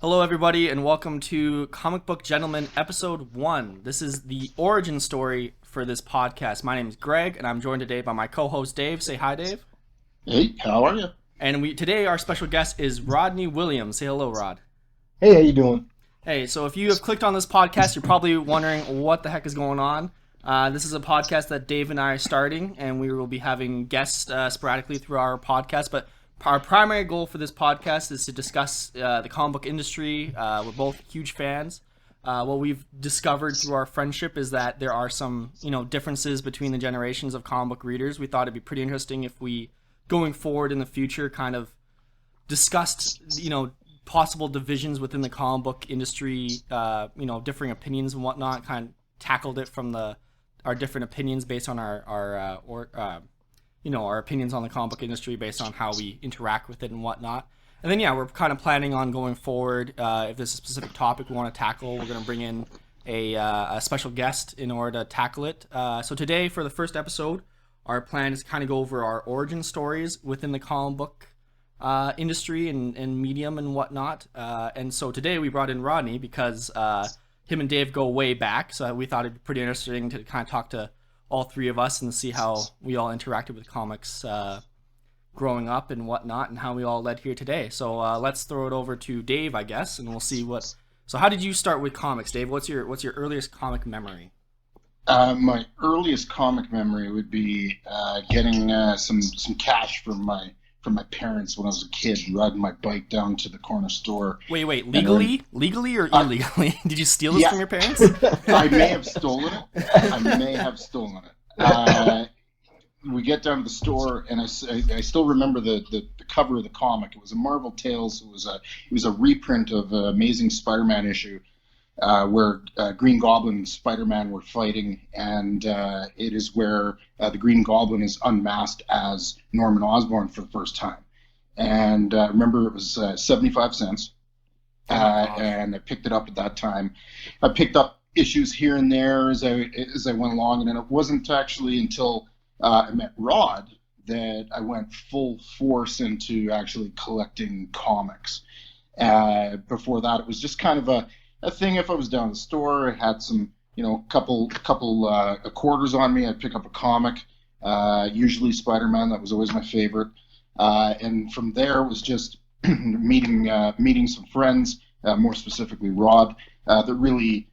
Hello, everybody, and welcome to Comic Book Gentleman Episode 1. This is the origin story for this podcast. My name is Greg, and I'm joined today by my co-host, Dave. Say hi, Dave. Hey, how are you? And today, our special guest is Rodney Williams. Say hello, Rod. Hey, how you doing? Hey, so if you have clicked on this podcast, you're probably wondering what the heck is going on. This is a podcast that Dave and I are starting, and we will be having guests sporadically through our podcast, but our primary goal for this podcast is to discuss the comic book industry. We're both huge fans. What we've discovered through our friendship is that there are some, differences between the generations of comic book readers. We thought it'd be pretty interesting if we, going forward in the future, kind of discussed, possible divisions within the comic book industry, differing opinions and whatnot. Kind of tackled it from our different opinions based on our opinions on the comic book industry based on how we interact with it and whatnot. And then, we're kind of planning on going forward. If there's a specific topic we want to tackle, we're going to bring in a special guest in order to tackle it. So today, for the first episode, our plan is to kind of go over our origin stories within the comic book industry and medium and whatnot. And so today we brought in Rodney because him and Dave go way back. So we thought it'd be pretty interesting to kind of talk to all three of us and see how we all interacted with comics growing up and whatnot, and how we all led here today. So let's throw it over to Dave, I guess, and we'll see what. So how did you start with comics, Dave? What's your earliest comic memory? My earliest comic memory would be getting some cash from my parents when I was a kid, riding my bike down to the corner store. Wait, legally or illegally? Did you steal this from your parents? I may have stolen it. We get down to the store, and I still remember the cover of the comic. It was a Marvel Tales. It was a reprint of an Amazing Spider-Man issue where Green Goblin and Spider-Man were fighting, and it is where the Green Goblin is unmasked as Norman Osborn for the first time. And remember, it was 75 cents, and I picked it up at that time. I picked up issues here and there as I went along, and then it wasn't actually until I met Rod that I went full force into actually collecting comics. Before that, it was just kind of a thing. If I was down at the store, I had some, couple quarters on me, I'd pick up a comic, usually Spider-Man. That was always my favorite. And from there, it was just meeting some friends, more specifically Rod, that really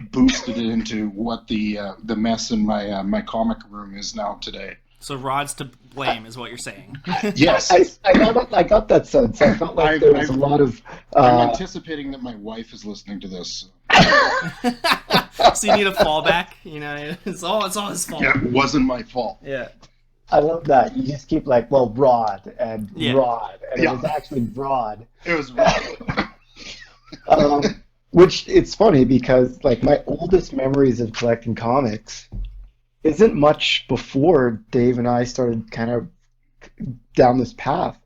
boosted it into what the mess in my comic room is now today. So Rod's to blame, is what you're saying. Yes. I got that sense. I felt like there was a lot of... I'm anticipating that my wife is listening to this. So you need a fallback? It's all his fault. Yeah, it wasn't my fault. Yeah. I love that. You just keep Rod and Rod. And it was actually Rod. It was Rod. Which, it's funny because, my oldest memories of collecting comics isn't much before Dave and I started kind of down this path.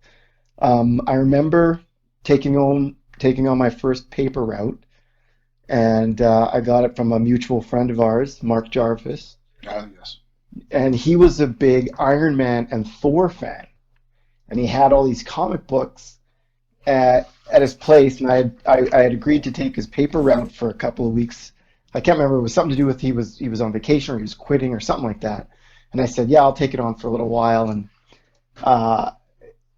I remember taking on my first paper route, and I got it from a mutual friend of ours, Mark Jarvis. Yes. And he was a big Iron Man and Thor fan, and he had all these comic books at his place, and I had agreed to take his paper route for a couple of weeks. I can't remember. It was something to do with he was on vacation or he was quitting or something like that. And I said, yeah, I'll take it on for a little while. And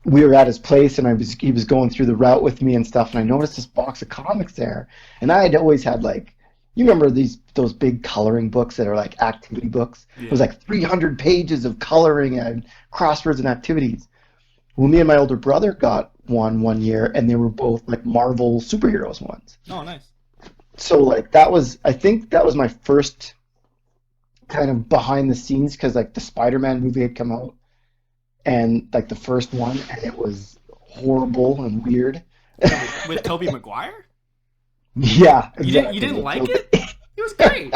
we were at his place, and he was going through the route with me and stuff. And I noticed this box of comics there, and I had always had you remember those big coloring books that are like activity books? Yeah. It was 300 pages of coloring and crosswords and activities. Well, me and my older brother got one year, and they were both Marvel superheroes ones. Oh, nice. So I think that was my first kind of behind the scenes, because the Spider-Man movie had come out, and the first one, and it was horrible and weird. With Tobey Maguire? Yeah. Exactly. You didn't like it? It was great.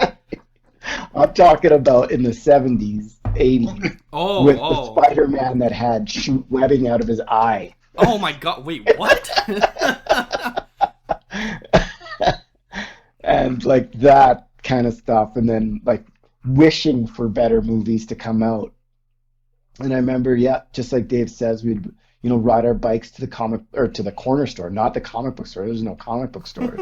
I'm talking about in the 70s, 80s. With the Spider-Man that had shoot webbing out of his eye. Oh my god, wait, what? And that kind of stuff, and then wishing for better movies to come out. And I remember, just like Dave says, we'd ride our bikes to the to the corner store, not the comic book store. There's no comic book store.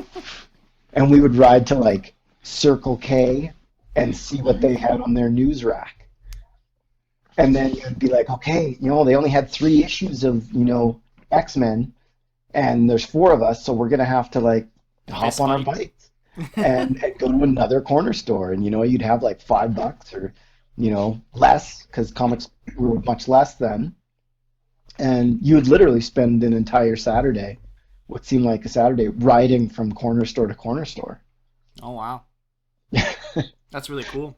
And we would ride to like Circle K and see what they had on their news rack. And then you'd be like, okay, they only had 3 issues of, X-Men, and there's 4 of us, so we're gonna have to like hop on our bikes and go to another corner store. And you'd have like $5 or less, because comics were much less then. And you would literally spend an entire Saturday, what seemed like a Saturday, riding from corner store to corner store. Oh wow, that's really cool.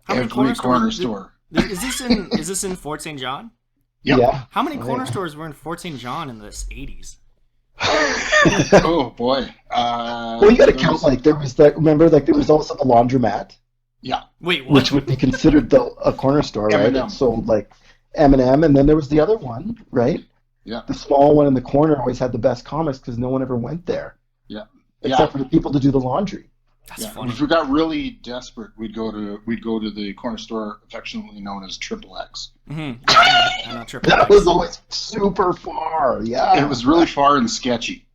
How Every many corner store. Is this in Fort St. John? Yep. Yeah. How many corner stores were in Fort St. John in the 80s? Oh boy. Well, you got to count like there was that. Remember, like there was also the laundromat. Yeah. Wait, what? Which would be considered a corner store, right? M&M. It sold like M&M, and then there was the other one, right? Yeah. The small one in the corner always had the best comics because no one ever went there. Yeah. Except for the people to do the laundry. That's funny. If we got really desperate, we'd go to the corner store affectionately known as Triple X. Mm-hmm. Yeah, I know Triple That X. was always super far. Yeah. It was really far and sketchy.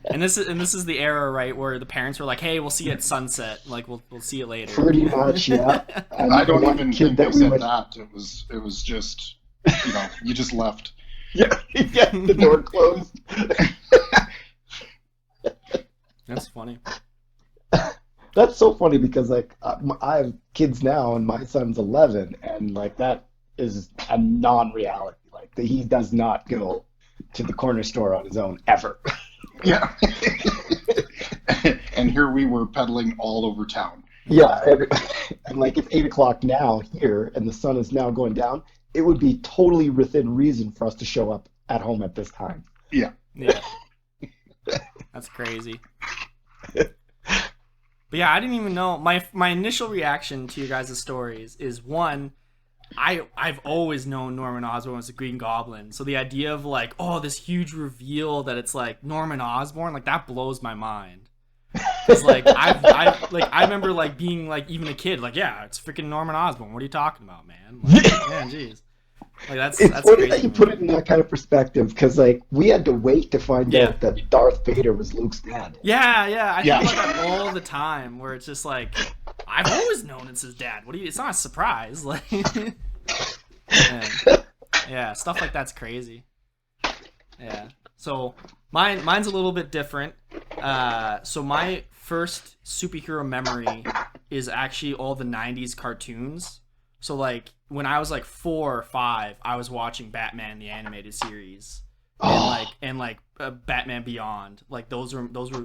And this is the era, right, where the parents were like, "Hey, we'll see you at sunset. Like, we'll see you later." Pretty much, yeah. I don't even think they said went... that. It was just, you just left. Yeah, the door closed. That's funny. That's so funny because like I have kids now and my son's 11, and like that is a non-reality. Like he does not go to the corner store on his own ever. Yeah. And here we were pedaling all over town. Yeah, and like it's 8 o'clock now here, and the sun is now going down. It would be totally within reason for us to show up at home at this time. Yeah. Yeah. That's crazy. But yeah, I didn't even know. My initial reaction to your guys' stories is, one, I've always known Norman Osborn was the Green Goblin. So the idea of like, oh, this huge reveal that it's like Norman Osborn, like that blows my mind. It's like I remember like being like even a kid, like, yeah, it's freaking Norman Osborn. What are you talking about, man? Like, man, jeez. Like that's funny crazy. that you put it in that kind of perspective, because like we had to wait to find out that Darth Vader was Luke's dad. Yeah. I think about that all the time, where it's just like, I've always known it's his dad. It's not a surprise. Like, yeah, stuff like that's crazy. Yeah. So mine's a little bit different. So my first superhero memory is actually all the 90s cartoons. So like when I was like 4 or 5, I was watching Batman the animated series, and Batman Beyond. Like those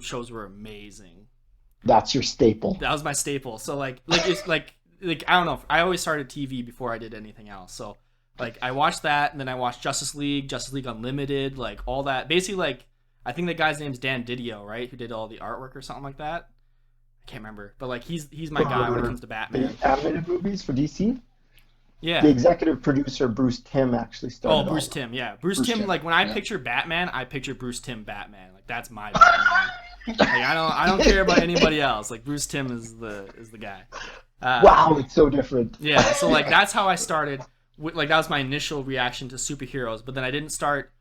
shows were amazing. That's your staple. That was my staple. So it's like I don't know. I always started TV before I did anything else. So like I watched that, and then I watched Justice League Unlimited, like all that. Basically, like I think the guy's name's Dan Didio, right? Who did all the artwork or something like that. I can't remember, but like he's my guy when it comes to Batman. The animated movies for DC. Yeah. The executive producer Bruce Timm actually started. Oh, Bruce Timm, yeah. Bruce Timm, like when I picture Batman, I picture Bruce Timm Batman. Like that's my Batman. Like I don't care about anybody else. Like Bruce Timm is the guy. Wow, it's so different. Yeah, so like that's how I started. Like that was my initial reaction to superheroes, but then I didn't start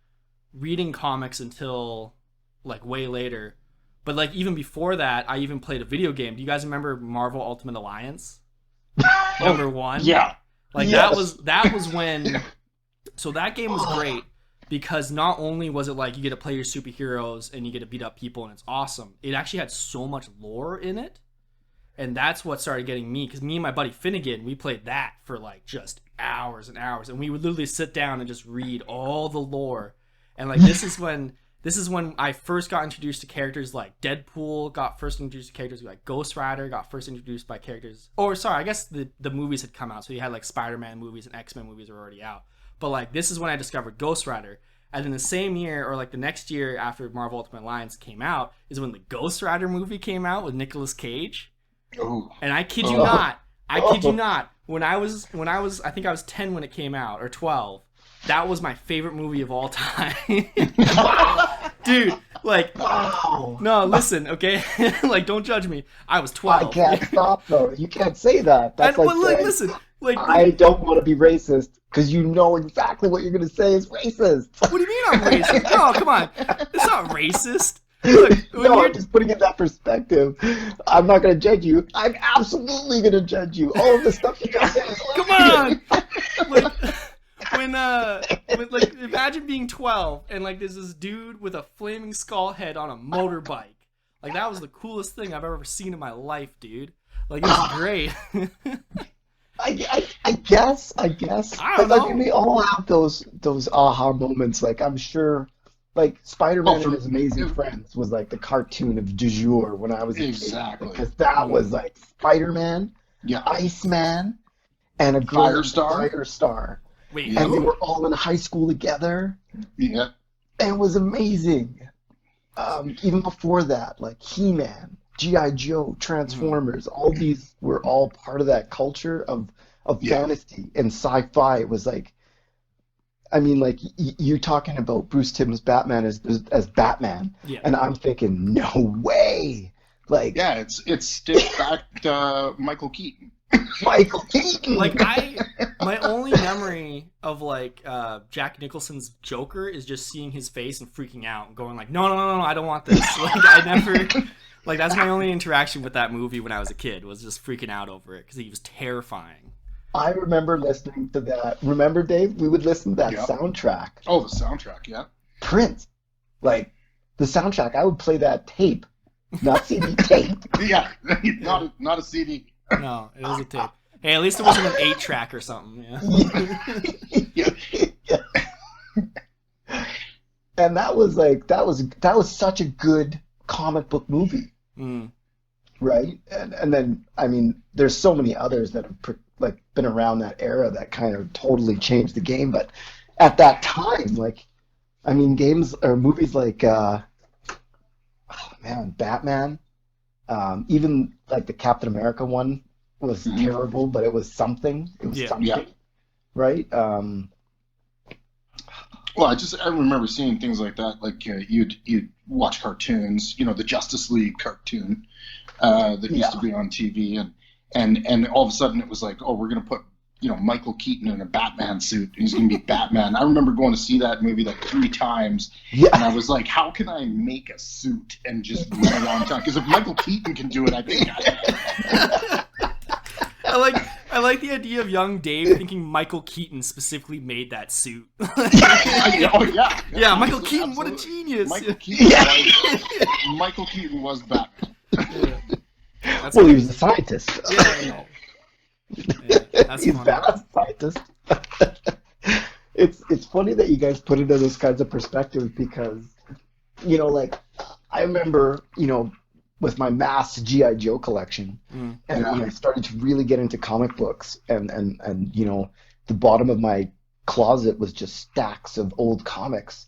reading comics until like way later. But like even before that, I even played a video game. Do you guys remember Marvel Ultimate Alliance? Number 1? Yeah. Like Yes. that was when. So that game was great because not only was it like you get to play your superheroes and you get to beat up people and it's awesome, it actually had so much lore in it, and that's what started getting me, because me and my buddy Finnegan, we played that for like just hours and hours, and we would literally sit down and just read all the lore. And like this is when I first got introduced to characters like Deadpool, got first introduced to characters like Ghost Rider, got first introduced by characters. Or sorry, I guess the movies had come out, so you had like Spider-Man movies and X-Men movies were already out. But like this is when I discovered Ghost Rider. And then the same year, or like the next year after Marvel Ultimate Alliance came out, is when the Ghost Rider movie came out with Nicolas Cage. Oh. And I kid you not, when I was I think I was 10 when it came out, or 12. That was my favorite movie of all time. Dude, like, no, listen, okay? Like, don't judge me. I was 12. I can't stop though. You can't say that. That's But like look, saying... listen. Like, I don't want to be racist because you know exactly what you're going to say is racist. what do you mean I'm racist? No, come on. It's not racist. Look, No, I'm just putting it in that perspective. I'm not going to judge you. I'm absolutely going to judge you. All of the stuff you guys say is come on. Like, when like, imagine being 12 and like there's this dude with a flaming skull head on a motorbike. Like, that was the coolest thing I've ever seen in my life, dude. Like, it was great. I guess. I don't Like, know. we all have those aha moments. Like, I'm sure, like, Spider-Man for- and His Amazing Friends was like the cartoon of du jour when I was a Exactly. kid. Because that was like Spider-Man, Yeah. Iceman, and a girl named Firestar. Firestar. Wait, Yeah. And they who? were all in high school together. Yeah. And it was amazing. Even before that, like He-Man, G.I. Joe, Transformers, all these were all part of that culture of Yeah. fantasy and sci-fi. It was like, I mean, like you're talking about Bruce Timm's Batman as Batman, Yeah. and I'm thinking, no way, like Yeah, it's stiff back Michael Keaton. Michael Keaton. Like, my only memory of like Jack Nicholson's Joker is just seeing his face and freaking out and going like, no, I don't want this. Like, I never, like, that's my only interaction with that movie when I was a kid, was just freaking out over it because he was terrifying. I remember listening to that. Remember, Dave? We would listen to that Yep. soundtrack. Oh, the soundtrack, yeah. Prince, like the soundtrack. I would play that tape, not CD tape. Yeah, not a CD. No, it was a tape. Hey, at least it wasn't an 8-track or something. Yeah. And that was such a good comic book movie, Mm. right? And then I mean, there's so many others that have like been around that era that kind of totally changed the game. But at that time, like, I mean, games or movies like Batman, even like the Captain America one was terrible, but it was something. It was Yeah. something, Yeah. right? Well, I remember seeing things like that. Like you'd watch cartoons, the Justice League cartoon that used to be on TV, and all of a sudden it was like, oh, we're gonna put Michael Keaton in a Batman suit. He's gonna be Batman. I remember going to see that movie like 3 times, and Yeah, I was like, how can I make a suit and just run around town? Because if Michael Keaton can do it, I think I can. I like the idea of young Dave thinking Michael Keaton specifically made that suit. Oh yeah. Yeah, Michael Keaton, what a Absolutely. genius. Michael Keaton was Batman. That's well, he was a scientist. Yeah, that's He's funny. bad as a scientist. It's funny that you guys put it in those kinds of perspective because, like, I remember, with my mass G.I. Joe collection, Mm. and when I started to really get into comic books, and the bottom of my closet was just stacks of old comics,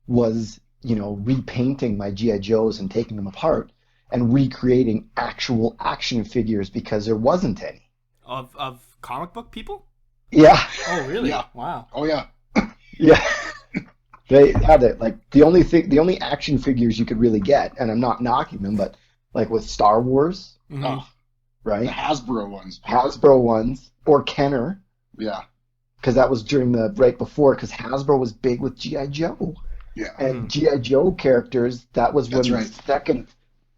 was, repainting my G.I. Joes and taking them apart and recreating actual action figures because there wasn't any. Of comic book people? Yeah. Oh, really? Yeah. Wow. Oh yeah. Yeah. They had it. Like the only action figures you could really get, and I'm not knocking them, but like with Star Wars, Mhm. Oh, the right? Hasbro ones. Hasbro ones or Kenner, Yeah. because that was during the right before, because Hasbro was big with G.I. Joe. Yeah. And Mhm. G.I. Joe characters, that was when That's right. the second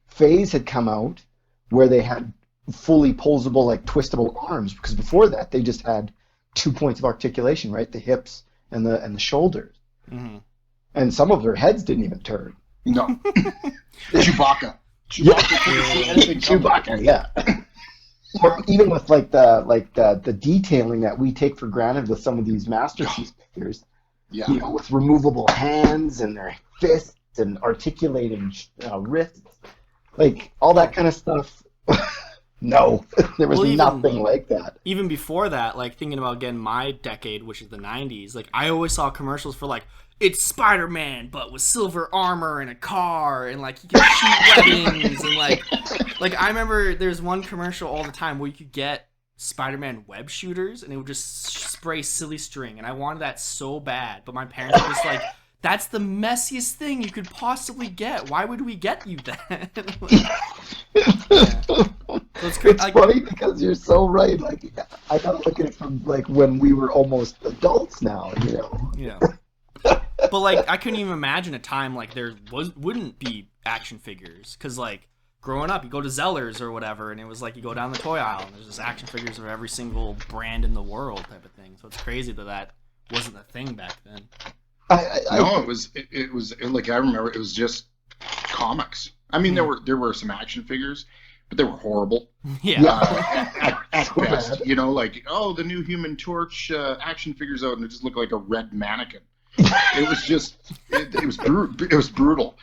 phase had come out where they had fully posable, like twistable arms, because before that they just had 2 points of articulation, right? The hips and the shoulders. Mhm. And some of their heads didn't even turn. No. Chewbacca. Yeah. Couldn't see anything coming. Chewbacca, yeah. Or even with the detailing that we take for granted with some of these masterpiece figures, Yeah. with removable hands and their fists and articulating wrists, like all that kind of stuff. No, there was Well, even- nothing like that. Even before that, like thinking about again my decade, which is the 90s, like I always saw commercials for like, it's Spider-Man but with silver armor and a car and like he can shoot weapons and like I remember there's one commercial all the time where you could get Spider-Man web shooters and it would just spray silly string and I wanted that so bad, but my parents were just like, that's the messiest thing you could possibly get. Why would we get you that? So it's crazy. It's funny because you're so right. Like, I gotta look at it from like when we were almost adults now, you know. Yeah. But like, I couldn't even imagine a time like wouldn't be action figures, because like growing up, you go to Zeller's or whatever, and it was like you go down the toy aisle and there's just action figures of every single brand in the world type of thing. So it's crazy that wasn't a thing back then. No, it was like I remember it was just comics. I mean, there were some action figures, but they were horrible. Yeah. At So best, bad. you know, like the new Human Torch action figures out, and it just looked like a red mannequin. It was just it was brutal,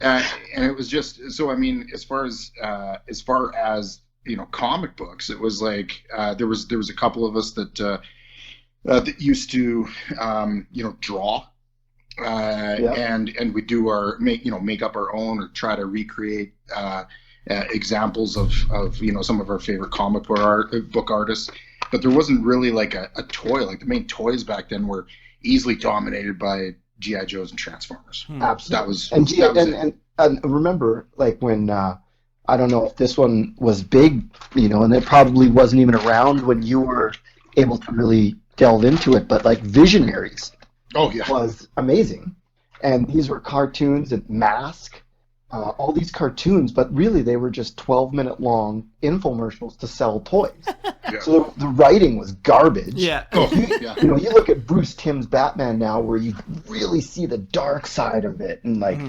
and it was just so. I mean, as far as you know, comic books, it was like there was a couple of us that used to you know, draw. And we do our make up our own or try to recreate examples of you know, some of our favorite comic book artists, but there wasn't really like a toy. Like the main toys back then were easily dominated by GI Joes and Transformers. Absolutely. That was And remember, like when I don't know if this one was big, you know, and it probably wasn't even around when you were able to really delve into it, but like Visionaries. Oh yeah, Was amazing. And these were cartoons and Mask, all these cartoons, but really they were just 12-minute long infomercials to sell toys. yeah. So the writing was garbage. Yeah. Oh yeah. You know, you look at Bruce Timm's Batman now where you really see the dark side of it, and like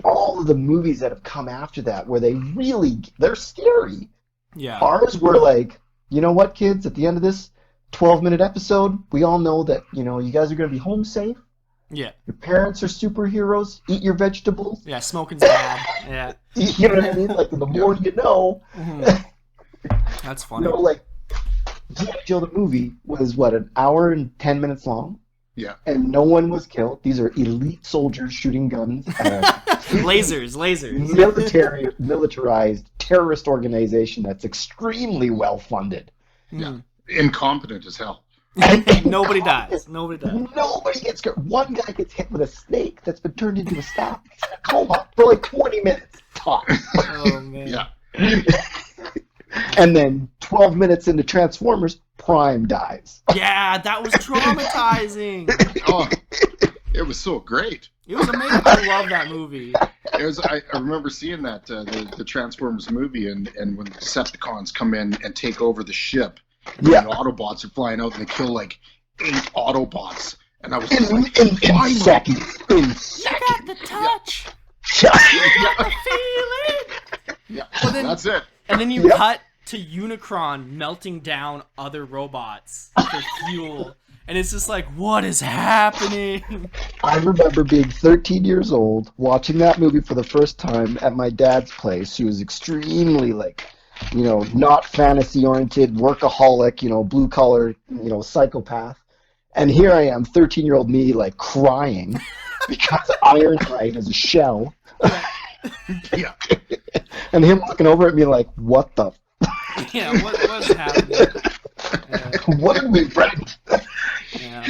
all of the movies that have come after that where they're scary. Yeah. Ours were like, you know what, kids, at the end of this 12-minute episode, we all know that, you know, you guys are going to be home safe. Yeah. Your parents are superheroes. Eat your vegetables. Yeah. Smoking's bad. Yeah. You know what I mean? Like, the more you know. That's You funny. know, like, G.I. Joe the movie was, what, an hour and 10 minutes long? Yeah. And no one was killed. These are elite soldiers shooting guns at a Lasers. militarized terrorist organization that's extremely well funded. Yeah. Incompetent as hell. Nobody dies. Nobody dies. Nobody gets hurt. One guy gets hit with a snake that's been turned into a staff. He's in a coma for like 20 minutes tops. Oh man. Yeah. And then 12 minutes into Transformers, Prime dies. Yeah, that was traumatizing. Oh, it was so great. It was amazing. I love that movie. It was. I remember seeing that the Transformers movie, and when the Decepticons come in and take over the ship, Yeah. and the Autobots are flying out, and they kill like 8 Autobots, and I was In just like, seconds. In You seconds. got the touch. Yeah. The feeling. yeah, But then- that's it. And then you Yep. cut to Unicron melting down other robots for fuel. And it's just like, what is happening? I remember being 13 years old, watching that movie for the first time at my dad's place. He was extremely, like, you know, not fantasy-oriented, workaholic, you know, blue-collar, you know, psychopath. And here I am, 13-year-old me, like, crying because Ironhide is a shell. Yeah, And him looking over at me like, what the Yeah, what's happening? what did we rent? Yeah.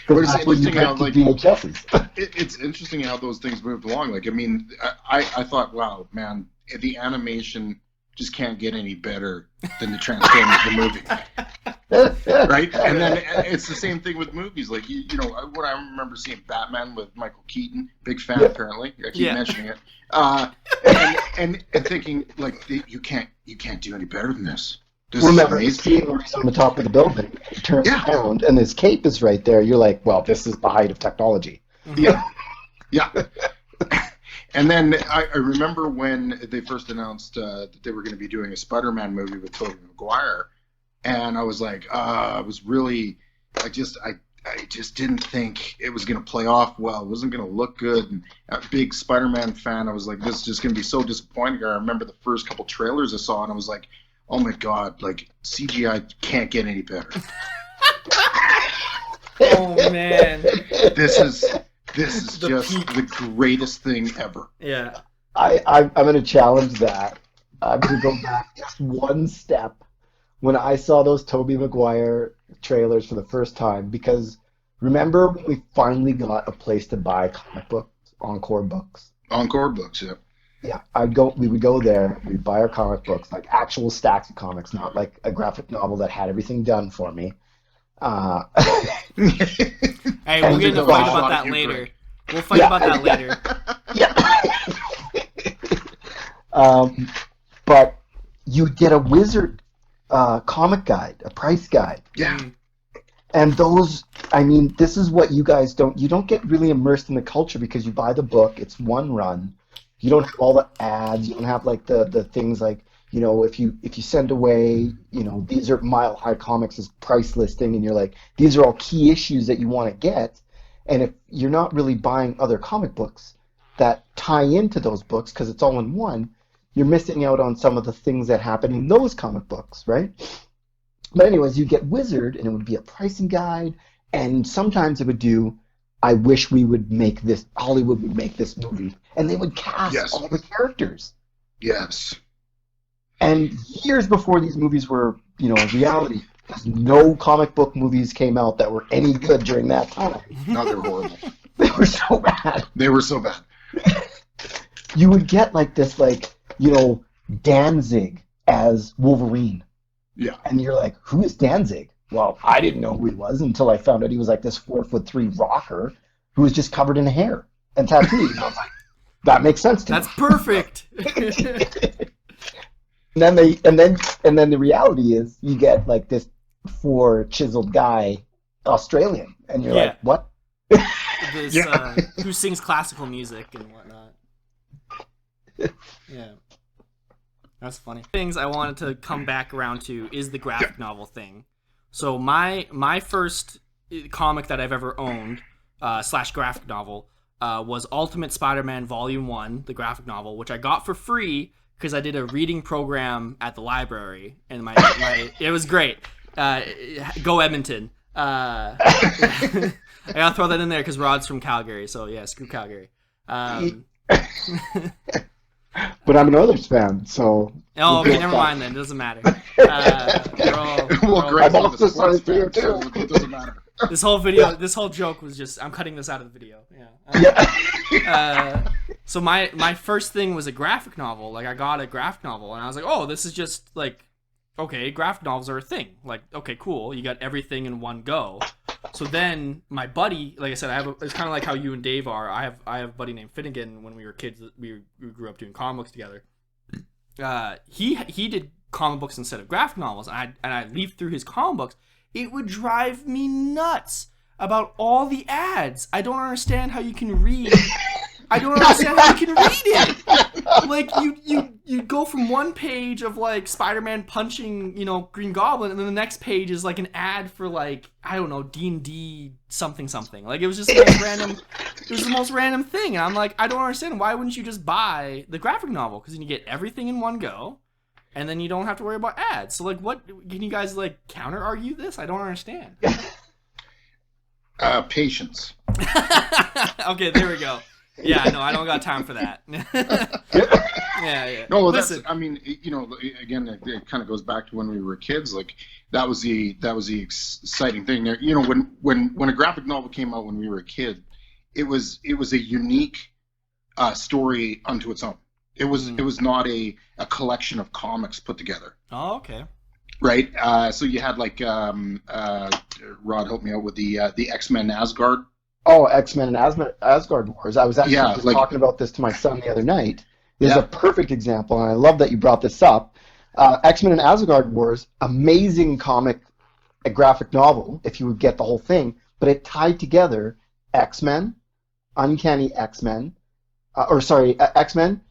But it's That's when you interesting how, rented like, VHSs. it's interesting how those things moved along. Like, I mean, I thought, wow, man, the animation just can't get any better than the Transformers the movie, right? And then it's the same thing with movies. Like, you know, when I remember seeing Batman with Michael Keaton, big fan apparently. I keep mentioning it, and thinking like, you can't do any better than this. This Remember, is the scene where he's on the top of the building, he turns around, and his cape is right there. You're like, well, this is the height of technology. Yeah. Yeah. And then I remember when they first announced that they were going to be doing a Spider-Man movie with Tobey Maguire, and I was like, I just didn't think it was going to play off well. It wasn't going to look good. And a big Spider-Man fan, I was like, this is just going to be so disappointing. I remember the first couple trailers I saw, and I was like, oh my god, like CGI can't get any better. Oh man. This is The just peak. the greatest thing ever. Yeah. I'm going to challenge that. I'm going to go back just one step when I saw those Tobey Maguire trailers for the first time, because remember when we finally got a place to buy comic books, Encore Books? Encore books, yeah. Yeah, we would go there, we'd buy our comic books, like actual stacks of comics, not like a graphic novel that had everything done for me. Uh, Hey, And we'll get you into a go fight out. about that You later. Greg. We'll fight Yeah. about that later. yeah. But you'd get a Wizard comic guide, a price guide. Yeah. And those, I mean, this is what you guys you don't get really immersed in the culture because you buy the book, it's one run. You don't have all the ads, you don't have like the things like, if you send away, these are Mile High Comics' price listing and you're like, these are all key issues that you want to get. And if you're not really buying other comic books that tie into those books because it's all in one, you're missing out on some of the things that happen in those comic books, right? But anyways, you get Wizard, and it would be a pricing guide, and sometimes it would do, I wish Hollywood would make this movie, and they would cast Yes. all the characters. Yes. And years before these movies were, reality, because no comic book movies came out that were any good during that time. No, they were horrible. They were so bad. They were so bad. You would get like this, Danzig as Wolverine. Yeah. And you're like, who is Danzig? Well, I didn't know who he was until I found out he was like this 4'3" rocker who was just covered in hair and tattoos. And I was like, that makes sense to That's me. perfect. And then the reality is you get like this 4 chiseled guy, Australian, and you're Yeah. like, what? This, Yeah. who sings classical music and whatnot. Yeah. That's funny. Things I wanted to come back around to is the graphic novel thing. So my first comic that I've ever owned, / graphic novel, was Ultimate Spider-Man Volume 1, the graphic novel, which I got for free because I did a reading program at the library, and my it was great. Go Edmonton. I gotta throw that in there because Rod's from Calgary, so yeah, screw Calgary. But I'm an Oilers fan, so. Oh, okay, never mind then. It doesn't matter. We're all- Well, Greg's I'm not a also sports sorry fan, for you, so too. it doesn't matter. this whole joke was just, I'm cutting this out of the video. Yeah. So my first thing was a graphic novel. Like, I got a graphic novel, and I was like, oh, this is just, like, okay, graphic novels are a thing. Like, okay, cool. You got everything in one go. So then my buddy, like I said, it's kind of like how you and Dave are. I have a buddy named Finnegan. When we were kids, we grew up doing comic books together. He did comic books instead of graphic novels, and I leafed through his comic books. It would drive me nuts about all the ads. I don't understand how you can read. I don't understand how you can read it. Like, you go from one page of like Spider-Man punching, Green Goblin, and then the next page is like an ad for like, I don't know, D&D something. Like, it was just like random. It was the most random thing, and I'm like, I don't understand. Why wouldn't you just buy the graphic novel? Because then you get everything in one go, and then you don't have to worry about ads. So like, what can you guys like counter argue this? I don't understand. Patience. Okay, there we go. Yeah, no, I don't got time for that. Yeah. No, well, Listen, I mean, again, it kind of goes back to when we were kids. Like, that was the exciting thing. There, when a graphic novel came out when we were a kid, it was a unique story unto its own. It was not a collection of comics put together. Oh, okay. Right. So you had like Rod, help me out with the X-Men Asgard. Oh, X-Men and Asgard Wars. I was actually just talking about this to my son the other night. This is a perfect example, and I love that you brought this up. X-Men and Asgard Wars, amazing comic, a graphic novel, if you would get the whole thing, but it tied together X-Men, Uncanny X-Men, X-Men,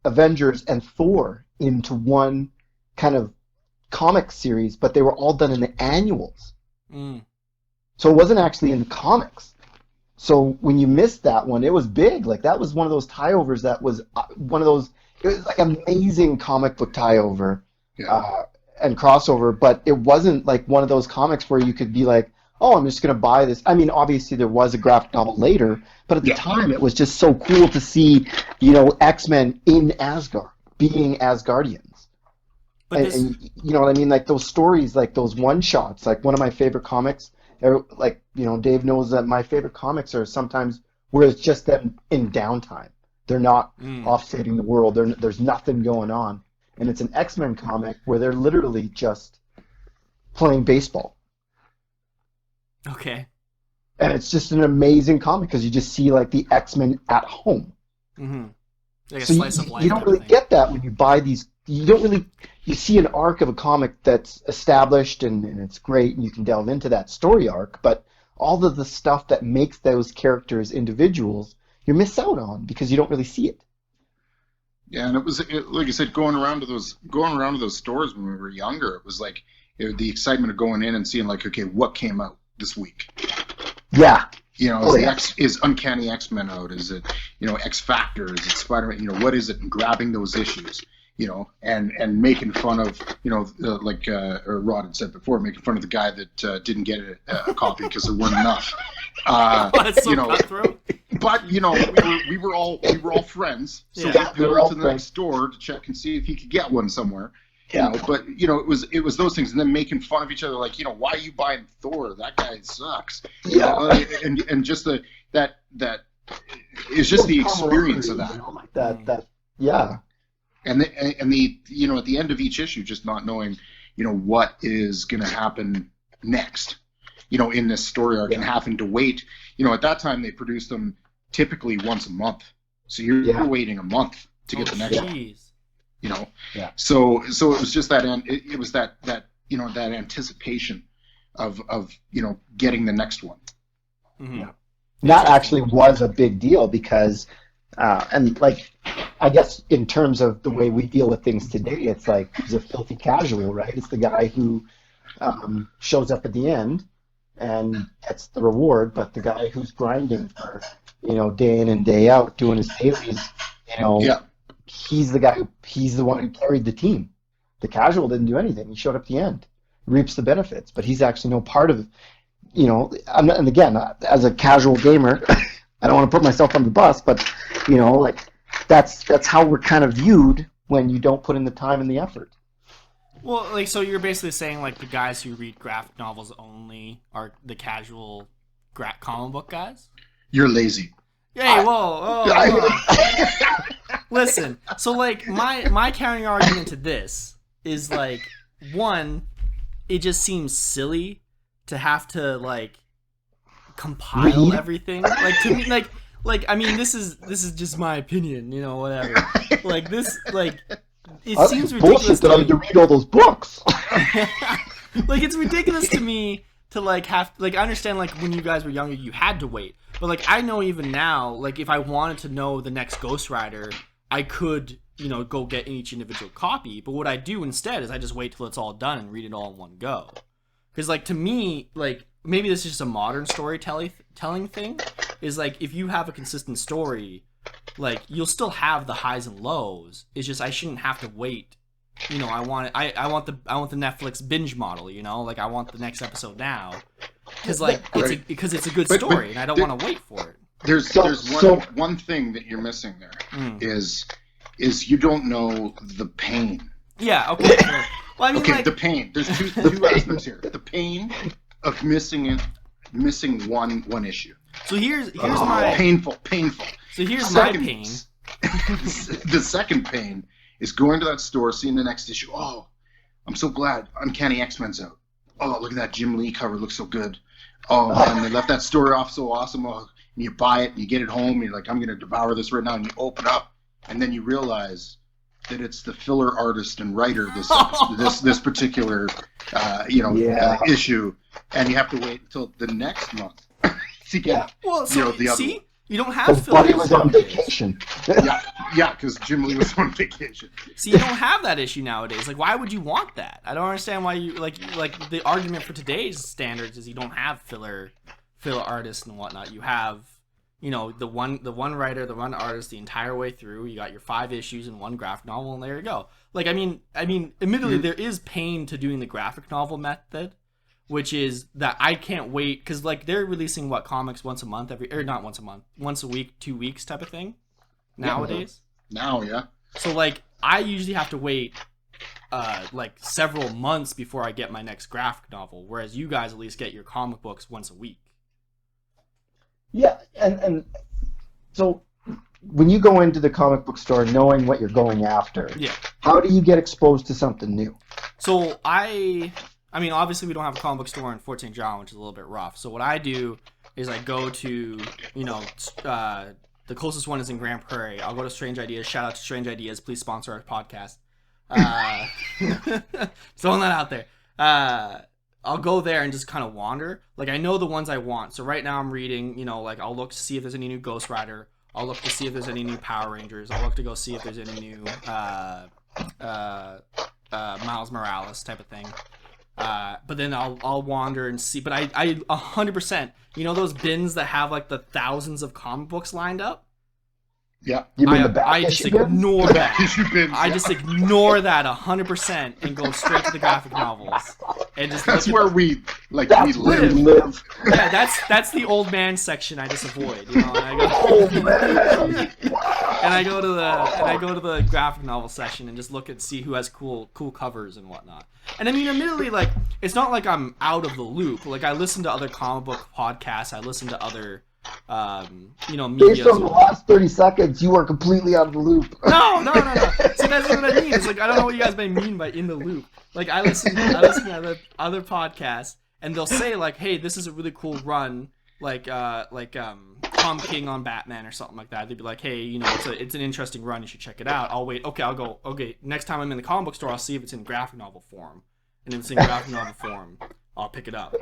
Avengers, and Thor into one kind of comic series, but they were all done in the annuals. Mm. So it wasn't actually in the comics. So when you missed that one, it was big. Like, that was one of those tie-overs that was one of those, it was like amazing comic book tie-over and crossover, but it wasn't like one of those comics where you could be like, oh, I'm just going to buy this. I mean, obviously there was a graphic novel later, but at the time it was just so cool to see, X-Men in Asgard, being Asgardians. And you know what I mean? Like, those stories, like those one-shots, like one of my favorite comics, like, Dave knows that my favorite comics are sometimes where it's just them in downtime. They're not off saving the world. There's nothing going on. And it's an X-Men comic where they're literally just playing baseball. Okay. And it's just an amazing comic because you just see like the X-Men at home. Mm-hmm. Like a So slice of life. you don't really get that when you buy these. You don't really. You see an arc of a comic that's established and it's great, and you can delve into that story arc. But all of the stuff that makes those characters individuals, you miss out on because you don't really see it. Yeah, and like I said, going around to those stores when we were younger, it was like the excitement of going in and seeing like, okay, what came out this week? Yeah. You know, is Uncanny X-Men out? Is it, X Factor? Is it Spider-Man? What is it? And grabbing those issues, and making fun of, like Rod had said before, making fun of the guy that didn't get a copy because there weren't enough. That's so cutthroat. But we were all friends, so we went to the next store to check and see if he could get one somewhere. Yeah. But it was those things, and then making fun of each other, like, why are you buying Thor? That guy sucks. And just that it's just the experience of that. Like that. Yeah. And the at the end of each issue, just not knowing, what is going to happen next, in this story arc, and having to wait. At that time they produced them typically once a month, so you're waiting a month to get the next one. So it was just that, it was that that anticipation of getting the next one. Mm-hmm. Yeah. That actually was a big deal because and like, I guess in terms of the way we deal with things today, it's like he's a filthy casual, right? It's the guy who shows up at the end and gets the reward, but the guy who's grinding for day in and day out doing his dailies, he's the one who carried the team. The casual didn't do anything. He showed up at the end, reaps the benefits, but he's actually no part of, and again, as a casual gamer, I don't want to put myself on the bus, but like that's how we're kind of viewed when you don't put in the time and the effort. Well, like, so you're basically saying like the guys who read graphic novels only are the casual comic book guys? You're lazy. Hey, whoa. Listen, so like my counter argument to this is like, one, it just seems silly to have to like compile everything. Like, to me, like I mean, this is just my opinion, whatever. Like this, like, it seems ridiculous that I had to read all those books. Like, it's ridiculous to me to like have, like, I understand like when you guys were younger you had to wait, but like I know even now, like, if I wanted to know the next Ghost Rider, I could go get each individual copy. But what I do instead is I just wait till it's all done and read it all in one go. Because like, to me, like, maybe this is just a modern storytelling thing, is like, if you have a consistent story, like, you'll still have the highs and lows. It's just I shouldn't have to wait. I want the Netflix binge model. Like, I want the next episode now, because like because it's a good story, and I don't want to wait for it. There's one thing that you're missing there, is you don't know the pain. Yeah. Okay. Well, I mean, the pain. There's two aspects here. The pain of missing one issue. So here's my painful. So here's my pain. The second pain is going to that store, seeing the next issue. Oh, I'm so glad Uncanny X-Men's out. Oh, look at that Jim Lee cover, looks so good. Oh man, they left that story off so awesome. Oh, and you buy it, and you get it home, and you're like, I'm gonna devour this right now, and you open up, and then you realize that it's the filler artist and writer this particular issue, and you have to wait until the next month to get the other one. You don't have fillers. Buddy was on vacation. Yeah, because Jim Lee was on vacation. See, you don't have that issue nowadays. Like, why would you want that? I don't understand why you like the argument for today's standards is you don't have filler artists and whatnot. You have, the one writer, the one artist the entire way through. You got your 5 issues in one graphic novel, and there you go. Like, I mean, admittedly, there is pain to doing the graphic novel method, which is that I can't wait, because like they're releasing comics once a month, not once a month, once a week, 2 weeks type of thing nowadays. Now, yeah. So like I usually have to wait like several months before I get my next graphic novel, whereas you guys at least get your comic books once a week. Yeah, and so when you go into the comic book store knowing what you're going after, how do you get exposed to something new? So I mean, obviously we don't have a comic book store in Fort St. John, which is a little bit rough. So what I do is I go to, the closest one is in Grand Prairie. I'll go to Strange Ideas. Shout out to Strange Ideas. Please sponsor our podcast. Throwing that out there. I'll go there and just kind of wander. Like, I know the ones I want. So right now I'm reading, I'll look to see if there's any new Ghost Rider. I'll look to see if there's any new Power Rangers. I'll look to go see if there's any new Miles Morales type of thing. But then I'll wander and see. But I 100%, those bins that have like the thousands of comic books lined up? Yeah. You mean the back I just issue ignore bins? that. Bins, I just ignore that 100% and go straight to the graphic novels. And just that's where we live. Yeah, that's the old man section I just avoid, and I go to the graphic novel section and just look and see who has cool covers and whatnot. And I mean, admittedly, like, it's not like I'm out of the loop. Like, I listen to other comic book podcasts. I listen to other media. Based on the last 30 seconds, you are completely out of the loop. No. See, that's what I mean. It's like, I don't know what you guys may mean by in the loop. Like, I listen to other podcasts, and they'll say, like, hey, this is a really cool run, like Tom King on Batman or something like that. They'd be like, hey, it's an interesting run, you should check it out. I'll wait. Okay, I'll go. Okay, next time I'm in the comic book store, I'll see if it's in graphic novel form. And if it's in graphic novel form, I'll pick it up.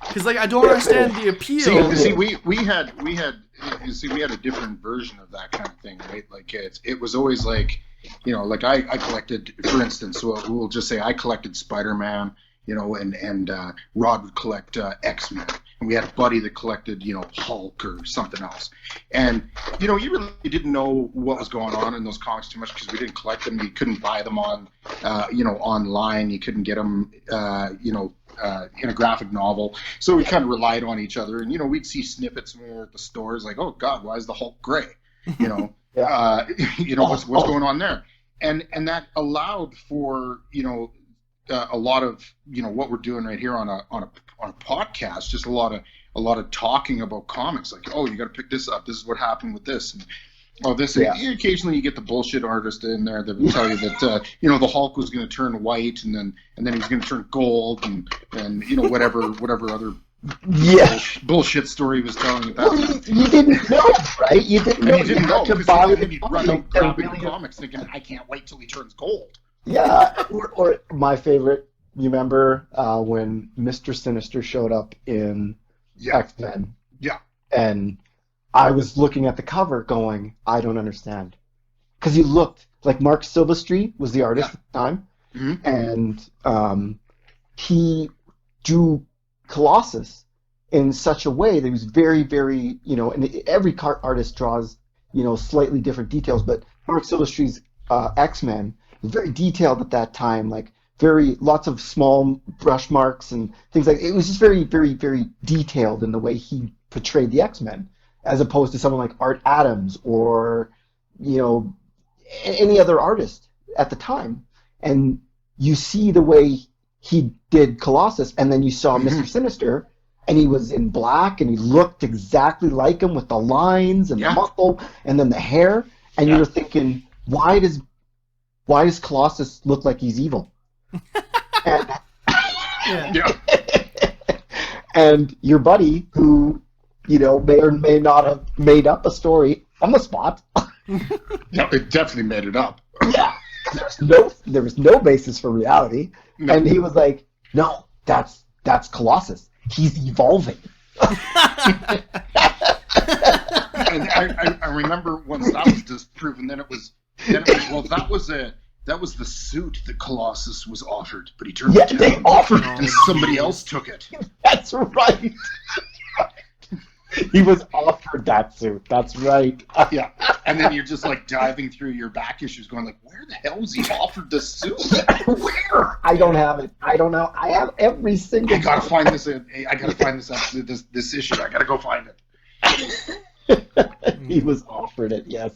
Because, like, I don't understand the appeal. See, we had a different version of that kind of thing, right? Like, it was always like, like I collected, for instance, we'll just say I collected Spider-Man, and Rod would collect X-Men, and we had a buddy that collected, Hulk or something else. And, you really didn't know what was going on in those comics too much because we didn't collect them. You couldn't buy them on, online. You couldn't get them, in a graphic novel. So we kind of relied on each other. And, we'd see snippets when we were at the stores like, oh, God, why is the Hulk gray? What's going on there? And that allowed for, a lot of, what we're doing right here on a podcast, just a lot of talking about comics. Like, oh, you got to pick this up. This is what happened with this. And, this. Yeah. Occasionally, you get the bullshit artist in there that will tell you that the Hulk was going to turn white, and then he was going to turn gold, and whatever other bullshit story he was telling you. Well, you didn't know, right? You didn't know. You didn't know because then you'd run out grabbing comics, thinking, I can't wait till he turns gold. Yeah, or my favorite. You remember when Mr. Sinister showed up in X-Men? Yeah, and I was looking at the cover going, I don't understand. Because he looked like Mark Silvestri was the artist at the time. Mm-hmm. And he drew Colossus in such a way that he was very, very, and every artist draws, slightly different details, but Mark Silvestri's X-Men was very detailed at that time, like lots of small brush marks and things like it was just very, very, very detailed in the way he portrayed the X-Men. As opposed to someone like Art Adams or, any other artist at the time. And you see the way he did Colossus, and then you saw Mr. Sinister, and he was in black, and he looked exactly like him with the lines and the muscle, and then the hair, and you were thinking, why does Colossus look like he's evil? And your buddy, who may or may not have made up a story on the spot. No, it definitely made it up. Yeah. There was no basis for reality. No. And he was like, no, that's Colossus. He's evolving. And I remember once that was disproven, then it was that was the suit that Colossus was offered, but he turned it down. They offered it. And somebody else took it. That's right. He was offered that suit. That's right. Yeah. And then you're just like diving through your back issues going like, where the hell was he offered this suit? Where? I don't have it. I don't know. I have every single I gotta find this this issue. I gotta go find it. He was offered it, yes.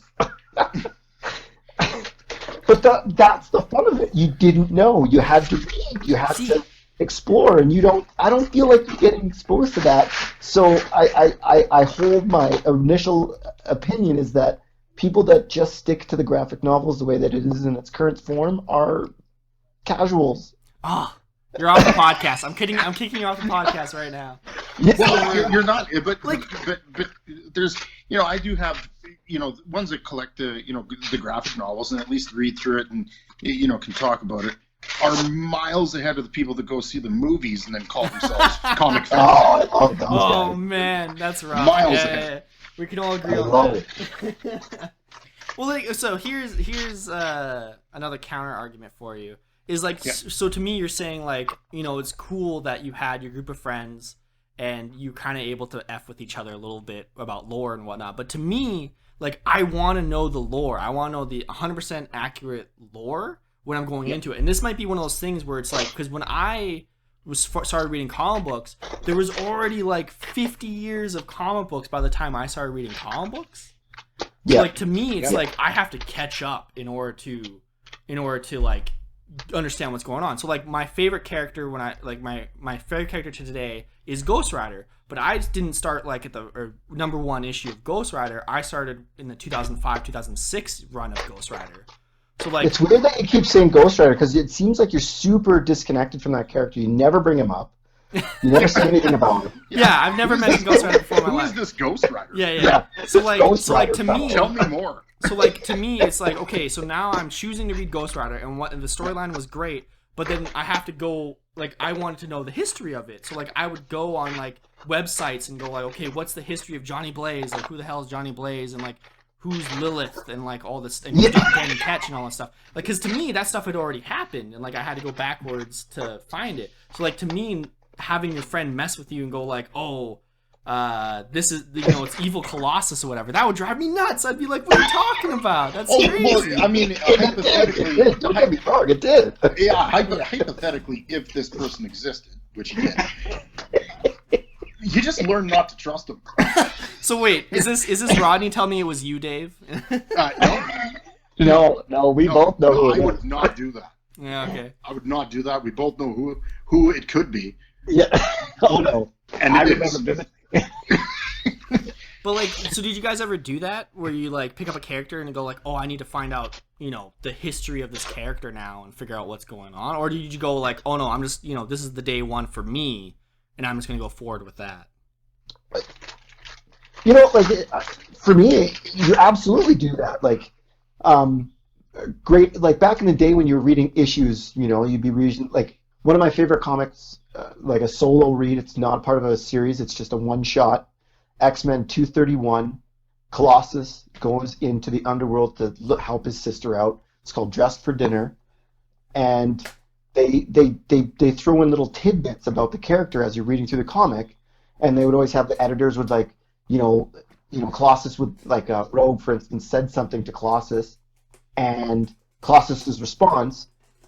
But that's the fun of it. You didn't know. You had to read. You had to explore, and I don't feel like you're getting exposed to that. So I hold my initial opinion is that people that just stick to the graphic novels the way that it is in its current form are casuals. Ah, you're off the podcast. I'm kidding. I'm kicking you off the podcast right now. Well, you're not, but there's, I do have, ones that collect the graphic novels and at least read through it and, can talk about it, are miles ahead of the people that go see the movies and then call themselves comic fans. Oh, I love those Oh guys. man, that's rough. Miles Yeah, ahead. yeah. We can all agree I on love that. Well, so here's another counter argument for you. Is so to me, you're saying it's cool that you had your group of friends and you kind of able to F with each other a little bit about lore and whatnot. But to me, I want to know the lore. I want to know the 100% accurate lore when I'm going into it. And this might be one of those things where it's because when I started reading comic books, there was already 50 years of comic books by the time I started reading comic books. So, to me, it's I have to catch up in order to understand what's going on. So my favorite character when I my favorite character to today is Ghost Rider, but I didn't start at the number one issue of Ghost Rider. I started in the 2005-2006 run of Ghost Rider. So it's weird that you keep saying Ghost Rider because it seems like you're super disconnected from that character. You never bring him up. You never say anything about him. Yeah, I've never mentioned Ghost Rider before in my life. Who is this Ghost Rider? Yeah. So to me, tell me more. So to me, it's okay. So now I'm choosing to read Ghost Rider, and the storyline was great, but then I have to go I wanted to know the history of it. So I would go on websites and go okay, what's the history of Johnny Blaze? Who the hell is Johnny Blaze? And who's Lilith and all this and Danny Ketch and all that stuff. Because to me that stuff had already happened, and I had to go backwards to find it. So to me, having your friend mess with you and go this is it's evil Colossus or whatever, that would drive me nuts. I'd be like, what are you talking about? That's crazy. Well, I mean, hypothetically, don't get me wrong, it did. Yeah, hypothetically, if this person existed, which he did, you just learn not to trust him. So wait, is this Rodney telling me it was you, Dave? No, we both know who it I is. would not do that. Yeah, okay. I would not do that. We both know who it could be. Yeah. Oh no. And I it remember is. visiting. But so did you guys ever do that where you pick up a character and go oh, I need to find out the history of this character now and figure out what's going on, or did you go oh no, I'm just this is the day one for me and I'm just gonna go forward with that? For me, you absolutely do that. Great. Back in the day when you were reading issues, you'd be reading one of my favorite comics, a solo read. It's not part of a series. It's just a one-shot. X-Men 231. Colossus goes into the underworld to help his sister out. It's called Dressed for Dinner, and they throw in little tidbits about the character as you're reading through the comic, and they would always have the editors would Colossus would Rogue, for instance, said something to Colossus, and Colossus's response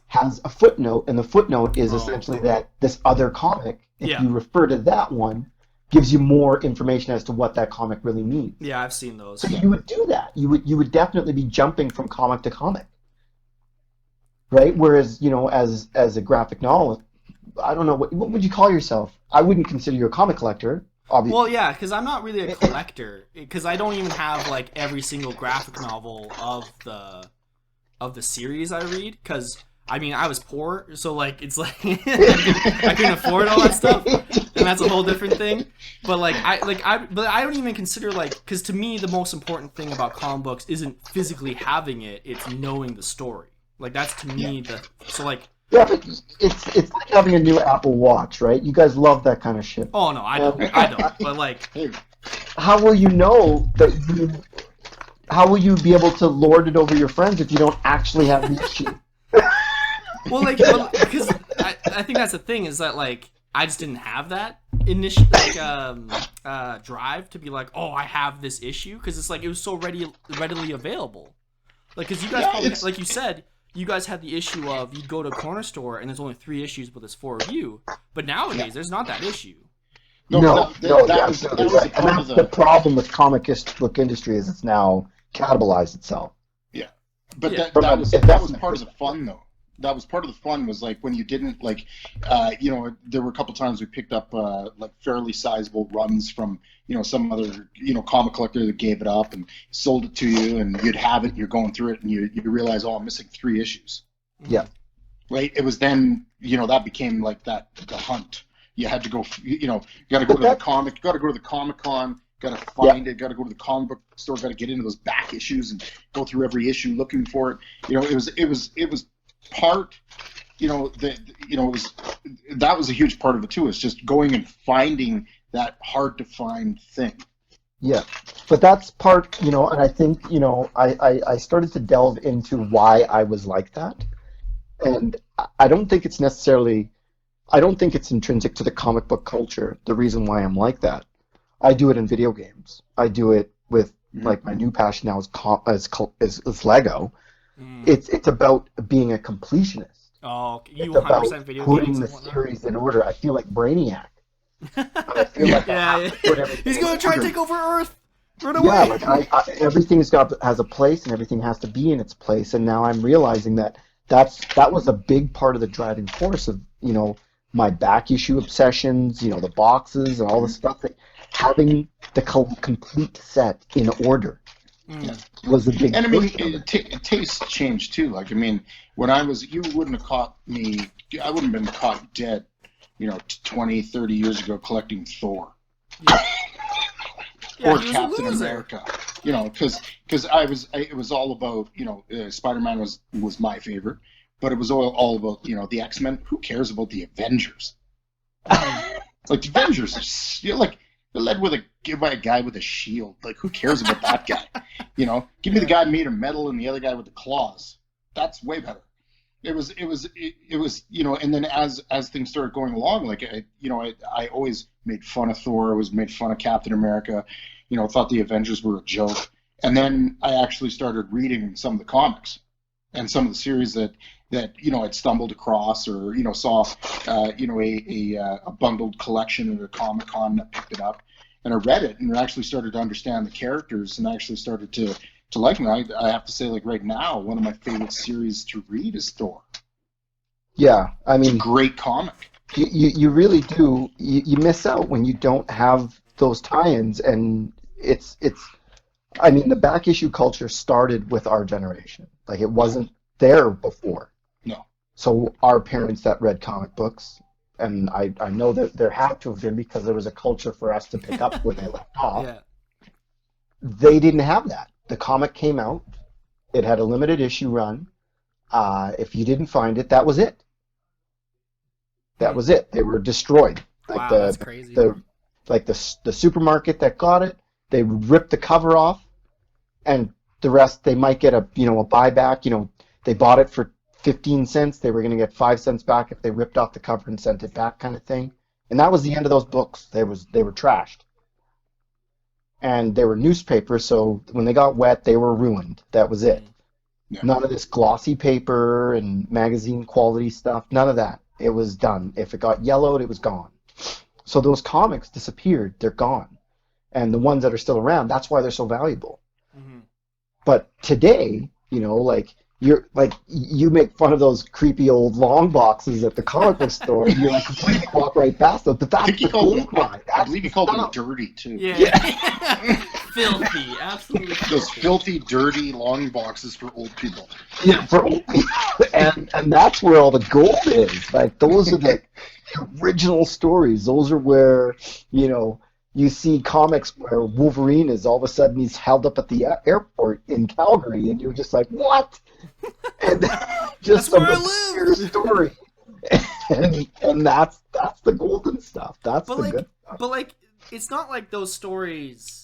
has a footnote, and the footnote is essentially that this other comic, if you refer to that one, gives you more information as to what that comic really means. Yeah, I've seen those. So you would do that. You would definitely be jumping from comic to comic, right? Whereas as a graphic novelist, I don't know what would you call yourself? I wouldn't consider you a comic collector. Obviously. Well, yeah, because I'm not really a collector. Because I don't even have every single graphic novel of the series I read. Because I mean, I was poor, so it's I couldn't afford all that stuff, and that's a whole different thing. But I don't even consider because to me the most important thing about comic books isn't physically having it; it's knowing the story. That's to me Yeah, but it's like having a new Apple Watch, right? You guys love that kind of shit. Oh no, I don't. But how will you know that you? How will you be able to lord it over your friends if you don't actually have the issue? Well, because I think that's the thing is that I just didn't have that initial drive to be oh, I have this issue, because it's it was so readily available. Because you guys probably, you said, you guys had the issue of you'd go to a corner store and there's only 3 issues, but there's 4 of you. But nowadays there's not that issue. No, that's the problem with comic book industry is it's now cannibalized itself. Yeah, but that was part of the fun though. part of the fun, was like when you didn't like, there were a couple times we picked up like fairly sizable runs from some other comic collector that gave it up and sold it to you, and you'd have it, and you're going through it, and you realize, oh, I'm missing 3 issues. Yeah. Right. It was then that became like the hunt. You had to go. You got to go to the comic. You got to go to the Comic-Con. Got to find it. Got to go to the comic book store. Got to get into those back issues and go through every issue looking for it. It was part. That was a huge part of it too. It's just going and finding that hard to find thing. Yeah, but that's part. And I think I started to delve into why I was like that, and I don't think it's necessarily. I don't think it's intrinsic to the comic book culture. The reason why I'm like that. I do it in video games. I do it with like my new passion now is Lego. It's about being a completionist. Oh, you it's 100% about video putting games the and whatnot. series in order. I feel like Brainiac. I feel like I have to put everything He's gonna in try to order. take over Earth. Run away. Yeah, like everything's has a place, and everything has to be in its place. And now I'm realizing that was a big part of the driving force of my back issue obsessions. The boxes and all the stuff that. Having the complete set in order was a big. And I mean, tastes changed too. Like, I mean, when you wouldn't have caught me. I wouldn't have been caught dead, 20, 30 years ago collecting Thor. Or Captain America, because it was all about, Spider-Man was my favorite, but it was all about, the X-Men. Who cares about the Avengers? Like, the Avengers are, they're led by a guy with a shield. Like, who cares about that guy? Give me the guy made of metal and the other guy with the claws. That's way better. It was, and then as things started going along, like, I always made fun of Thor. I always made fun of Captain America. Thought the Avengers were a joke. And then I actually started reading some of the comics and some of the series that I'd stumbled across, or saw a bundled collection at a Comic-Con, and I picked it up and I read it and actually started to understand the characters and actually started to like them. I have to say, like, right now, one of my favorite series to read is Thor. Yeah, I mean, it's a great comic. You really do. You miss out when you don't have those tie-ins, and it's. I mean, the back issue culture started with our generation. Like, it wasn't there before. No. So our parents that read comic books, and I know that there had to have been, because there was a culture for us to pick up where they left off. Yeah. They didn't have that. The comic came out. It had a limited issue run. If you didn't find it, that was it. That was it. They were destroyed. Like Wow, that's crazy. The supermarket that got it, they ripped the cover off, and the rest they might get a buyback. They bought it for 15 cents. They were going to get 5 cents back if they ripped off the cover and sent it back, kind of thing. And that was the end of those books. They were trashed. And they were newspapers, so when they got wet, they were ruined. That was it. Yeah. None of this glossy paper and magazine quality stuff. None of that. It was done. If it got yellowed, it was gone. So those comics disappeared. They're gone. And the ones that are still around, that's why they're so valuable. Mm-hmm. But today, you make fun of those creepy old long boxes at the comic book store, and you're like, completely walk right past them. But that's the gold mine. I believe you called them dirty too. Yeah. Filthy, absolutely. Those filthy, dirty long boxes for old people. Yeah, for old people. And that's where all the gold is. Like, those are the original stories. Those are where, you see comics where Wolverine is all of a sudden he's held up at the airport in Calgary, and you're just like, what? And just some obscure story. And that's the golden stuff. That's the good stuff. But like, it's not like those stories.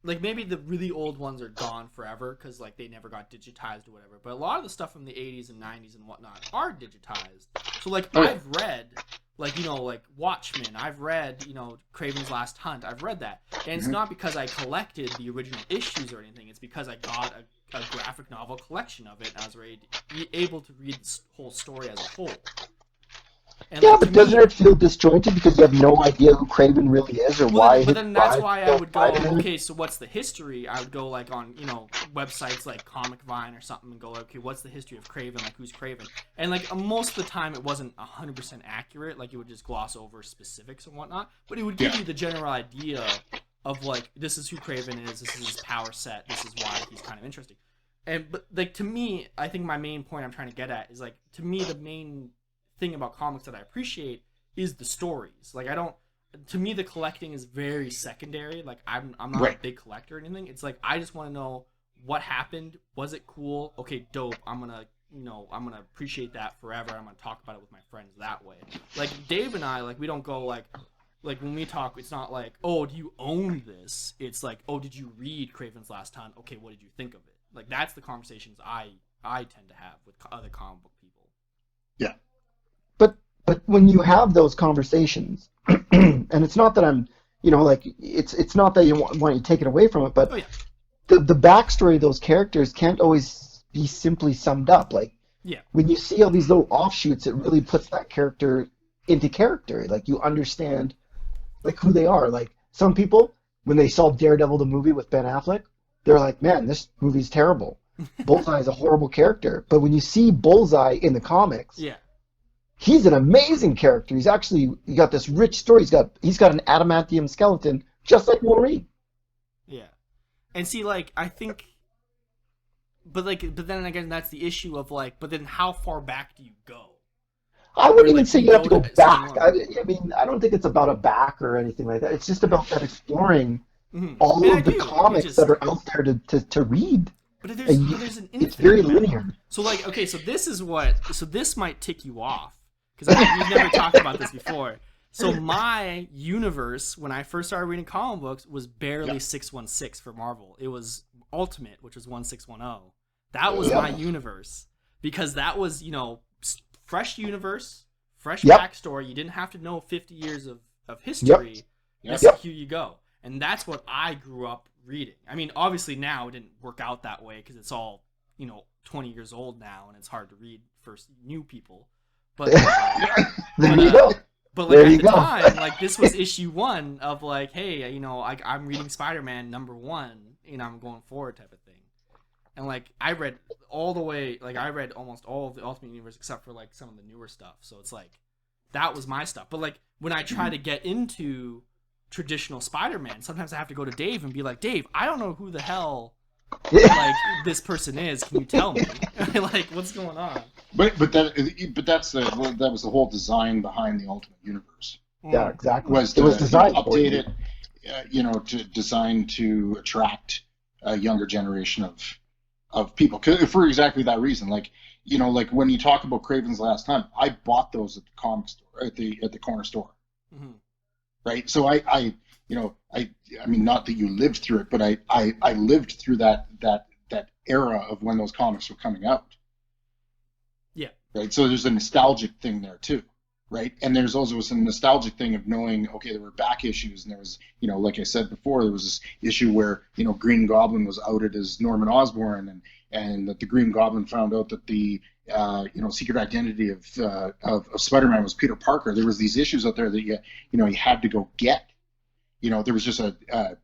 Like, maybe the really old ones are gone forever because, like, they never got digitized or whatever. But a lot of the stuff from the 80s and 90s and whatnot are digitized. So, like, I've read, like, like Watchmen. I've read, Kraven's Last Hunt. I've read that. And it's not because I collected the original issues or anything. It's because I got a graphic novel collection of it, and I was able to read the whole story as a whole. And Yeah, like to but doesn't me, it feel disjointed because you have no idea who Craven really is or why but his then that's bride why I killed would go, Spider-Man? okay, so what's the history? I would go like on, websites like Comic Vine or something and go, okay, what's the history of Craven? Like, who's Craven? And like most of the time it wasn't 100% accurate. Like, it would just gloss over specifics and whatnot, but it would give you the general idea of like, this is who Craven is, this is his power set, this is why he's kind of interesting. But like, to me, I think my main point I'm trying to get at is like, to me, the main thing about comics that I appreciate is the stories. Like, I don't. To me, the collecting is very secondary. Like, I'm not a big collector or anything. It's like, I just want to know what happened. Was it cool? Okay, dope. I'm gonna appreciate that forever. I'm gonna talk about it with my friends that way. Like Dave and I, like, we don't go like when we talk, it's not like, oh, do you own this? It's like, oh, did you read Craven's Last Hunt? Okay, what did you think of it? Like, that's the conversations I tend to have with other comic book people. Yeah. But when you have those conversations, and it's not that I'm, like it's not that you want you to take it away from it, but Oh yeah. the backstory of those characters can't always be simply summed up. Like, Yeah. when you see all these little offshoots, it really puts that character into character. Like, you understand like who they are. Like, some people, when they saw Daredevil the movie with Ben Affleck, they're like, man, this movie's terrible. Bullseye is a horrible character. But when you see Bullseye in the comics, Yeah. he's an amazing character. He got this rich story. He's got an adamantium skeleton, just like Wolverine. Yeah. And see, like, I think, but then again, that's the issue of like, but then how far back do you go? I wouldn't even like, say you you have to go go to back. season I mean, I don't think it's about a back or anything like that. It's just about that exploring all And I of the do. comics that are out there to read. But there's an infinite It's very amount. linear. So like, okay, so this might tick you off because we've never talked about this before. So my universe, when I first started reading comic books, was barely 616 for Marvel. It was Ultimate, which was 1610. That was my universe because that was, fresh universe, fresh backstory. You didn't have to know 50 years of history. Here you go. And that's what I grew up reading. I mean, obviously now it didn't work out that way because it's all, 20 years old now and it's hard to read for new people. But There you go. But like, at the time, like, this was issue 1 of like, hey, I'm reading Spider-Man #1, I'm going forward type of thing. And like, I read all the way, like, I read almost all of the Ultimate Universe except for like some of the newer stuff. So it's like, that was my stuff. But like, when I try to get into traditional Spider-Man, sometimes I have to go to Dave and be like, Dave, I don't know who the hell like this person is. Can you tell me? Like, what's going on? But that was the whole design behind the Ultimate Universe. Yeah, exactly. It was designed to update it, to design to attract a younger generation of people for exactly that reason. Like, like when you talk about Craven's Last Hunt, I bought those at the comic store, at the corner store. Mm-hmm. Right. So I mean, not that you lived through it, but I lived through that era of when those comics were coming out. Yeah. Right. So there's a nostalgic thing there too. Right. And there's also some nostalgic thing of knowing, okay, there were back issues, and there was, like I said before, there was this issue where, Green Goblin was outed as Norman Osborn, and that the Green Goblin found out that the secret identity of Spider-Man was Peter Parker. There was these issues out there that you had to go get. There was just I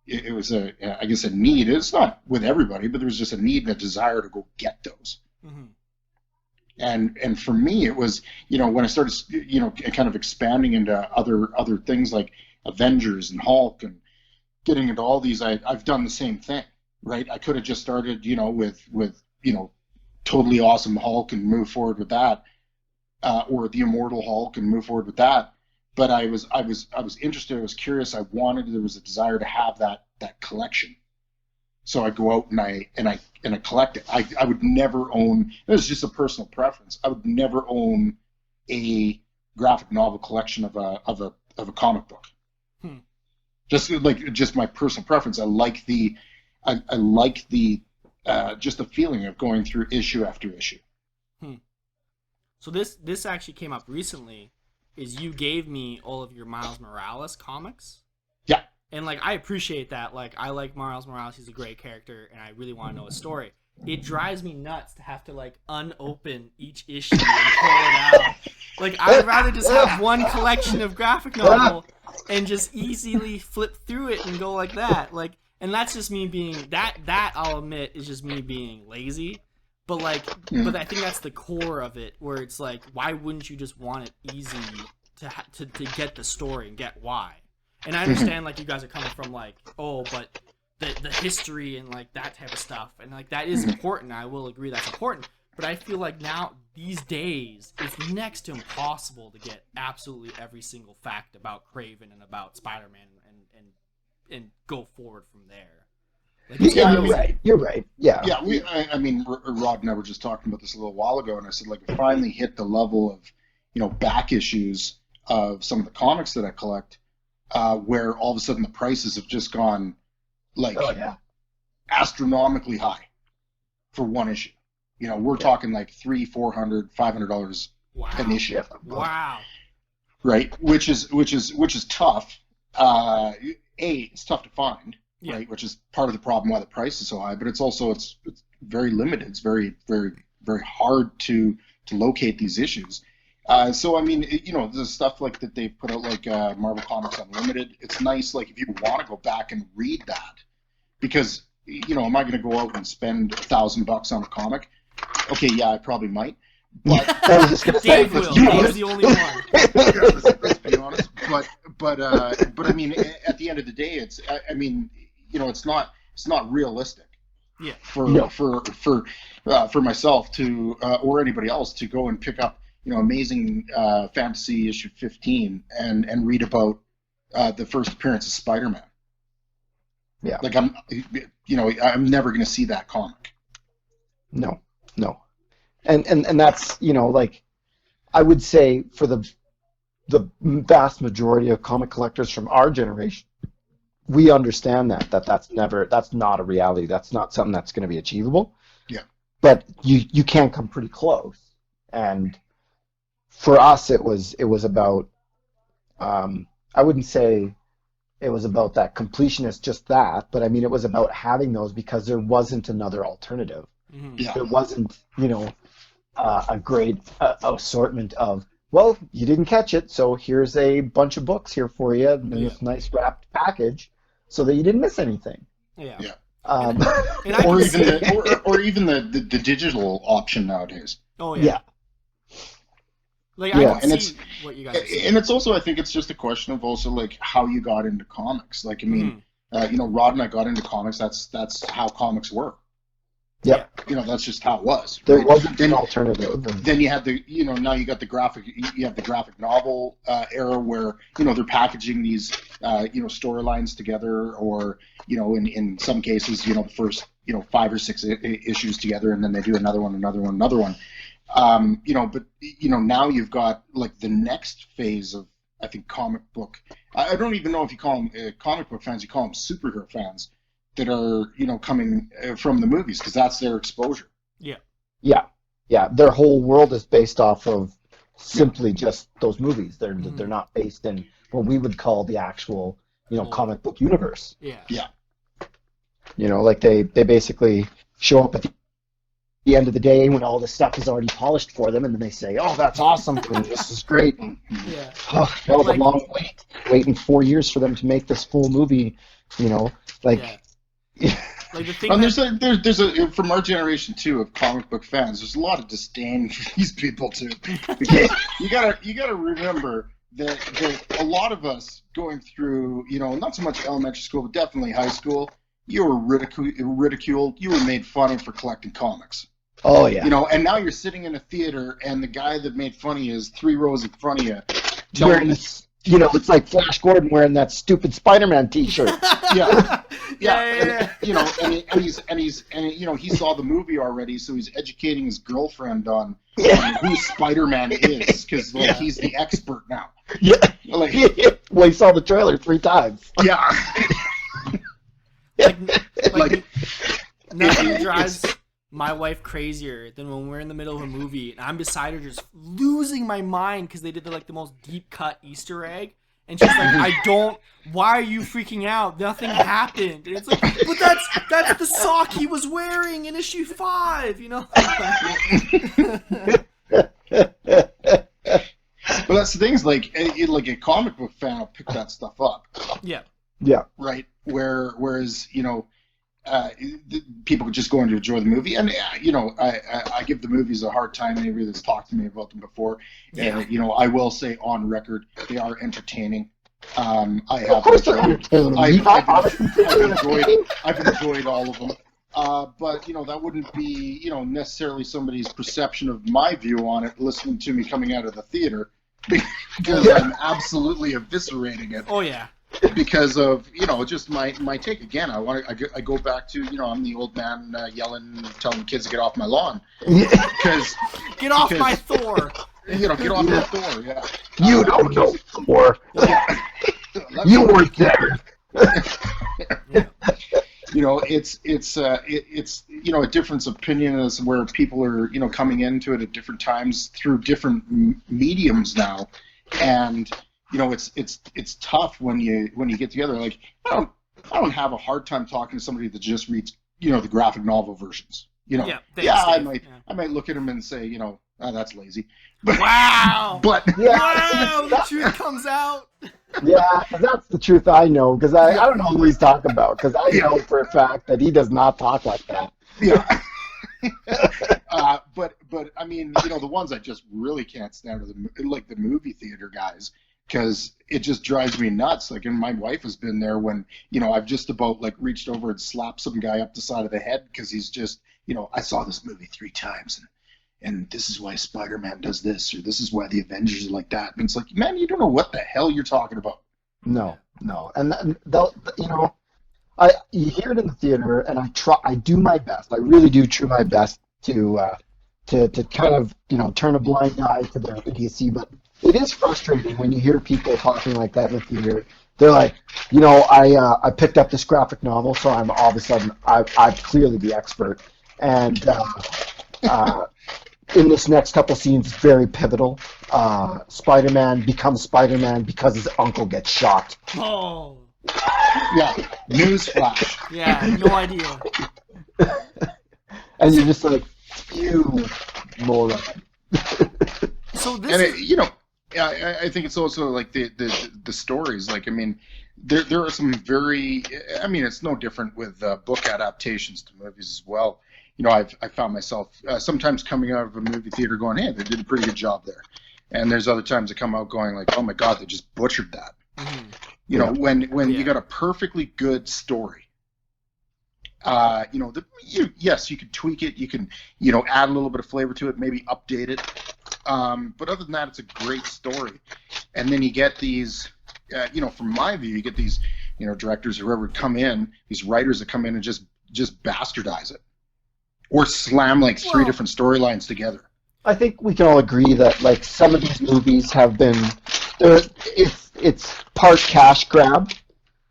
guess a need. It's not with everybody, but there was just a need and a desire to go get those. Mm-hmm. And for me, it was, when I started, kind of expanding into other things like Avengers and Hulk and getting into all these, I've done the same thing, right? I could have just started, with totally awesome Hulk and move forward with that, or the Immortal Hulk and move forward with that. But I was interested. I was curious. There was a desire to have that collection. So I go out and I collect it. I would never own. This is just a personal preference. I would never own a graphic novel collection of a comic book. Just my personal preference. I like the just the feeling of going through issue after issue. So this actually came up recently. Is you gave me all of your Miles Morales comics. Yeah. And like, I appreciate that. Like, I like Miles Morales. He's a great character, and I really want to know his story. it drives me nuts to have to like unopen each issue and pull it out. Like I'd rather just have one collection of graphic novel and just easily flip through it and go like that. Like, and that's just me being that I'll admit is just me being lazy. But like, but I think that's the core of it, where it's like, why wouldn't you just want it easy to get the story and get why? And I understand like you guys are coming from like, oh, but the history and like that type of stuff, and like that is important. I will agree that's important. But I feel like now these days it's next to impossible to get absolutely every single fact about Kraven and about Spider-Man and go forward from there. Like, You're right. Yeah. Yeah, I mean, Rod and I were just talking about this a little while ago, and I said, like, it finally hit the level of, you know, back issues of some of the comics that I collect, where all of a sudden the prices have just gone, like, astronomically high for one issue. You know, we're talking like $300, $400, $500 an issue. Wow. Right, which is tough. It's tough to find. Yeah. Right, which is part of the problem why the price is so high, but it's also it's very limited. It's very, very, very hard to locate these issues. So I mean, you know, the stuff like that they put out, like Marvel Comics Unlimited. It's nice, like if you want to go back and read that, because you know, am I going to go out and spend $1,000 on a comic? Okay, yeah, I probably might. But I was just gonna say, Dave will. Dave's the only one. let's be honest. But I mean, at the end of the day, I mean, you know, it's not realistic. Yeah. For myself to or anybody else to go and pick up, you know, Amazing Fantasy issue 15 and read about the first appearance of Spider-Man. Yeah. Like I'm never going to see that comic. No. And that's, you know, like I would say for the vast majority of comic collectors from our generation, we understand that's not a reality. That's not something that's going to be achievable. Yeah. But you can come pretty close. And for us, it was about, I wouldn't say it was about that completionist, just that, but I mean, it was about having those because there wasn't another alternative. Mm-hmm. Yeah. There wasn't, you know, a great assortment of, well, you didn't catch it, so here's a bunch of books here for you in this nice wrapped package, so that you didn't miss anything. Yeah. Yeah. Or even the digital option nowadays. Oh yeah. Yeah. Like I can see what you guys are saying. And it's also, I think it's just a question of also like how you got into comics. Like I mean, you know, Rod and I got into comics. That's how comics were. Yeah. You know, that's just how it was. There right? wasn't an alternative. Then you had now you got the graphic novel era where, you know, they're packaging these, you know, storylines together, or, you know, in some cases, you know, the first, you know, 5 or 6 issues together, and then they do another one. You know, but, you know, now you've got like the next phase of, I think, comic book. I don't even know if you call them comic book fans, you call them superhero fans that are, you know, coming from the movies, because that's their exposure. Yeah. Their whole world is based off of simply just those movies. They're not based in what we would call the actual, you know, comic book universe. Yeah. You know, like they basically show up at the end of the day when all this stuff is already polished for them, and then they say, "Oh, that's awesome! And this is great." And, the long waiting 4 years for them to make this full movie. You know, like. Yeah. Like the thing and there's a from our generation too of comic book fans. There's a lot of disdain for these people too. Because you gotta remember that a lot of us going through, you know, not so much elementary school, but definitely high school, you were ridiculed. You were made fun of for collecting comics. Oh yeah. You know, and now you're sitting in a theater, and the guy that made fun of you is 3 rows in front of you. Wearing this, you know, it's like Flash Gordon wearing that stupid Spider-Man T-shirt. Yeah. And, you know, and you know, he saw the movie already, so he's educating his girlfriend on who Spider-Man is, because he's the expert now. Yeah. Like, well, he saw the trailer 3 times. Yeah. like nothing drives my wife crazier than when we're in the middle of a movie and I'm beside her just losing my mind because they did the most deep cut Easter egg, And she's like, I don't. Why are you freaking out? Nothing happened. And it's like, but that's the sock he was wearing in issue 5. You know. But that's the thing is like a comic book fan will pick that stuff up. Yeah. Yeah. Right. Whereas people just go in to enjoy the movie, and I give the movies a hard time. Anybody that's talked to me about them before, and I will say on record they are entertaining. I've enjoyed all of them. But that wouldn't be necessarily somebody's perception of my view on it listening to me coming out of the theater, because I'm absolutely eviscerating it. Oh yeah. Because of just my take again. I go back to I'm the old man yelling, telling kids to get off my lawn. Because get off my Thor. Get off my Thor. Yeah. You don't know Thor. Yeah. You weren't there. It's a difference of opinion as where people are coming into it at different times through different mediums now, and it's tough when you get together. Like I don't have a hard time talking to somebody that just reads the graphic novel versions. I might look at them and say that's lazy. But, wow. But wow, the truth comes out. Yeah, that's the truth I know, because I don't know who he's talking about, because I know for a fact that he does not talk like that. Yeah. But I mean, the ones I just really can't stand are the movie theater guys, because it just drives me nuts. Like, and my wife has been there when I've just about reached over and slapped some guy up the side of the head because he's just I saw this movie 3 times and this is why Spider-Man does this, or this is why the Avengers are like that. And it's like, man, you don't know what the hell you're talking about. No. And you hear it in the theater, and I do my best. I really do try my best to kind of turn a blind eye to their idiocy. But it is frustrating when you hear people talking like that in the theater. They're like, I picked up this graphic novel, so I'm all of a sudden I'm clearly the expert, and in this next couple scenes, it's very pivotal. Spider-Man becomes Spider-Man because his uncle gets shot. Oh. Yeah. Newsflash. Yeah, no idea. And you're just like, you moron. So this I think it's also like the stories. Like, I mean, there are some very. I mean, it's no different with book adaptations to movies as well. I found myself sometimes coming out of a movie theater going, hey, they did a pretty good job there. And there's other times I come out going like, oh my God, they just butchered that. Mm-hmm. When you got a perfectly good story, yes, you can tweak it, you can, add a little bit of flavor to it, maybe update it. But other than that, it's a great story. And then you get these, from my view, you get these, directors, whoever come in, these writers that come in and just bastardize it. Or slam 3 different storylines together. I think we can all agree that some of these movies have been, it's part cash grab.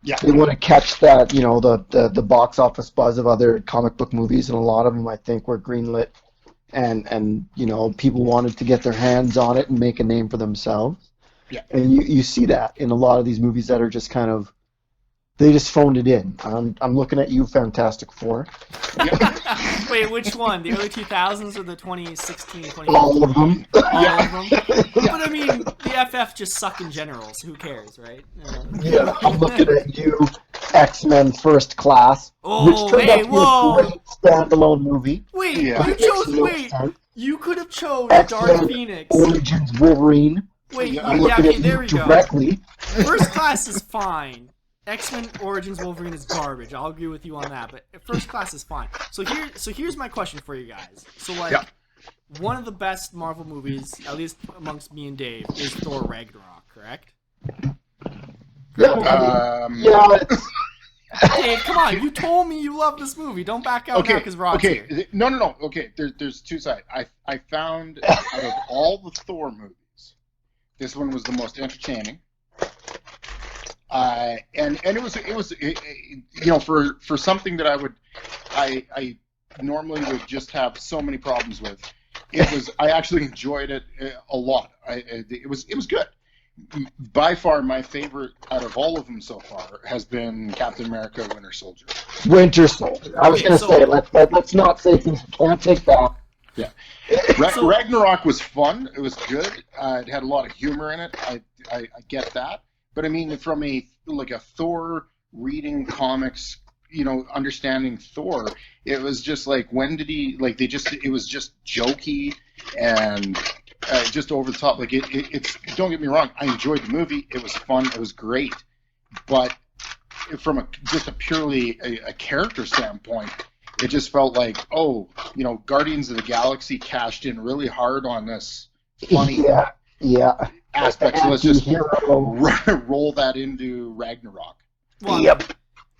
Yeah. They want to catch that, the box office buzz of other comic book movies, and a lot of them I think were greenlit, and people wanted to get their hands on it and make a name for themselves. Yeah. And you see that in a lot of these movies that are just kind of, they just phoned it in. I'm looking at you, Fantastic Four. Wait, which one? The early 2000s or the 2016, 2015? All of them. All of them? But I mean, the FF just suck in general, so who cares, right? Yeah, I'm looking at you, X-Men First Class, which turned out to be a great standalone movie. Wait, yeah. You could have chose X-Men Dark Phoenix. Origins Wolverine. Wait, okay, there we go. Directly. First Class is fine. X-Men Origins Wolverine is garbage. I'll agree with you on that, but First Class is fine. So here's my question for you guys. So one of the best Marvel movies, at least amongst me and Dave, is Thor Ragnarok, correct? Yeah. Dave, come on! You told me you love this movie. Don't back out now because Rod's here. No. Okay, there's 2 sides. I found out of all the Thor movies, this one was the most entertaining. And it was for something that I normally would just have so many problems with. I actually enjoyed it a lot. It was good. by far my favorite out of all of them so far has been Captain America: Winter Soldier. Winter Soldier. I was Okay, going to so- say, let's not say things we can't take back. Yeah, So- Ragnarok was fun. It was good. It had a lot of humor in it. I get that, but I mean, from a Thor reading comics, understanding Thor, it was just like, when did he it was just jokey and just over the top. Like it's don't get me wrong, I enjoyed the movie. It was fun. It was great, but from just a purely a character standpoint, it just felt like, Guardians of the Galaxy cashed in really hard on this funny Yeah. aspect. So let's just Hero. roll that into Ragnarok. Well, Yep.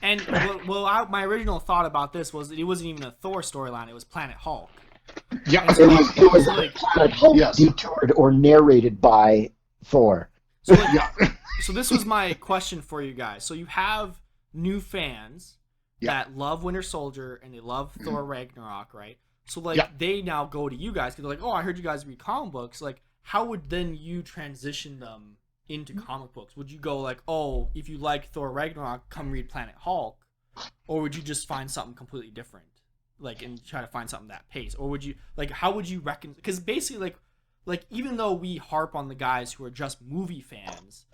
And my original thought about this was that it wasn't even a Thor storyline; it was Planet Hulk. Yeah, And so, It was like, Planet Hulk Yes. detoured or narrated by Thor. so, like, yeah, so this was my question for you guys. So you have new fans Yeah. that love Winter Soldier and they love Thor Ragnarok, right? So like Yeah. they now go to you guys because they're like, oh, I heard you guys read comic books. Like, how would then you transition them into comic books? Would you go like, oh, if you like Thor Ragnarok, come read Planet Hulk, or would you just find something completely different, like, and try to find something that pace, or would you like, how would you reckon? Because basically, like even though we harp on the guys who are just movie fans,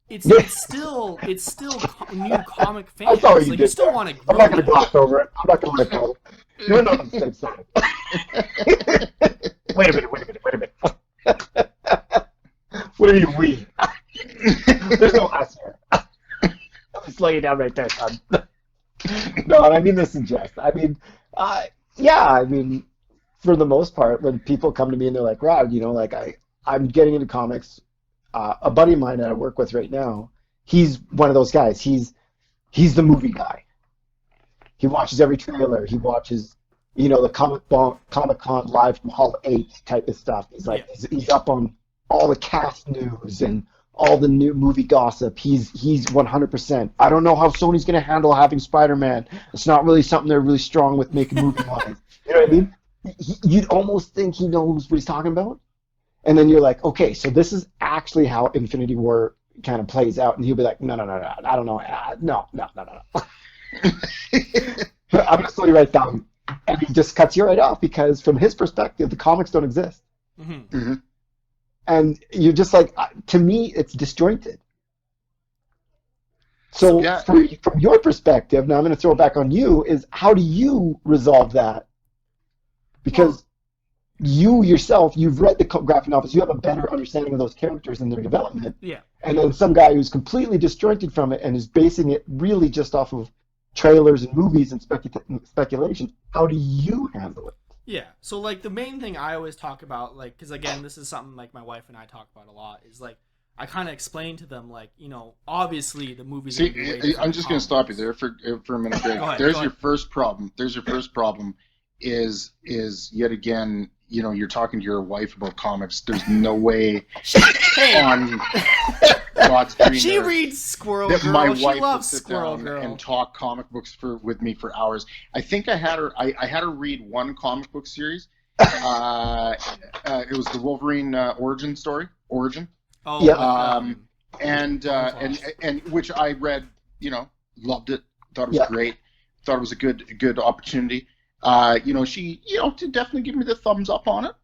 it's still new comic fans. I saw what you Like, did you still there. want to I'm grow. not going to them. gloss over it. I'm not going to let go. You're not on the same side. Wait a minute. What are you reading? There's no us here. I'm slow you down right there, son. No, I mean this in jest. I mean, for the most part, when people come to me and they're like, Rod, I'm getting into comics. A buddy of mine that I work with right now, he's one of those guys. He's the movie guy. He watches every trailer. He watches, the Comic-Con live from Hall 8 type of stuff. He's like, he's up on all the cast news and all the new movie gossip. He's 100%. I don't know how Sony's going to handle having Spider-Man. It's not really something they're really strong with making movie-wise. You know what I mean? You'd almost think he knows what he's talking about. And then you're like, okay, so this is actually how Infinity War kind of plays out. And he'll be like, no, I don't know. No. I'm going to slow you right down. And he just cuts you right off because from his perspective, the comics don't exist. Mm-hmm. Mm-hmm. And you're just like, to me, it's disjointed. So Yeah. from your perspective, now I'm going to throw it back on you, is how do you resolve that? Because you yourself, you've read the graphic novels, you have a better understanding of those characters and their development. Yeah. And then some guy who's completely disjointed from it and is basing it really just off of trailers and movies and speculation. How do you handle it? Yeah. So like the main thing I always talk about, like, because again, this is something like my wife and I talk about a lot, is like I kind of explain to them, like, obviously the movies. See, I'm just going to stop you there for a minute. Greg. Go ahead, There's go your ahead. first problem. Is yet again, you're talking to your wife about comics. There's no way Hey, on God's green she earth reads Squirrel that Girl. my She wife would loves sit Squirrel down Girl. and talk comic books with me for hours. I think I had her. I had her read one comic book series. It was the Wolverine origin. Oh, Yeah. with, And which I read, loved it, thought it was Yeah. great, thought it was a good opportunity. She, to definitely give me the thumbs up on it.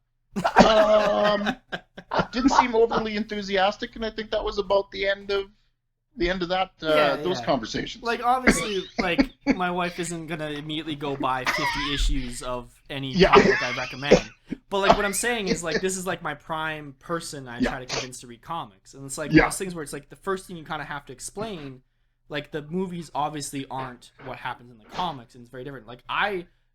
Didn't seem overly enthusiastic, and I think that was about the end of that those conversations. like obviously, like my wife isn't gonna immediately go buy 50 issues of any Yeah. comic book I recommend. But like what I'm saying is, like, this is like my prime person I try to convince to read comics, and it's like Yeah. those things where it's like the first thing you kind of have to explain, like the movies obviously aren't what happens in the comics, and it's very different. Like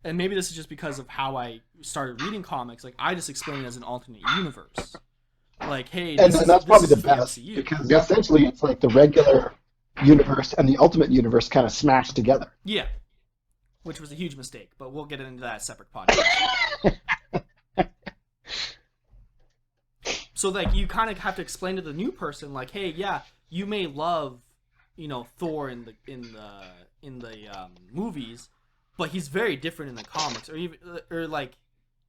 and maybe this is just because of how I started reading comics. Like I just explain it as an alternate universe. Like, hey, And that's probably the is best, MCU. because essentially it's like the regular universe and the ultimate universe kind of smashed together. Yeah, which was a huge mistake, but we'll get into that separate podcast. So, like, you kind of have to explain to the new person, like, hey, yeah, you may love, Thor in the movies, but he's very different in the comics, or like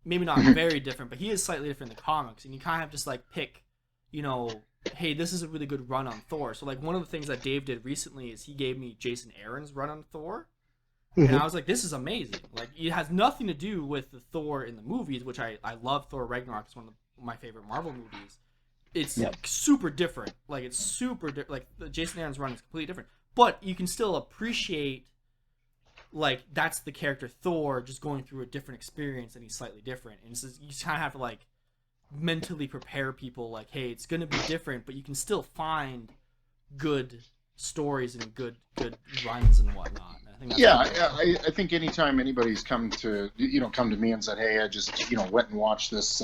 maybe not very different, but he is slightly different in the comics, and you kind of just like pick, hey, this is a really good run on Thor. So like one of the things that Dave did recently is he gave me Jason Aaron's run on Thor. And I was like, this is amazing. Like, it has nothing to do with the Thor in the movies, which I love. Thor Ragnarok is one of my favorite Marvel movies. It's super different. Like, it's super like the Jason Aaron's run is completely different. But you can still appreciate, like, that's the character Thor just going through a different experience, and he's slightly different. And so you just kind of have to, like, mentally prepare people, like, hey, it's going to be different, but you can still find good stories and good runs and whatnot. I think anytime anybody's come to me and said, hey, I just went and watched this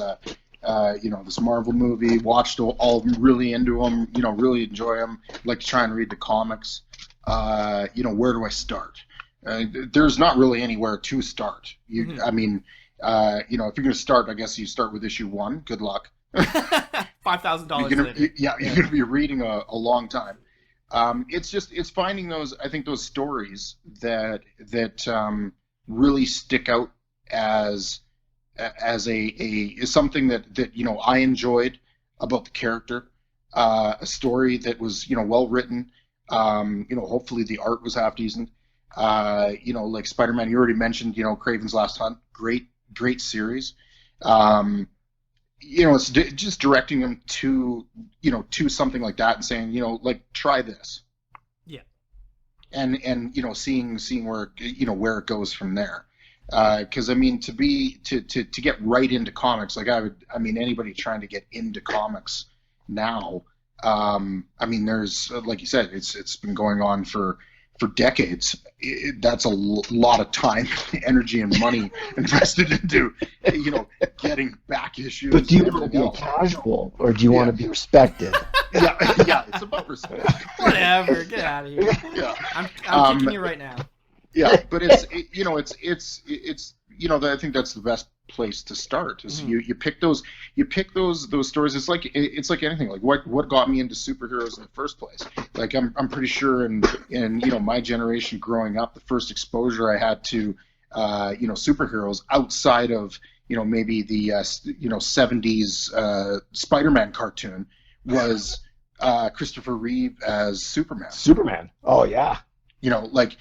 this Marvel movie, watched all of them, really into them, really enjoy them, like to try and read the comics, where do I start? There's not really anywhere to start. I mean, if you're going to start, I guess you start with issue 1. Good luck. $5,000 later. You're going to be reading a long time. It's finding those stories that really stick out as something that I enjoyed about the character, a story that was well written. Hopefully the art was half decent. Like Spider-Man, you already mentioned. Kraven's Last Hunt, great series. It's just directing them to something like that and saying, like, try this. Yeah. And seeing where where it goes from there. Because I mean, to get right into comics, like anybody trying to get into comics now, there's, like you said, it's been going on for decades. That's a lot of time, energy, and money invested into getting back issues. But do you want to be a casual, or do you want to be respected? yeah, it's about respect. Whatever, get out of here. Yeah, I'm kicking you right now. Yeah, but I think that's the best place to start. Is you pick those stories. It's like anything. Like what got me into superheroes in the first place. Like I'm pretty sure in my generation growing up, the first exposure I had to superheroes outside of maybe the 70s Spider-Man cartoon was Christopher Reeve as Superman. Superman. Oh yeah. It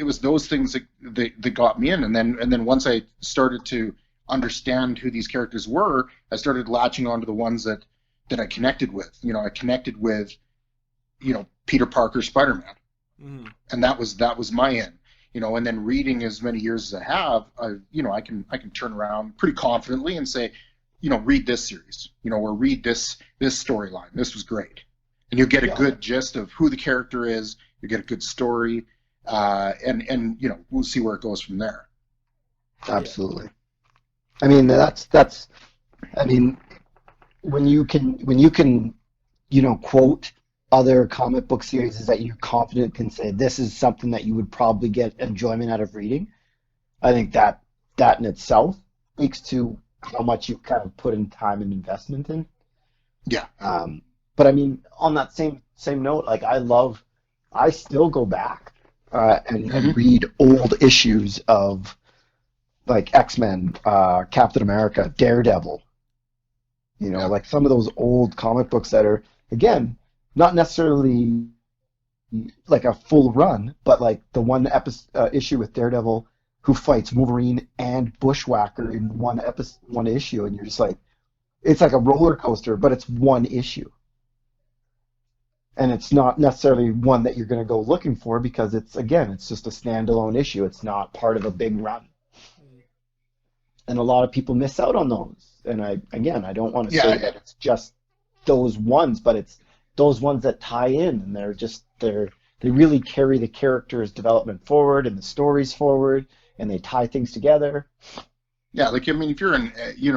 was those things that got me in, and then once I started to understand who these characters were, I started latching onto the ones that I connected with. I connected with Peter Parker, Spider-Man, and that was my in. And then reading as many years as I have, I can turn around pretty confidently and say, read this series, or read this storyline. This was great. And you get a good gist of who the character is. You get a good story, and we'll see where it goes from there. Absolutely. I mean, that's. I mean, when you can, quote other comic book series that you're confident can say this is something that you would probably get enjoyment out of reading. I think that in itself speaks to how much you kind of put in time and investment in. Yeah. But I mean, on that same note, like I still go back and read old issues of like X-Men, Captain America, Daredevil. Like some of those old comic books that are, again, not necessarily like a full run, but like the one issue with Daredevil who fights Wolverine and Bushwhacker in one issue, and you're just like, it's like a roller coaster, but it's one issue. And it's not necessarily one that you're going to go looking for because it's just a standalone issue. It's not part of a big run. And a lot of people miss out on those. And I don't want to say that it's just those ones, but it's those ones that tie in, and they really carry the character's development forward and the stories forward, and they tie things together. Yeah, like if you're if you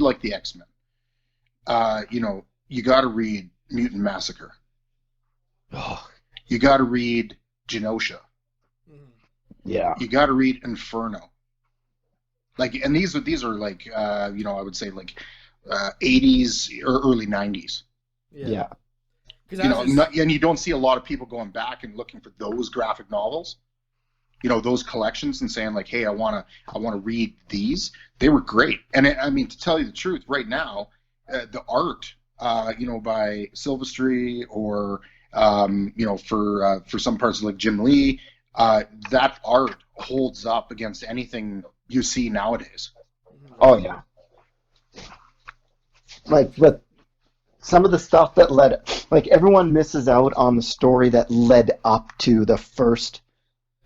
like the X-Men, you got to read Mutant Massacre. Oh. You got to read Genosha. Yeah. You got to read Inferno. And these are like I would say like 80s or early 90s. Yeah. And you don't see a lot of people going back and looking for those graphic novels. Those collections and saying like, hey, I want to read these. They were great. And to tell you the truth, right now, the art, by Silvestri or for some parts like Jim Lee, that art holds up against anything you see nowadays. Oh yeah. Like with some of the stuff that everyone misses out on the story that led up to the first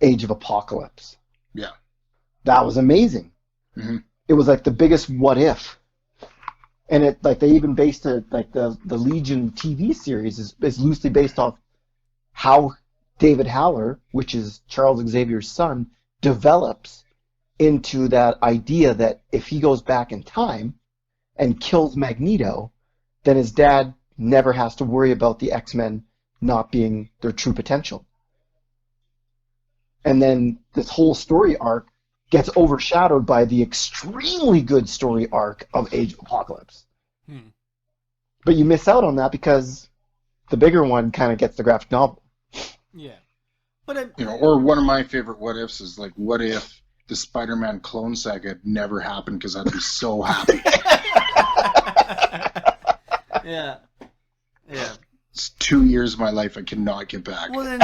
Age of Apocalypse. Yeah. That was amazing. Mm-hmm. It was like the biggest what if. And it they even based it the Legion TV series is loosely based off how David Haller, which is Charles Xavier's son, develops into that idea that if he goes back in time and kills Magneto, then his dad never has to worry about the X-Men not being their true potential. And then this whole story arc gets overshadowed by the extremely good story arc of Age of Apocalypse. But you miss out on that because the bigger one kind of gets the graphic novel. Yeah. But or one of my favorite what ifs is like, what if the Spider-Man clone saga never happened, because I'd be so happy. Yeah. It's 2 years of my life I cannot get back. Well, then,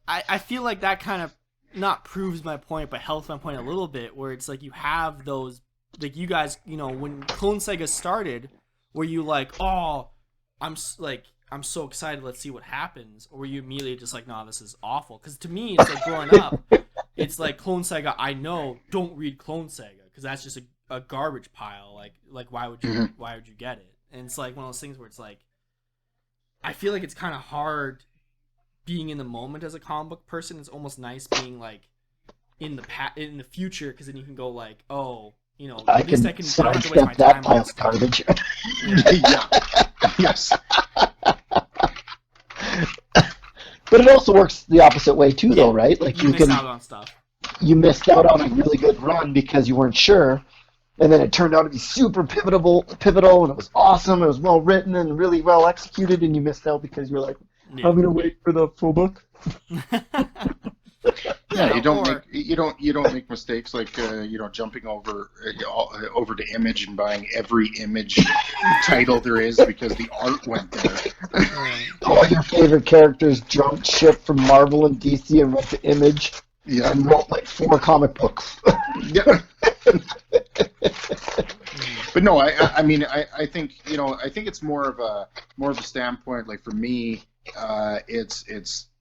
I feel like that kind of not proves my point, but helps my point a little bit, where it's like you have those, like you guys, when Clone Saga started, were you like, oh, I'm so excited, let's see what happens, or were you immediately just like, nah, this is awful? Because to me, it's like growing up, it's like Clone Saga, I know, don't read Clone Saga, because that's just a garbage pile. Like why would you get it? And it's like one of those things where it's like, I feel like it's kind of hard being in the moment as a comic book person. It's almost nice being like in the future, because then you can go like, oh, I at least I can don't have to waste my time on this. garbage. Yeah. Yes. But it also works the opposite way too, though, right? Like you miss out on stuff. You missed out on a really good run because you weren't sure, and then it turned out to be super pivotal, and it was awesome. It was well written and really well executed, and you missed out because you were like, I'm gonna wait for the full book. Yeah, you don't make mistakes like jumping over to Image and buying every Image title there is because the art went there. All your favorite characters jumped ship from Marvel and DC and went to Image. Yeah. And wrote like 4 comic books. Yeah. But no, I mean I think it's more of a standpoint, like for me, it's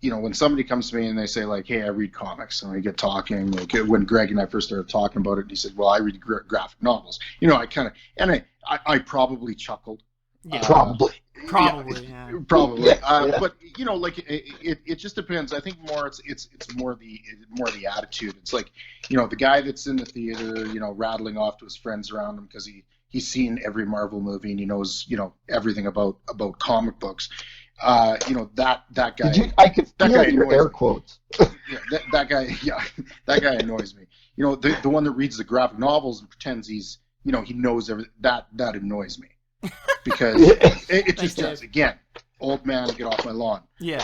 when somebody comes to me and they say like, hey, I read comics, and we get talking, like when Greg and I first started talking about it, and he said, well, I read graphic novels. I probably chuckled. Yeah. Probably. Yeah. Probably. Yeah. But it just depends. I think it's more the attitude. It's like, the guy that's in the theater, rattling off to his friends around him because he's seen every Marvel movie and he knows, everything about comic books. That guy. I could that feel guy your air me. quotes. Yeah, that guy. Yeah, that guy annoys me. The one that reads the graphic novels and pretends he's, he knows everything. That annoys me. Because it just does. Again, old man, get off my lawn. Yeah.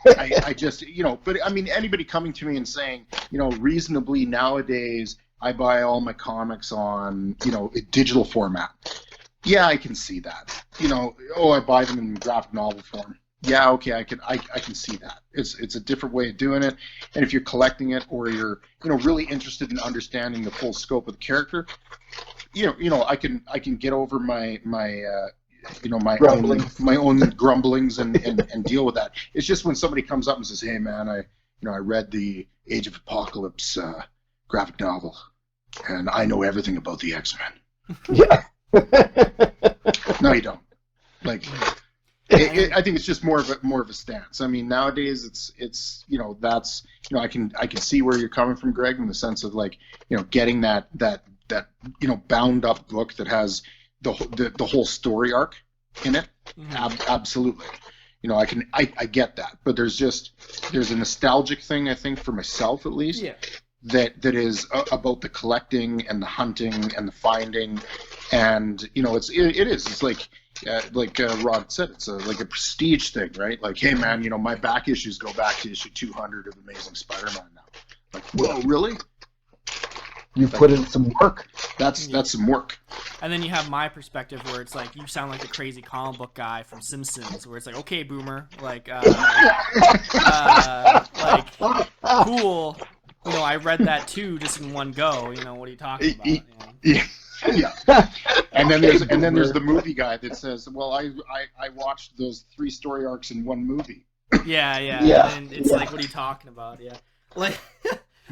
I just, but I mean, anybody coming to me and saying, reasonably nowadays, I buy all my comics on, digital format. Yeah, I can see that. I buy them in graphic novel form. Yeah, okay, I can see that. It's a different way of doing it. And if you're collecting it or you're, really interested in understanding the full scope of the character, I can get over my own grumblings and deal with that. It's just when somebody comes up and says, "Hey man, I read the Age of Apocalypse graphic novel, and I know everything about the X-Men." Yeah. No, you don't. Like, I think it's just more of a stance. I mean, nowadays it's that's I can see where you're coming from, Greg, in the sense of like getting that bound up book that has the whole story arc in it. Mm-hmm. Absolutely. I get that, but there's a nostalgic thing, I think, for myself at least. Yeah. That is about the collecting and the hunting and the finding, and it's like Rod said, it's like a prestige thing, right? Like, hey man, my back issues go back to issue 200 of Amazing Spider-Man now. Like, whoa, really? You put in some work. That's some work. And then you have my perspective where it's like you sound like the crazy comic book guy from Simpsons, where it's like, okay, boomer, like cool. You know, I read that too, just in one go. You know, what are you talking about? You know? Yeah. And then there's the movie guy that says, well, I watched those 3 story arcs in one movie. Yeah. And it's like, what are you talking about? Yeah. Like,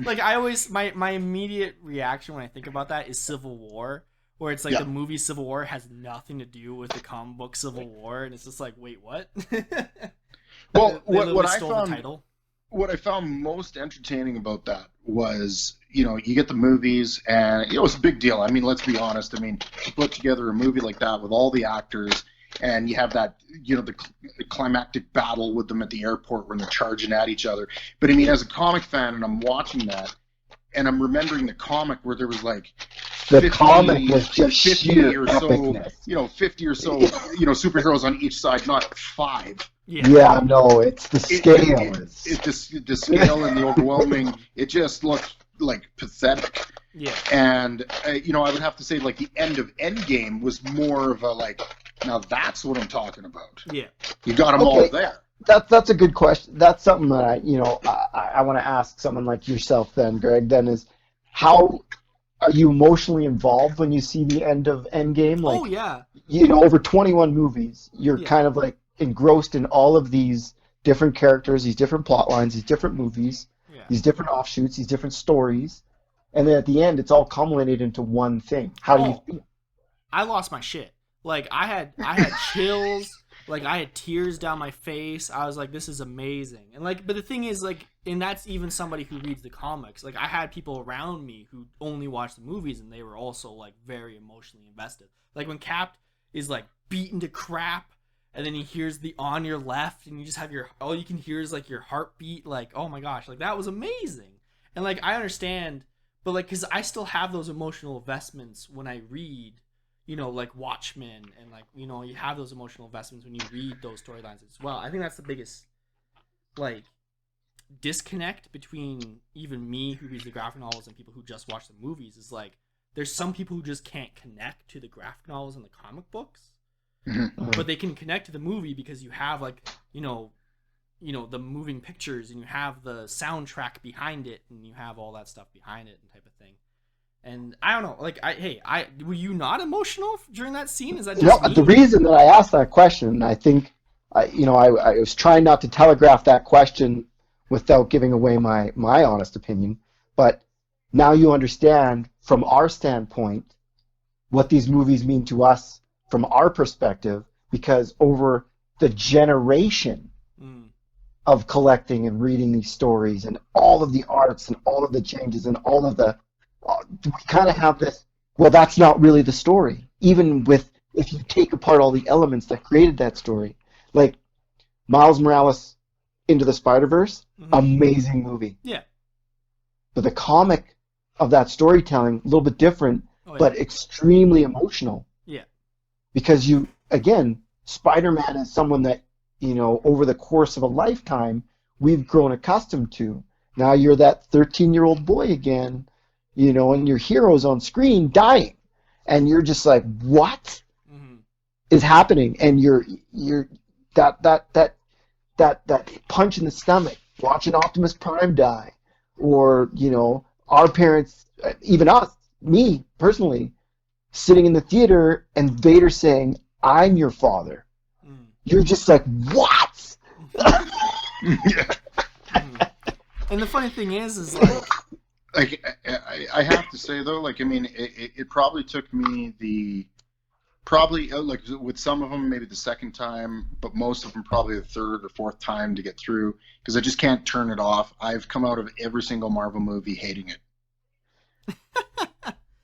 like I always, my immediate reaction when I think about that is Civil War, where it's like the movie Civil War has nothing to do with the comic book Civil War, and it's just like, wait, what? Well, what I found most entertaining about that was, you know, you get the movies and, you know, it's a big deal. I mean, let's be honest. I mean, to put together a movie like that with all the actors and you have that, you know, the climactic battle with them at the airport when they're charging at each other. But I mean, as a comic fan, and I'm watching that and I'm remembering the comic where there was like the comic was just 50 or so, you know, 50 or so, you know, superheroes on each side, not 5. Yeah, no, it's the scale. The scale and the overwhelming. It just looked like pathetic. Yeah. And you know, I would have to say like the end of Endgame was more of a like, now that's what I'm talking about. Yeah. You got them all there. That's a good question. That's something that I want to ask someone like yourself then, Greg. Then is how are you emotionally involved when you see the end of Endgame? Like, oh yeah. You know, over 21 movies, you're kind of like engrossed in all of these different characters, these different plot lines, these different movies, these different offshoots, these different stories, and then at the end, it's all culminated into one thing. How do you feel? I lost my shit. Like I had chills. Like I had tears down my face. I was like, this is amazing. And like, but the thing is, like, and that's even somebody who reads the comics. Like I had people around me who only watched the movies, and they were also like very emotionally invested. Like when Cap is like beaten to crap. And then he hears the on your left, and you just have all you can hear is like your heartbeat. Like, oh my gosh, like that was amazing. And like I understand, but like because I still have those emotional investments when I read, you know, like Watchmen, and like, you know, you have those emotional investments when you read those storylines as well. I think that's the biggest like disconnect between even me who reads the graphic novels and people who just watch the movies. Is like there's some people who just can't connect to the graphic novels and the comic books. Mm-hmm. But they can connect to the movie because you have like, you know, the moving pictures, and you have the soundtrack behind it, and you have all that stuff behind it and type of thing. And I don't know, like were you not emotional during that scene? Is that just me? The reason that I asked that question, I think, I was trying not to telegraph that question without giving away my honest opinion, but now you understand from our standpoint what these movies mean to us from our perspective, because over the generation of collecting and reading these stories and all of the arts and all of the changes and all of the, we kind of have this, well, that's not really the story. Even with, if you take apart all the elements that created that story, like Miles Morales Into the Spider-Verse, amazing movie. Yeah. But the comic of that storytelling, a little bit different, but extremely emotional. Yeah. Because again, Spider-Man is someone that, you know, over the course of a lifetime, we've grown accustomed to. Now you're that 13-year-old boy again, you know, and your hero's on screen dying. And you're just like, what is happening? And you're that punch in the stomach, watching Optimus Prime die. Or, you know, our parents, even us, me personally, sitting in the theater and Vader saying, I'm your father. You're just like, what? And the funny thing is like I have to say though, like, I mean, it probably took me like with some of them maybe the second time, but most of them probably the third or fourth time to get through, because I just can't turn it off. I've come out of every single Marvel movie hating it.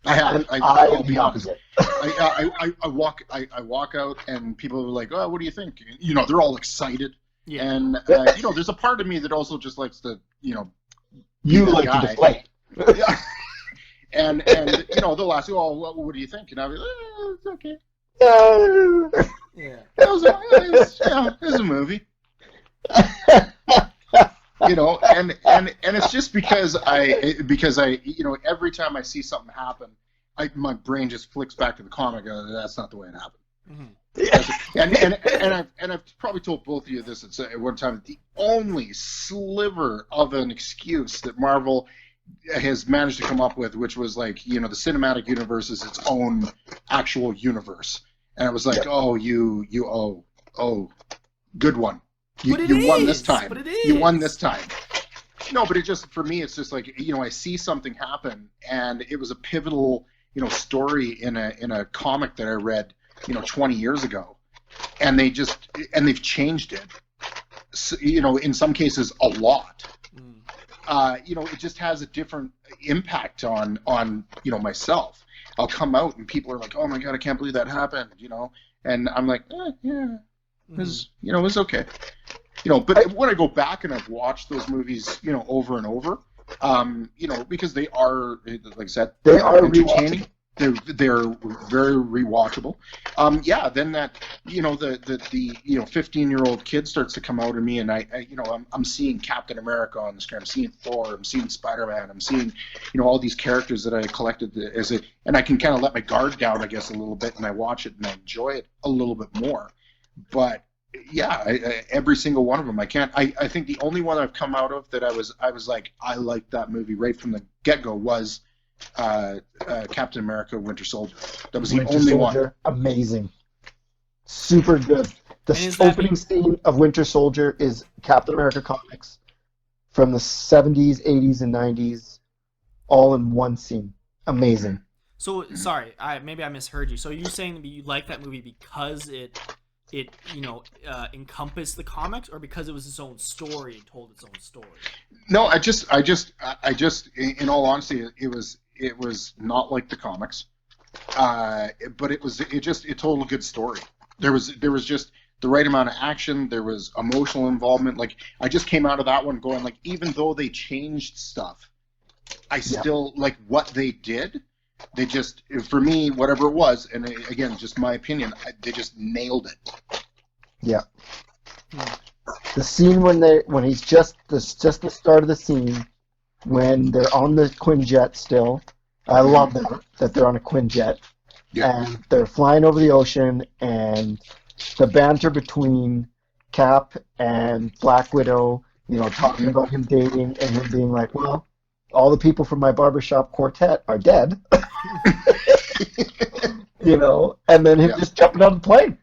I have. I'll be honest. I walk out and people are like, "Oh, what do you think?" You know, they're all excited. Yeah. And you know, there's a part of me that also just likes to, you know, you like to deflate. Yeah. And you know, they'll ask you, "Oh, what do you think?" And I'll be like, "It's okay." Yeah. It was a movie. You know, and it's just because I every time I see something happen, my brain just flicks back to the comic. That's not the way it happened. Mm-hmm. And I've probably told both of you this at one time. The only sliver of an excuse that Marvel has managed to come up with, which was like, the cinematic universe is its own actual universe, and it was like, good one. You won this time. But it is. You won this time. No, but it just, for me, it's just like, I see something happen, and it was a pivotal, story in a comic that I read, 20 years ago, and they've changed it, so, in some cases a lot. It just has a different impact on myself. I'll come out and people are like, oh my God, I can't believe that happened, and I'm like, yeah, it was okay. But when I go back and I've watched those movies, over and over, because they are, like I said, they are entertaining. They're very rewatchable. Then that, the 15-year-old kid starts to come out of me, and I'm seeing Captain America on the screen. I'm seeing Thor. I'm seeing Spider-Man. I'm seeing, all these characters that I collected and I can kind of let my guard down, I guess, a little bit, and I watch it and I enjoy it a little bit more. But every single one of them, I can't. I think the only one I've come out of that I was like, I liked that movie right from the get-go was Captain America: Winter Soldier. That was the only one. Amazing, super good. The opening scene of Winter Soldier is Captain America comics from the 70s, 80s, and 90s, all in one scene. Amazing. So sorry, maybe I misheard you. So you're saying that you like that movie because it encompassed the comics, or because it was its own story and told its own story? No, I just, in all honesty, it was not like the comics, but it told a good story. There was just the right amount of action. There was emotional involvement. Like, I just came out of that one going, like, even though they changed stuff, I still like what they did. They just, for me, whatever it was, and again, just my opinion, they just nailed it. Yeah. The scene when he's just the start of the scene, when they're on the Quinjet still. I love that they're on a Quinjet, and they're flying over the ocean, and the banter between Cap and Black Widow, talking about him dating and him being like, well, all the people from my barbershop quartet are dead. And then him just jumping on the plane.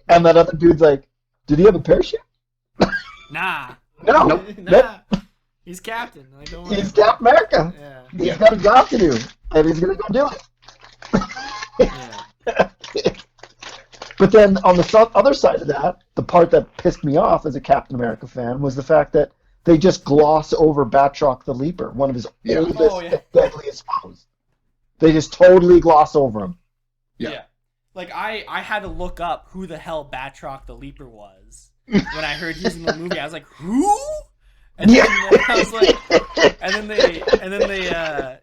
And that other dude's like, did he have a parachute? Nah. No. Nope. Nah. He's captain. Like, he's Captain America. Yeah. He's got a job to do, and he's going to go do it. But then on the other side of that, the part that pissed me off as a Captain America fan was the fact that they just gloss over Batroc the Leaper, one of his oldest, deadliest foes. They just totally gloss over him. Yeah. Like, I had to look up who the hell Batroc the Leaper was when I heard he was in the movie. I was like, who? And then I was like, and then they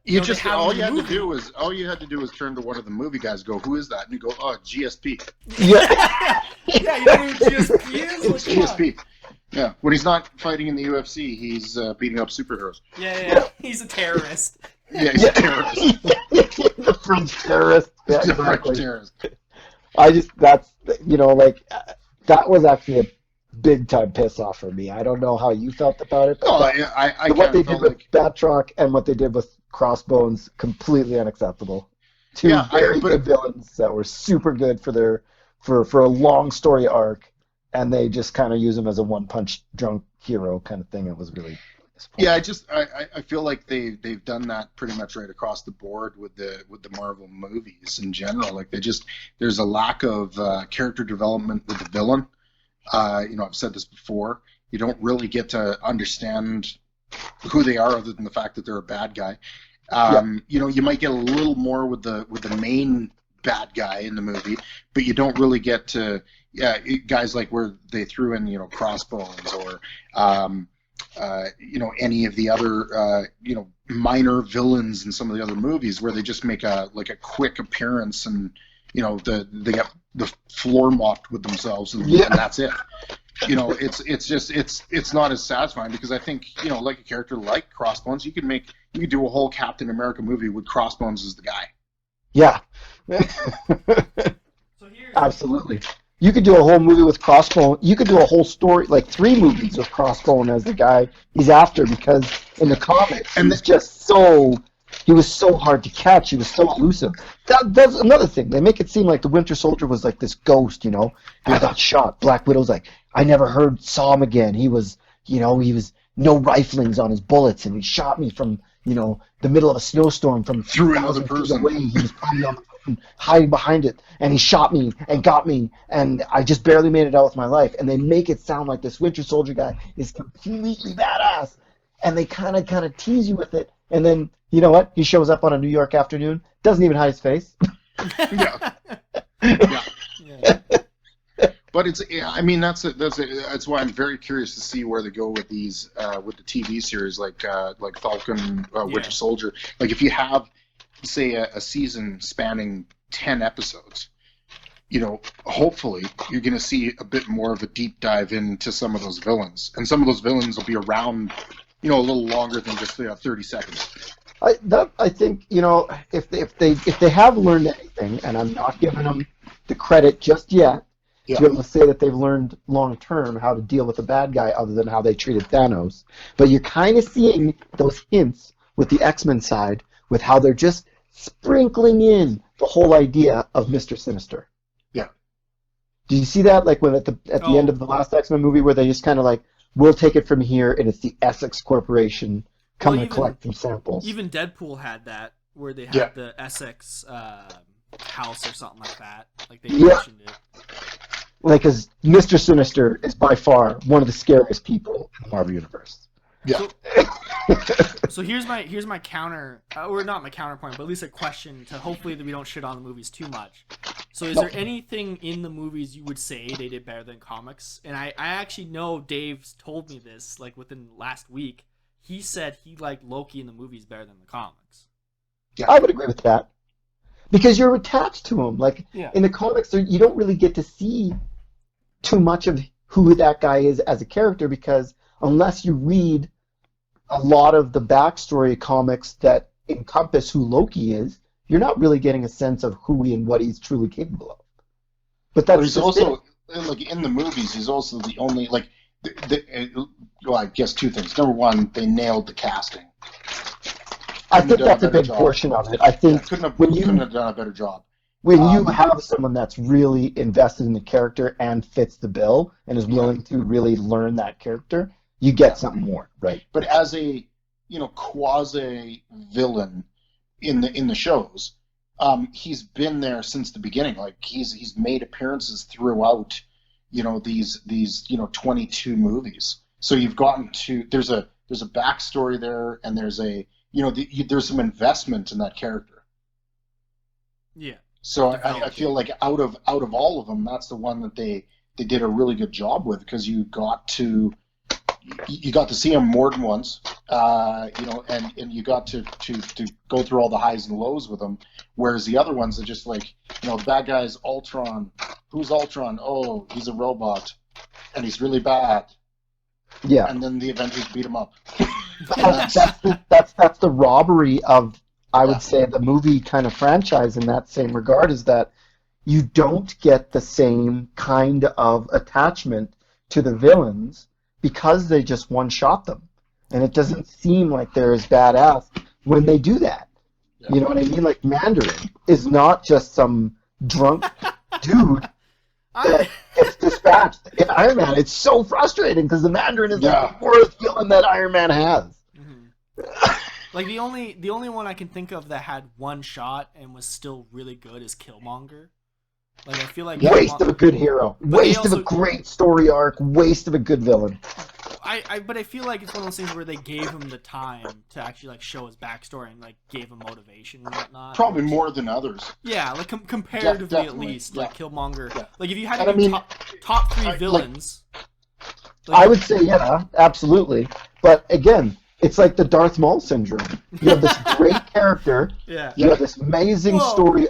you just all you had to do was turn to one of the movie guys, go, who is that? And you go, oh, GSP. Yeah, you know who GSP is? It's GSP. Yeah, when he's not fighting in the UFC, he's beating up superheroes. Yeah. He's a terrorist. Yeah, he's a terrorist. The French terrorist. Yeah, the exactly. French terrorist. That was actually a big time piss off for me. I don't know how you felt about it. But what they did with Batroc and what they did with Crossbones, completely unacceptable. Two very good villains that were super good for a long story arc, and they just kind of use them as a one-punch drunk hero kind of thing. It was really I feel like they've done that pretty much right across the board with the Marvel movies in general. Like, there's a lack of character development with the villain. I've said this before. You don't really get to understand who they are other than the fact that they're a bad guy. You might get a little more with the main bad guy in the movie, but you don't really get to guys like where they threw in Crossbones or any of the other minor villains in some of the other movies where they just make a quick appearance and they get the floor mopped with themselves and that's it. it's not as satisfying because I think like a character like Crossbones, you could do a whole Captain America movie with Crossbones as the guy. Yeah. Absolutely. You could do a whole movie with Crossbone. You could do a whole story, like 3 movies with Crossbone as the guy he's after, because in the comics, he was so hard to catch. He was so elusive. That's another thing. They make it seem like the Winter Soldier was like this ghost, and I got shot. Black Widow's like, I never saw him again. He was no riflings on his bullets, and he shot me from, the middle of a snowstorm from through another person. Away. He was probably on the phone, hiding behind it, and he shot me and got me, and I just barely made it out with my life. And they make it sound like this Winter Soldier guy is completely badass, and they kind of tease you with it, and then you know what? He shows up on a New York afternoon, doesn't even hide his face. Yeah. But that's why I'm very curious to see where they go with these with the TV series like Falcon, Winter Soldier. Like if you have, say, a season spanning 10 episodes, hopefully you're going to see a bit more of a deep dive into some of those villains, and some of those villains will be around, a little longer than just 30 seconds. I think if they have learned anything, and I'm not giving them the credit just yet. To be able to say that they've learned long term how to deal with a bad guy other than how they treated Thanos. But you're kind of seeing those hints with the X-Men side with how they're just sprinkling in the whole idea of Mr. Sinister. Yeah. Do you see that? Like when at the end of the last X-Men movie where they just kind of like, we'll take it from here and it's the Essex Corporation coming to collect some samples. Even Deadpool had that where they had the Essex house or something like that. Like they mentioned it. Like, because Mr. Sinister is by far one of the scariest people in the Marvel Universe. Yeah. So here's my counter, or not my counterpoint, but at least a question to hopefully that we don't shit on the movies too much. So is there anything in the movies you would say they did better than comics? And I actually know Dave's told me this, like within last week. He said he liked Loki in the movies better than the comics. Yeah, I would agree with that. Because you're attached to him. Like, in the comics, you don't really get to see too much of who that guy is as a character, because unless you read a lot of the backstory comics that encompass who Loki is, you're not really getting a sense of who he and what he's truly capable of. But that's he's also, like, in the movies, he's also the only, like, well, I guess 2 things. Number 1, they nailed the casting. I think that's a big portion of it. I think couldn't have done a better job. When you have someone that's really invested in the character and fits the bill and is willing to really learn that character, you get something more, right? But as a quasi villain in the shows, he's been there since the beginning. Like he's made appearances throughout these 22 movies. So you've gotten to there's a backstory there, and there's there's some investment in that character. Yeah. So I feel like out of all of them, that's the one that they did a really good job with, because you got to see him more than once, and you got to go through all the highs and lows with him. Whereas the other ones are just like, the bad guy's Ultron. Who's Ultron? Oh, he's a robot, and he's really bad. Yeah. And then the Avengers beat him up. That's the robbery of, I would say, the movie kind of franchise in that same regard, is that you don't get the same kind of attachment to the villains because they just one-shot them. And it doesn't seem like they're as badass when they do that. Yeah. You know what I mean? Like, Mandarin is not just some drunk dude that gets dispatched in Iron Man. It's so frustrating because the Mandarin is like the worst villain that Iron Man has. Like the only one I can think of that had one shot and was still really good is Killmonger. Like I feel like waste of a good hero, waste of a great story arc, waste of a good villain. But I feel like it's one of those things where they gave him the time to actually like show his backstory and like gave him motivation and whatnot. Probably more than others. Yeah, like comparatively Definitely. at least, like Killmonger. Yeah. Like if you had to do top 3 villains, I would say absolutely. But again, it's like the Darth Maul syndrome. You have this great character. Yeah. You have this amazing story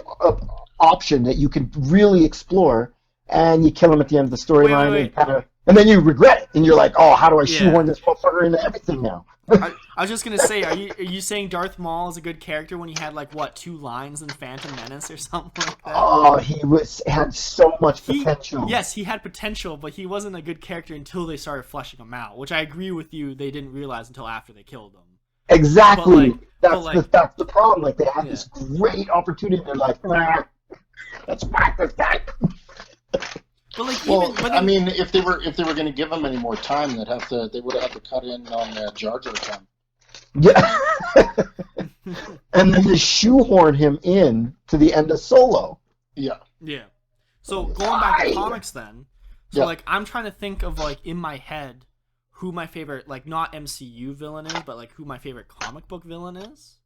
option that you can really explore, and you kill him at the end of the storyline and kind of And then you regret it, and you're like, oh, how do I Yeah. shoehorn this motherfucker into everything now? I was just gonna say, are you saying Darth Maul is a good character when he had like what 2 lines in Phantom Menace or something like that? Oh, he had so much potential. Yes, he had potential, but he wasn't a good character until they started fleshing him out, which I agree with you. They didn't realize until after they killed him. Exactly. But like, That's the problem. Like, they had this great opportunity. They're like, let's whack this guy. But like, I mean, if they were going to give him any more time, they would have had to cut in on Jar Jar time. Yeah. And then they shoehorn him in to the end of Solo. Yeah. Yeah. So going back to comics then. So like, I'm trying to think of like in my head who my favorite, like, not MCU villain is, but like who my favorite comic book villain is.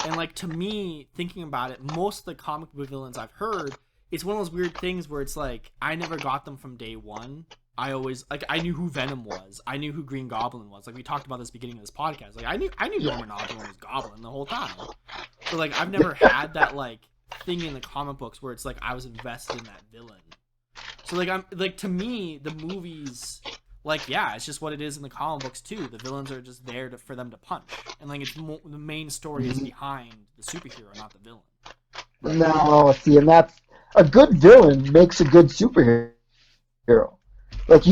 And like, to me, thinking about it, most of the comic book villains I've heard, it's one of those weird things where it's like I never got them from day one. I always like I knew who Venom was. I knew who Green Goblin was. Like we talked about this beginning of this podcast. Like I knew Norman Osborn was Goblin the whole time. So like I've never had that like thing in the comic books where it's like I was invested in that villain. So like I'm like to me the movies like yeah it's just what it is in the comic books too. The villains are just there for them to punch and like it's the main story is behind the superhero, not the villain. No, see, and that's a good villain makes a good superhero. Like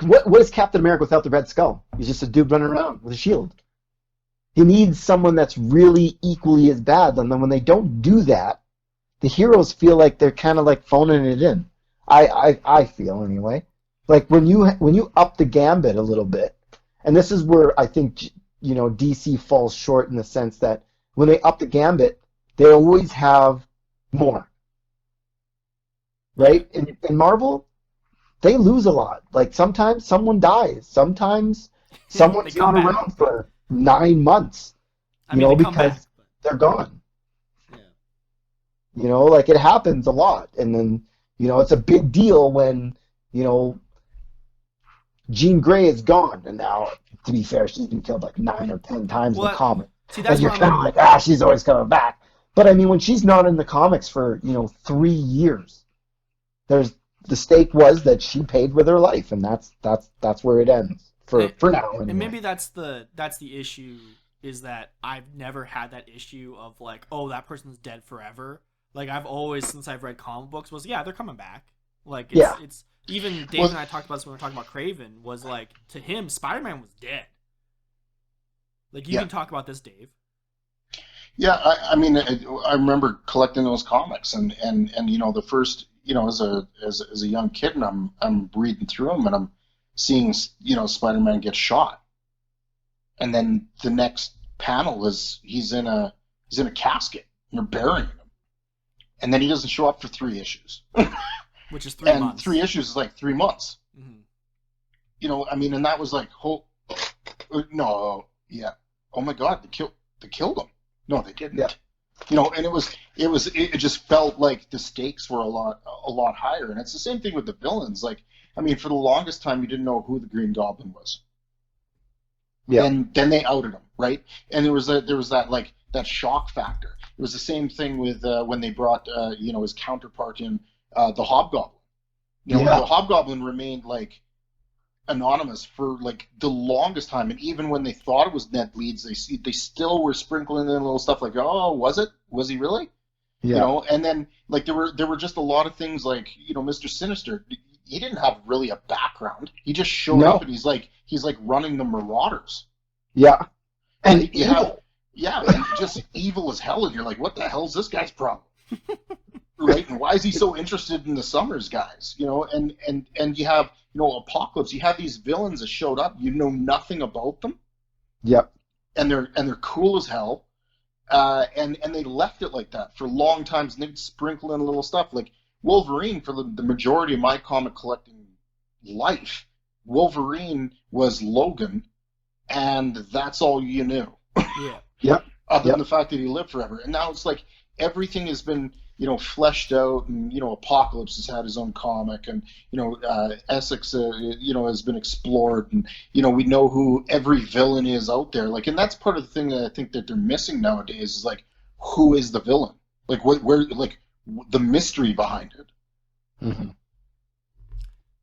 what is Captain America without the Red Skull? He's just a dude running around with a shield. He needs someone that's really equally as bad. And then when they don't do that, the heroes feel like they're kind of like phoning it in. I feel anyway. Like when you up the gambit a little bit, and this is where I think DC falls short in the sense that when they up the gambit, they always have more. Right? In Marvel, they lose a lot. Like sometimes someone dies. Sometimes someone's not around for 9 months. Because they're gone. Yeah. Like it happens a lot. And then, it's a big deal when, Jean Grey is gone. And now, to be fair, she's been killed like 9 or 10 times in the comic. See, that's and you're kind of like, she's always coming back. But I mean, when she's not in the comics for, 3 years, the stake was that she paid with her life, and that's where it ends for now. Anyway. And maybe that's the issue is that I've never had that issue of like, oh, that person's dead forever. Like I've always, since I've read comic books, was they're coming back. Like it's even Dave and I talked about this when we were talking about Kraven. Was like to him, Spider-Man was dead. Like you can talk about this, Dave. Yeah, I mean, I remember collecting those comics, and the first. As a young kid, and I'm reading through them, and I'm seeing Spider-Man get shot, and then the next panel is he's in a casket, and they're burying him, and then he doesn't show up for 3 issues, which is 3 months. And 3 issues is like 3 months. Mm-hmm. I mean, and that was like oh my God, they killed him. No, they didn't. Yeah. And it just felt like the stakes were a lot higher. And it's the same thing with the villains. Like, I mean, for the longest time, you didn't know who the Green Goblin was. Yeah. And then they outed him, right? And there was that like that shock factor. It was the same thing with when they brought his counterpart in the Hobgoblin. The Hobgoblin remained like anonymous for like the longest time, and even when they thought it was Ned Leeds, they still were sprinkling in little stuff like, oh, was he really? Yeah. And then like there were just a lot of things like Mr. Sinister. He didn't have really a background. He just showed up, and he's like running the Marauders. Yeah, and and just evil as hell, and you're like, what the hell's this guy's problem? Right? And why is he so interested in the Summers guys? And you have Apocalypse. You have these villains that showed up. You know nothing about them. Yep. And they're cool as hell. And they left it like that for long times. And they'd sprinkle in little stuff like Wolverine. For the majority of my comic collecting life, Wolverine was Logan, and that's all you knew. Yeah. Yep. Other than the fact that he lived forever. And now it's like everything has been fleshed out, and Apocalypse has had his own comic, and Essex has been explored, and we know who every villain is out there. Like, and that's part of the thing that I think that they're missing nowadays is like, who is the villain? Like, where like the mystery behind it. Mm-hmm.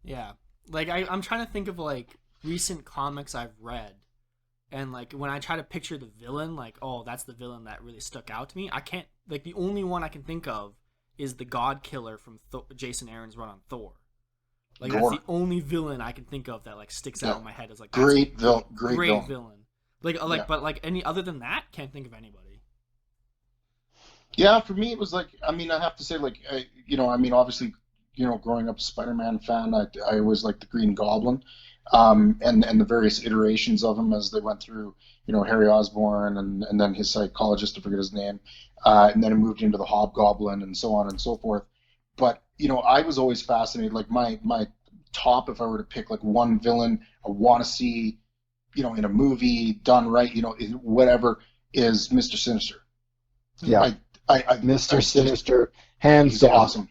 Yeah, Like I'm trying to think of like recent comics I've read, and like when I try to picture the villain, like oh that's the villain that really stuck out to me. I can't like the only one I can think of is the God Killer from Jason Aaron's run on Thor. Like Gore. that's the only villain I can think of that like sticks out in my head as like great villain. Like but like any other than that, can't think of anybody. Yeah, for me it was like I mean I have to say like obviously growing up a Spider-Man fan I always liked the Green Goblin, and the various iterations of him as they went through Harry Osborn and then his psychologist, I forget his name, and then it moved into the Hobgoblin and so on and so forth. But I was always fascinated. Like my top, if I were to pick like one villain I want to see, in a movie done right, whatever, is Mr. Sinister. Yeah, Mr. Sinister, hands he's off. awesome.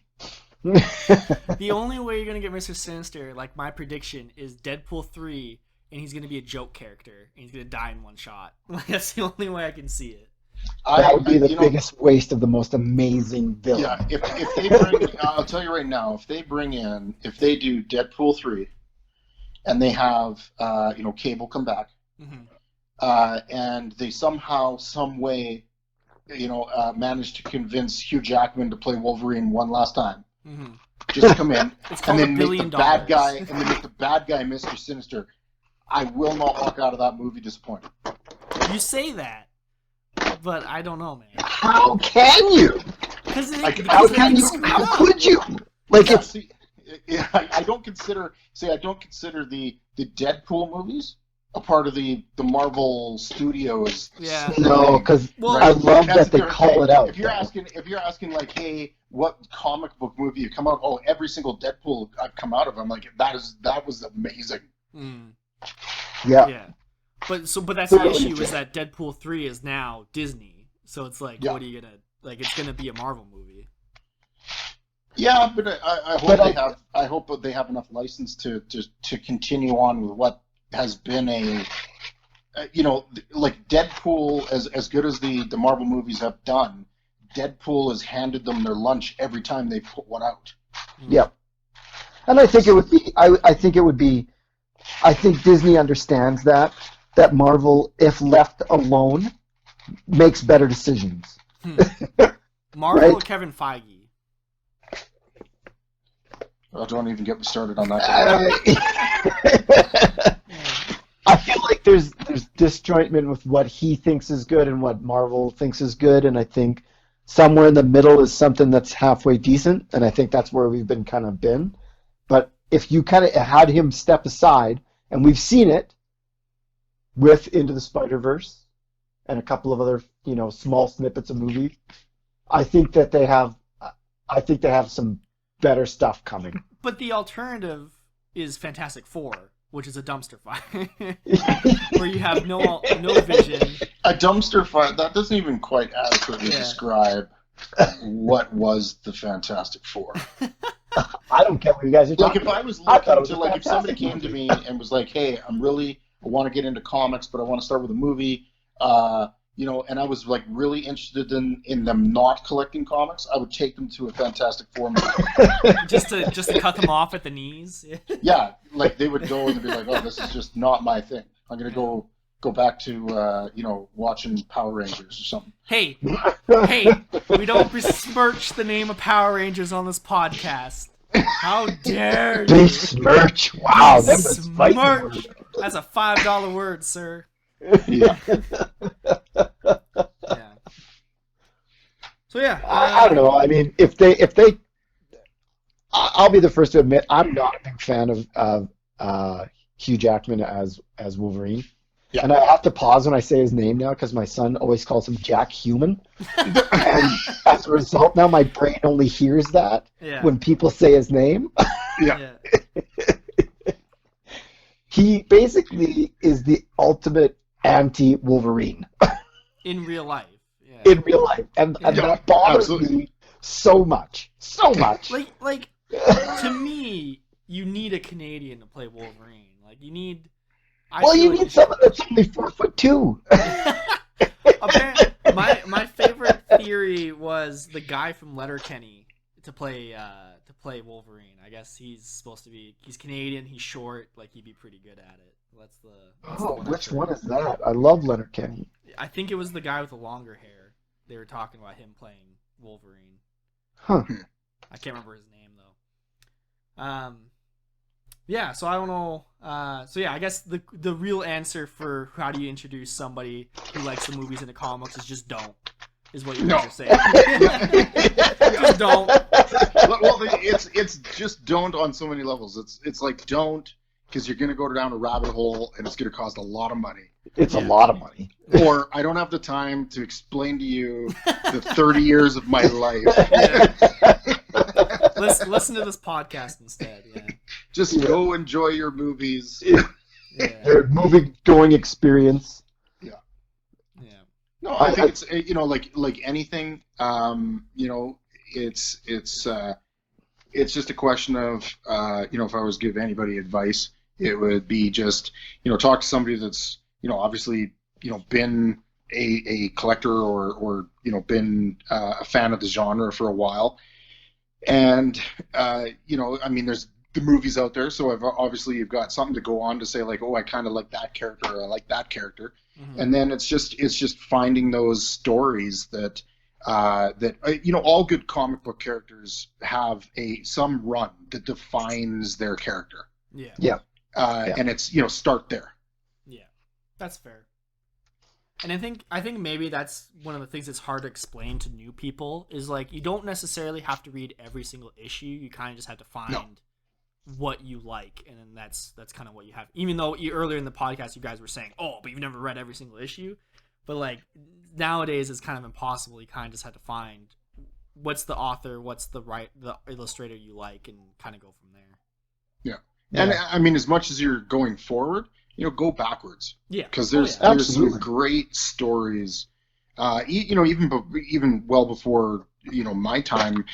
The only way you're gonna get Mr. Sinister, like my prediction, is Deadpool 3, and he's gonna be a joke character, and he's gonna die in one shot. That's the only way I can see it. That would be the biggest waste of the most amazing villain. Yeah, if they bring, I'll tell you right now, if they do Deadpool 3, and they have Cable come back, and they somehow, some way, manage to convince Hugh Jackman to play Wolverine one last time. Just come in and then make the bad guy Mr. Sinister. I will not walk out of that movie disappointed. You say that, but I don't know, man. How can you? How could you? Like I don't consider the Deadpool movies a part of the Marvel Studios. Yeah. No, because I love that they call it out. If you're asking like, hey, what comic book movie you come out? Oh, every single Deadpool I've come out of. I'm like, that was amazing. Yeah. But that's the issue is that Deadpool 3 is now Disney. So it's like, what are you gonna like? It's gonna be a Marvel movie. Yeah, but I hope they have enough license to continue on with what has been like Deadpool, as good as the Marvel movies have done, Deadpool has handed them their lunch every time they put one out. Yeah. And I think it would be I think Disney understands that Marvel, if left alone, makes better decisions. Marvel right? Or Kevin Feige? Oh, don't even get me started on that. I feel like there's disjointment with what he thinks is good and what Marvel thinks is good, and I think somewhere in the middle is something that's halfway decent, and I think that's where we've been. But if you kind of had him step aside, and we've seen it with Into the Spider-Verse and a couple of other small snippets of movies, I think they have some better stuff coming. But the alternative is Fantastic Four, which is a dumpster fire, where you have no vision. A dumpster fire, that doesn't even quite adequately describe what was the Fantastic Four. I don't care what you guys are talking about. If I was looking to, like, if somebody came to me and was like, hey, I want to get into comics, but I want to start with a movie, and I was like really interested in them not collecting comics, I would take them to a Fantastic Four movie. just to cut them off at the knees. Yeah, like they would go and be like, "Oh, this is just not my thing. I'm gonna go back to watching Power Rangers or something." Hey, we don't besmirch the name of Power Rangers on this podcast. How dare you? Besmirch! Wow, that was fighting word. That's a $5 word, sir. Yeah. So yeah, I don't know. I mean, if they, I'll be the first to admit I'm not a big fan of Hugh Jackman as Wolverine. Yeah. And I have to pause when I say his name now because my son always calls him Jack Human. And as a result, now my brain only hears that when people say his name. Yeah. He basically is the ultimate anti-Wolverine. In real life. Yeah. In real life. And that bothers me so much. So much. Like to me, you need a Canadian to play Wolverine. Like, you need... you need someone that's only 4'2". Apparently, my favorite theory was the guy from Letterkenny to play Wolverine. I guess he's Canadian. He's short. Like he'd be pretty good at it. That's the one I've Which heard. one is that? I love Leonard Kenny. I think it was the guy with the longer hair. They were talking about him playing Wolverine. Huh. I can't remember his name though. Yeah, so I don't know. So yeah, I guess the real answer for how do you introduce somebody who likes the movies and the comics is just don't. Is what you guys are saying. Just don't. Well, it's just don't on so many levels. It's like don't because you're gonna go down a rabbit hole and it's gonna cost a lot of money. It's a lot of money. Or I don't have the time to explain to you the 30 years of my life. Yeah. Listen to this podcast instead. Yeah. Just go enjoy your movies. Yeah. Their movie-going experience. Yeah. Yeah. No, I think it's like anything. It's just a question of if I was to give anybody advice, it would be just talk to somebody that's obviously been a collector or been a fan of the genre for a while, and I mean there's the movies out there, so obviously you've got something to go on to say like, oh, I kind of like that character, or I like that character, and then it's just finding those stories that all good comic book characters have some run that defines their character. Yeah. And it's start there. Yeah, that's fair. And I think maybe that's one of the things that's hard to explain to new people is like you don't necessarily have to read every single issue. You kind of just have to find what you like, and then that's kind of what you have. Even though earlier in the podcast you guys were saying, oh, but you've never read every single issue. But like nowadays it's kind of impossible. You kind of just have to find what's the author, what's the illustrator you like, and kind of go from there. Yeah. And I mean, as much as you're going forward, go backwards. Yeah. Because there's some great stories. Even well before my time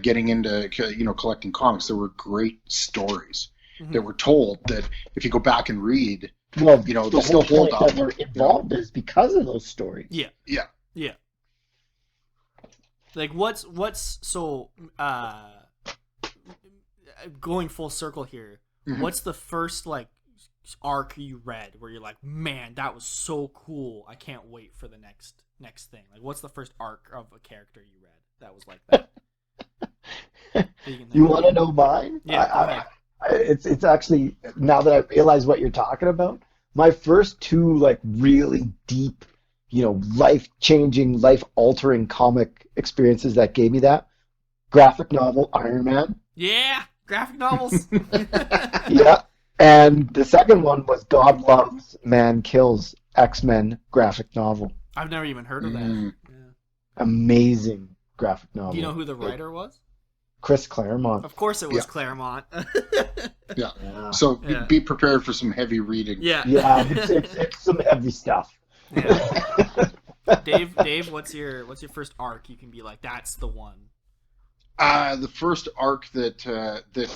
getting into collecting comics, there were great stories that were told that if you go back and read, they still hold up. That we're involved is because of those stories. Yeah. Yeah. Yeah. Like what's so going full circle here. What's the first like arc you read where you're like, man, that was so cool, I can't wait for the next thing? Like what's the first arc of a character you read that was like that? You want to know mine? Yeah. It's actually, now that I realize what you're talking about, my first two like really deep, life-changing, life-altering comic experiences that gave me that graphic novel Iron Man. Yeah, graphic novels. Yeah. And the second one was God Loves, Man Kills, X-Men graphic novel. I've never even heard of that. Yeah. Amazing graphic novel. Do you know who the writer was? Chris Claremont. Of course it was Claremont. Yeah. So be prepared for some heavy reading. Yeah. Yeah, it's some heavy stuff. Yeah. Dave, what's your first arc you can be like, that's the one? The first arc that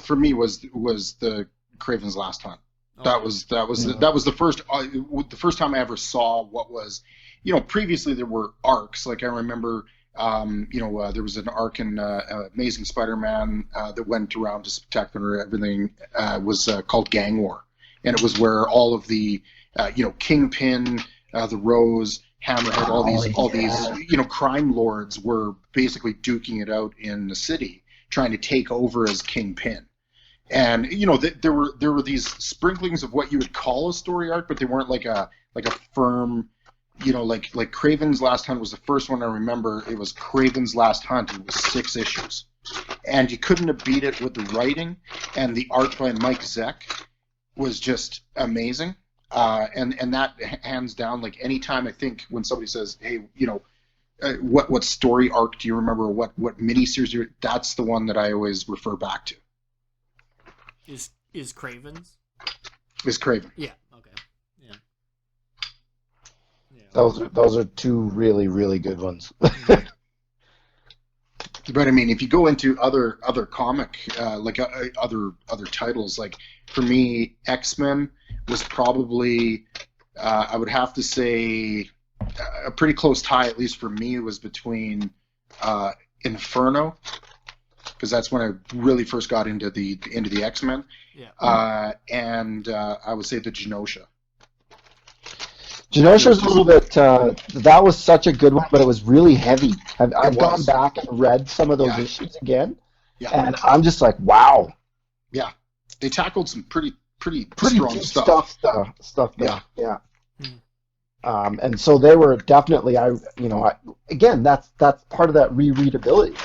for me was the Kraven's Last Hunt. That was the first time I ever saw what was, previously there were arcs. Like I remember, there was an arc in Amazing Spider-Man that went around to Spectacular Everything, was called Gang War, and it was where all of the Kingpin, the Rose, Hammerhead, all these crime lords were basically duking it out in the city, trying to take over as Kingpin. And there were these sprinklings of what you would call a story arc, but they weren't like a firm, like Kraven's Last Hunt was the first one I remember. It was Kraven's Last Hunt. It was 6 issues, and you couldn't have beat it with the writing, and the art by Mike Zeck was just amazing. And that hands down, like anytime I think when somebody says, hey, what story arc do you remember? What miniseries? That's the one that I always refer back to. Is Kraven's? Is Kraven? Yeah. Okay. Yeah. Those are two really, really good ones. But I mean, if you go into other comic, other titles, like for me, X-Men was probably, I would have to say, a pretty close tie, at least for me, was between Inferno because that's when I really first got into the X-Men. Yeah. And I would say the Genosha. Genosha was a little bit. That was such a good one, but it was really heavy. I've gone back and read some of those issues again, and I'm just like, wow. Yeah, they tackled some pretty strong deep stuff. Yeah. And so they were definitely. Again, that's part of that rereadability.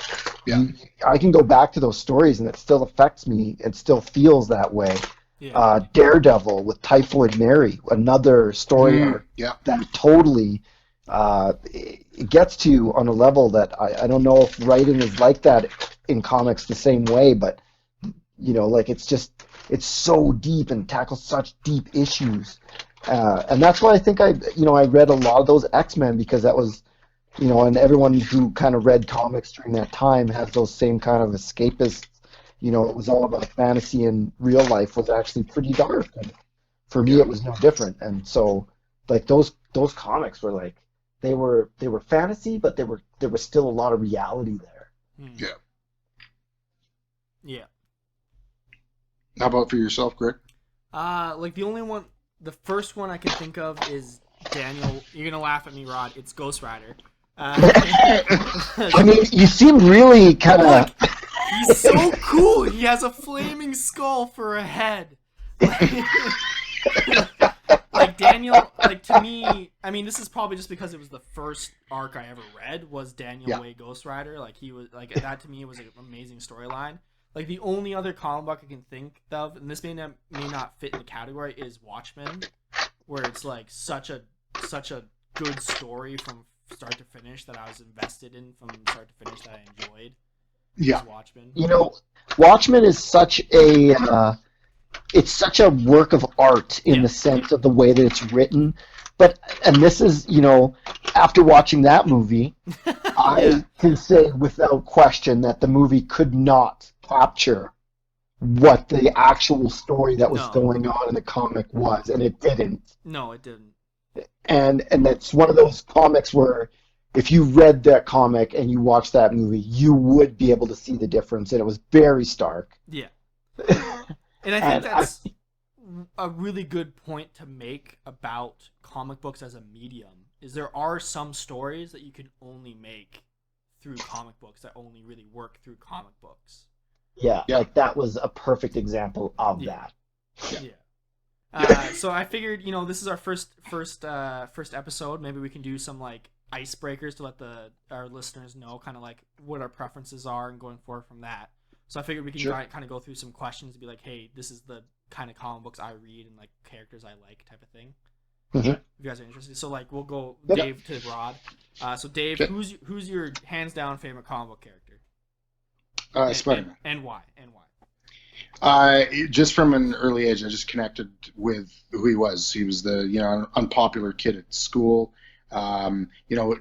Yeah, I can go back to those stories, and it still affects me. It still feels that way. Yeah. Daredevil with Typhoid Mary, another story arc that totally it gets to you on a level that I don't know if writing is like that in comics the same way, but like it's so deep and tackles such deep issues, and that's why I think I read a lot of those X-Men, because that was and everyone who kind of read comics during that time has those same kind of escapist. It was all about fantasy, and real life was actually pretty dark. And for me, it was no different. And so, like those comics were like they were fantasy, but there was still a lot of reality there. Yeah. Yeah. How about for yourself, Greg? Like the first one I can think of is Daniel. You're gonna laugh at me, Rod. It's Ghost Rider. I mean, you seem really kind of. He's so cool. He has a flaming skull for a head. Like Daniel, like to me, I mean, this is probably just because it was the first arc I ever read was Daniel Way Ghost Rider. Like he was like that to me was an amazing storyline. Like the only other comic book I can think of, and this may not fit in the category, is Watchmen, where it's like such a good story from start to finish that I was invested in from start to finish that I enjoyed. Yeah, Watchmen. Watchmen is such a it's such a work of art in the sense of the way that it's written. And this is, after watching that movie, I can say without question that the movie could not capture what the actual story that was going on in the comic was, and it didn't. No, it didn't. And that's one of those comics where if you read that comic and you watched that movie, you would be able to see the difference, and it was very stark. Yeah. And I think that's a really good point to make about comic books as a medium, is there are some stories that you can only make through comic books that only really work through comic books. Yeah, like that was a perfect example of that. Yeah. So I figured, this is our first episode. Maybe we can do some like icebreakers to let our listeners know kind of like what our preferences are and going forward from that. So I figured we can kind of go through some questions and be like, hey, this is the kind of comic books I read and like characters I like type of thing. Mm-hmm. If you guys are interested. So like we'll go Dave to Rod. So Dave, who's your hands down favorite comic book character? Spider-Man. And why? Just from an early age, I just connected with who he was. He was the unpopular kid at school.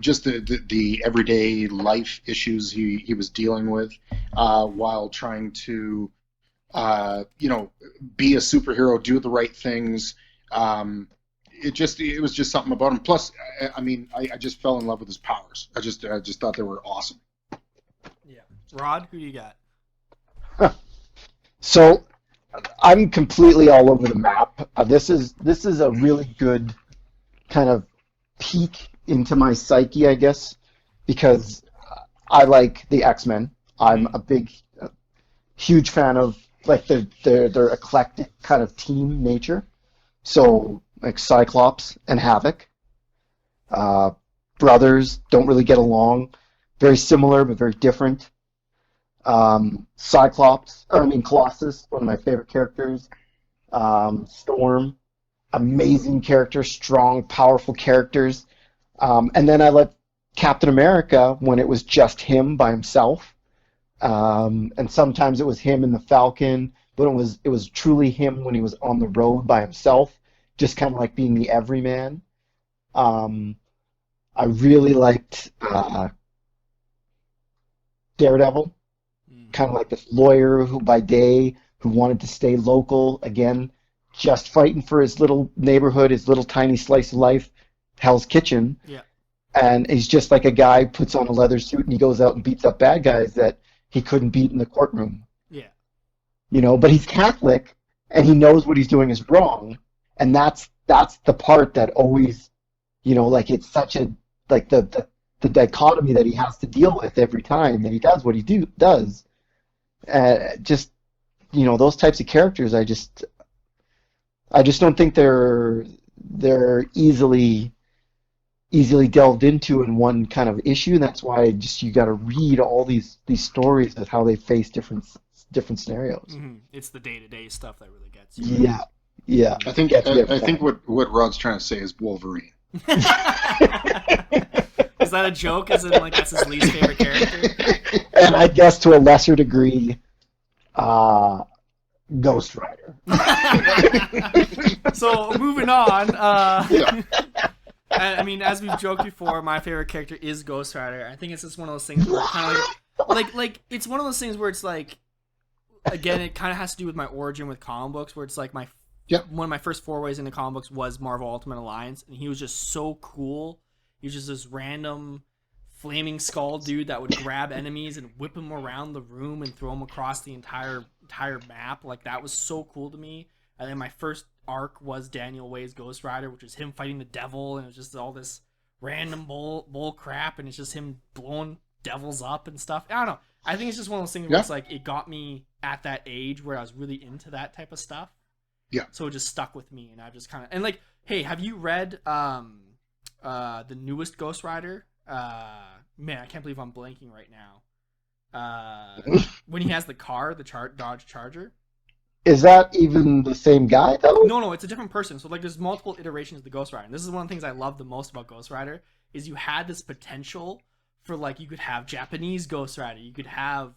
Just the everyday life issues he was dealing with while trying to be a superhero, do the right things. It was just something about him. Plus, I just fell in love with his powers. I just thought they were awesome. Yeah, Rod, who you got? So, I'm completely all over the map. This is a really good kind of peek into my psyche, I guess, because I like the X-Men. I'm a huge fan of like their eclectic kind of team nature. So like Cyclops and Havoc, brothers, don't really get along, very similar but very different. Colossus, one of my favorite characters. Storm, amazing character, strong, powerful characters. And then I liked Captain America when it was just him by himself. And sometimes it was him and the Falcon, but it was truly him when he was on the road by himself, just kind of like being the everyman. I really liked Daredevil, kind of like this lawyer who by day who wanted to stay local, again, just fighting for his little neighborhood, his little tiny slice of life, Hell's Kitchen. Yeah. And he's just like a guy who puts on a leather suit and he goes out and beats up bad guys, that he couldn't beat in the courtroom. Yeah. But he's Catholic and he knows what he's doing is wrong, and that's the part that always, like it's such a like the dichotomy that he has to deal with every time that he does what he does. Just those types of characters, I just don't think they're easily delved into in one kind of issue, and that's why you got to read all these stories of how they face different scenarios. Mm-hmm. It's the day-to-day stuff that really gets you. Yeah. I think what Rod's trying to say is Wolverine. Is that a joke? As in, like, that's his least favorite character? And I guess to a lesser degree, Ghost Rider. So moving on. I mean, as we've joked before, my favorite character is Ghost Rider. I think it's just one of those things where kind of like it's one of those things where it's like, again, it kind of has to do with my origin with comic books, where it's like one of my first forays into comic books was Marvel Ultimate Alliance, and he was just so cool. He was just this random flaming skull dude that would grab enemies and whip them around the room and throw them across the entire map. Like, that was so cool to me. And then my first arc was Daniel Way's Ghost Rider, which was him fighting the devil, and it was just all this random bull crap, and it's just him blowing devils up and stuff. I don't know. I think it's just one of those things where it's like, it got me at that age where I was really into that type of stuff. Yeah. So it just stuck with me, and I just kind of, and like, hey, have you read the newest Ghost Rider? Man, I can't believe I'm blanking right now. When he has the car, the Dodge Charger. Is that even the same guy, though? No, it's a different person. So, like, there's multiple iterations of the Ghost Rider. And this is one of the things I love the most about Ghost Rider, is you had this potential for, like, you could have Japanese Ghost Rider, you could have,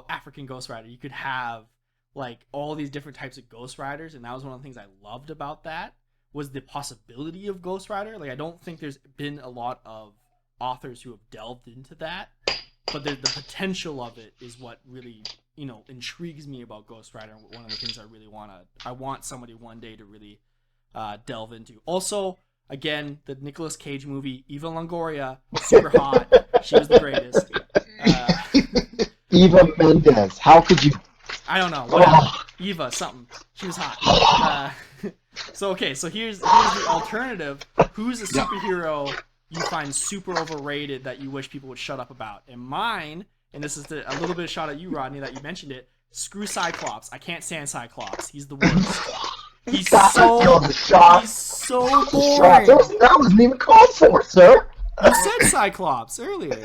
African Ghost Rider, you could have, like, all these different types of Ghost Riders, and that was one of the things I loved about that, was the possibility of Ghost Rider. Like, I don't think there's been a lot of authors who have delved into that, but the potential of it is what really intrigues me about Ghost Rider. One of the things I want somebody one day to really delve into. Also, again, the Nicolas Cage movie, Eva Longoria, super hot. She was the greatest. Eva Mendes, how could you? I don't know. Whatever. Eva something. She was hot. So here's the alternative. Who's a superhero you find super overrated that you wish people would shut up about? And mine, and this is a little bit of shot at you, Rodney, that you mentioned it. Screw Cyclops. I can't stand Cyclops. He's the worst. He's so boring. That wasn't even called for, sir. You said Cyclops earlier.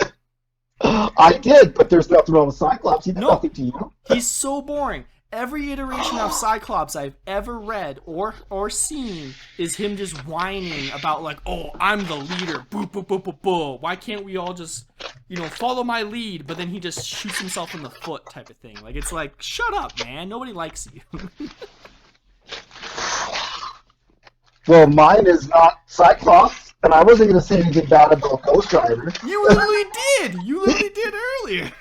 I did, but there's nothing wrong with Cyclops. He did nothing to you. He's so boring. Every iteration of Cyclops I've ever read or seen is him just whining about, like, oh, I'm the leader. Boo, boo, boo, boo, boo. Why can't we all just, follow my lead? But then he just shoots himself in the foot type of thing. Like, it's like, shut up, man. Nobody likes you. Well, mine is not Cyclops, and I wasn't going to say anything bad about Ghost Rider. You literally did! You literally did earlier!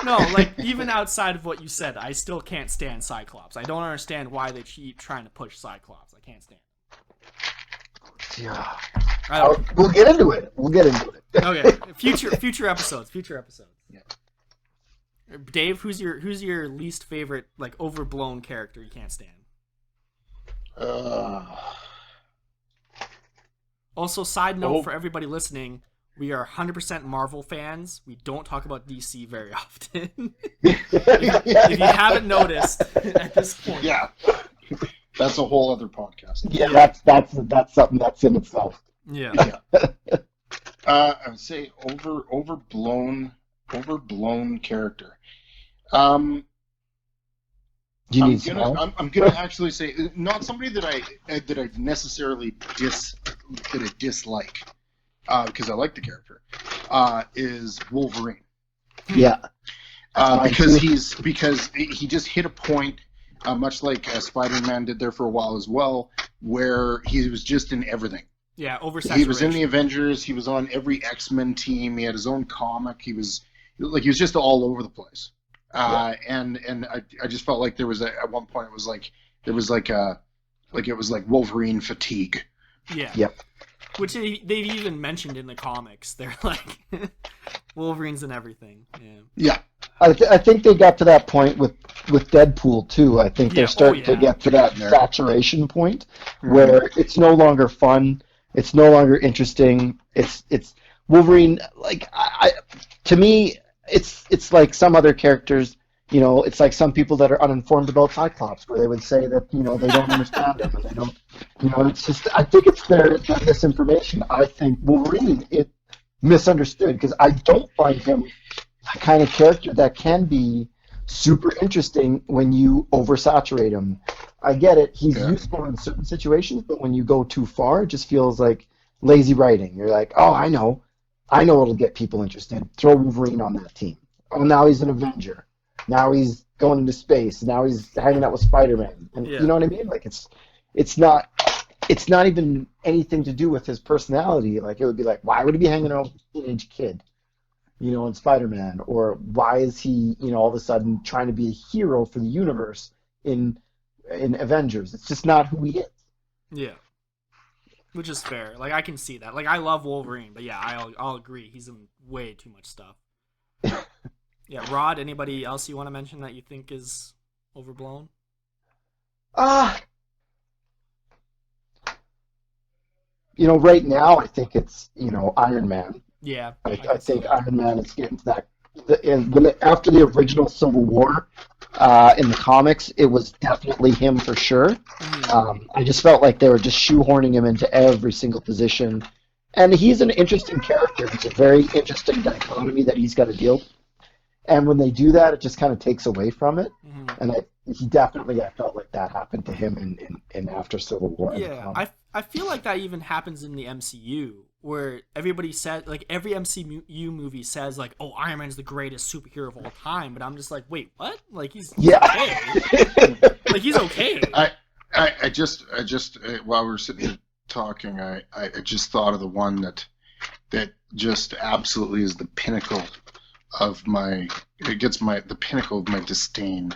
No, like, even outside of what you said, I still can't stand Cyclops. I don't understand why they keep trying to push Cyclops. I can't stand it. Yeah. We'll get into it. Okay, future episodes. Yeah. Dave, who's your least favorite, like, overblown character you can't stand? Also, side note for everybody listening, we are 100% Marvel fans. We don't talk about DC very often. if you haven't noticed at this point. Yeah. That's a whole other podcast. Yeah, that's something that's in itself. Yeah. I would say overblown character. I'm gonna actually say not somebody that I necessarily dislike, because I like the character, is Wolverine. Yeah. Because he just hit a point, much like Spider-Man did there for a while as well, where he was just in everything. Yeah, oversaturation. He was in the Avengers. He was on every X-Men team. He had his own comic. He was just all over the place. And I just felt like there was at one point it was like Wolverine fatigue. Yeah. Yep. Which they've even mentioned in the comics. They're like Wolverine's in everything. Yeah. Yeah. I think they got to that point with Deadpool too. I think they're starting to get to that saturation point where it's no longer fun. It's no longer interesting. It's Wolverine. Like to me, it's like some other characters. You know, it's like some people that are uninformed about Cyclops, where they would say that they don't understand him and they don't. It's just I think it's their misinformation. I think Wolverine it misunderstood because I don't find him a kind of character that can be super interesting when you oversaturate him. I get it; he's useful in certain situations, but when you go too far, it just feels like lazy writing. You're like, oh, I know it'll get people interested. Throw Wolverine on that team. Oh, now he's an Avenger. Now he's going into space. Now he's hanging out with Spider-Man. And you know what I mean? Like it's not even anything to do with his personality. Like it would be like, why would he be hanging out with a teenage kid? In Spider-Man, or why is he, all of a sudden trying to be a hero for the universe in Avengers? It's just not who he is. Yeah. Which is fair. Like I can see that. Like I love Wolverine, but yeah, I'll agree. He's in way too much stuff. Yeah, Rod, anybody else you want to mention that you think is overblown? Right now I think it's, Iron Man. Yeah. I think Iron Man is getting to that. After the original Civil War, in the comics, it was definitely him for sure. Mm-hmm. I just felt like they were just shoehorning him into every single position. And he's an interesting character. It's a very interesting dichotomy that he's got to deal with. And when they do that, it just kind of takes away from it. Mm-hmm. And I felt like that happened to him in After Civil War. Yeah, I feel like that even happens in the MCU, where everybody said, like, every MCU movie says, like, oh, Iron Man's the greatest superhero of all time. But I'm just like, wait, what? Like, he's okay. Like, he's okay. I just while we were sitting here talking, I just thought of the one that just absolutely is the pinnacle of the pinnacle of my disdain.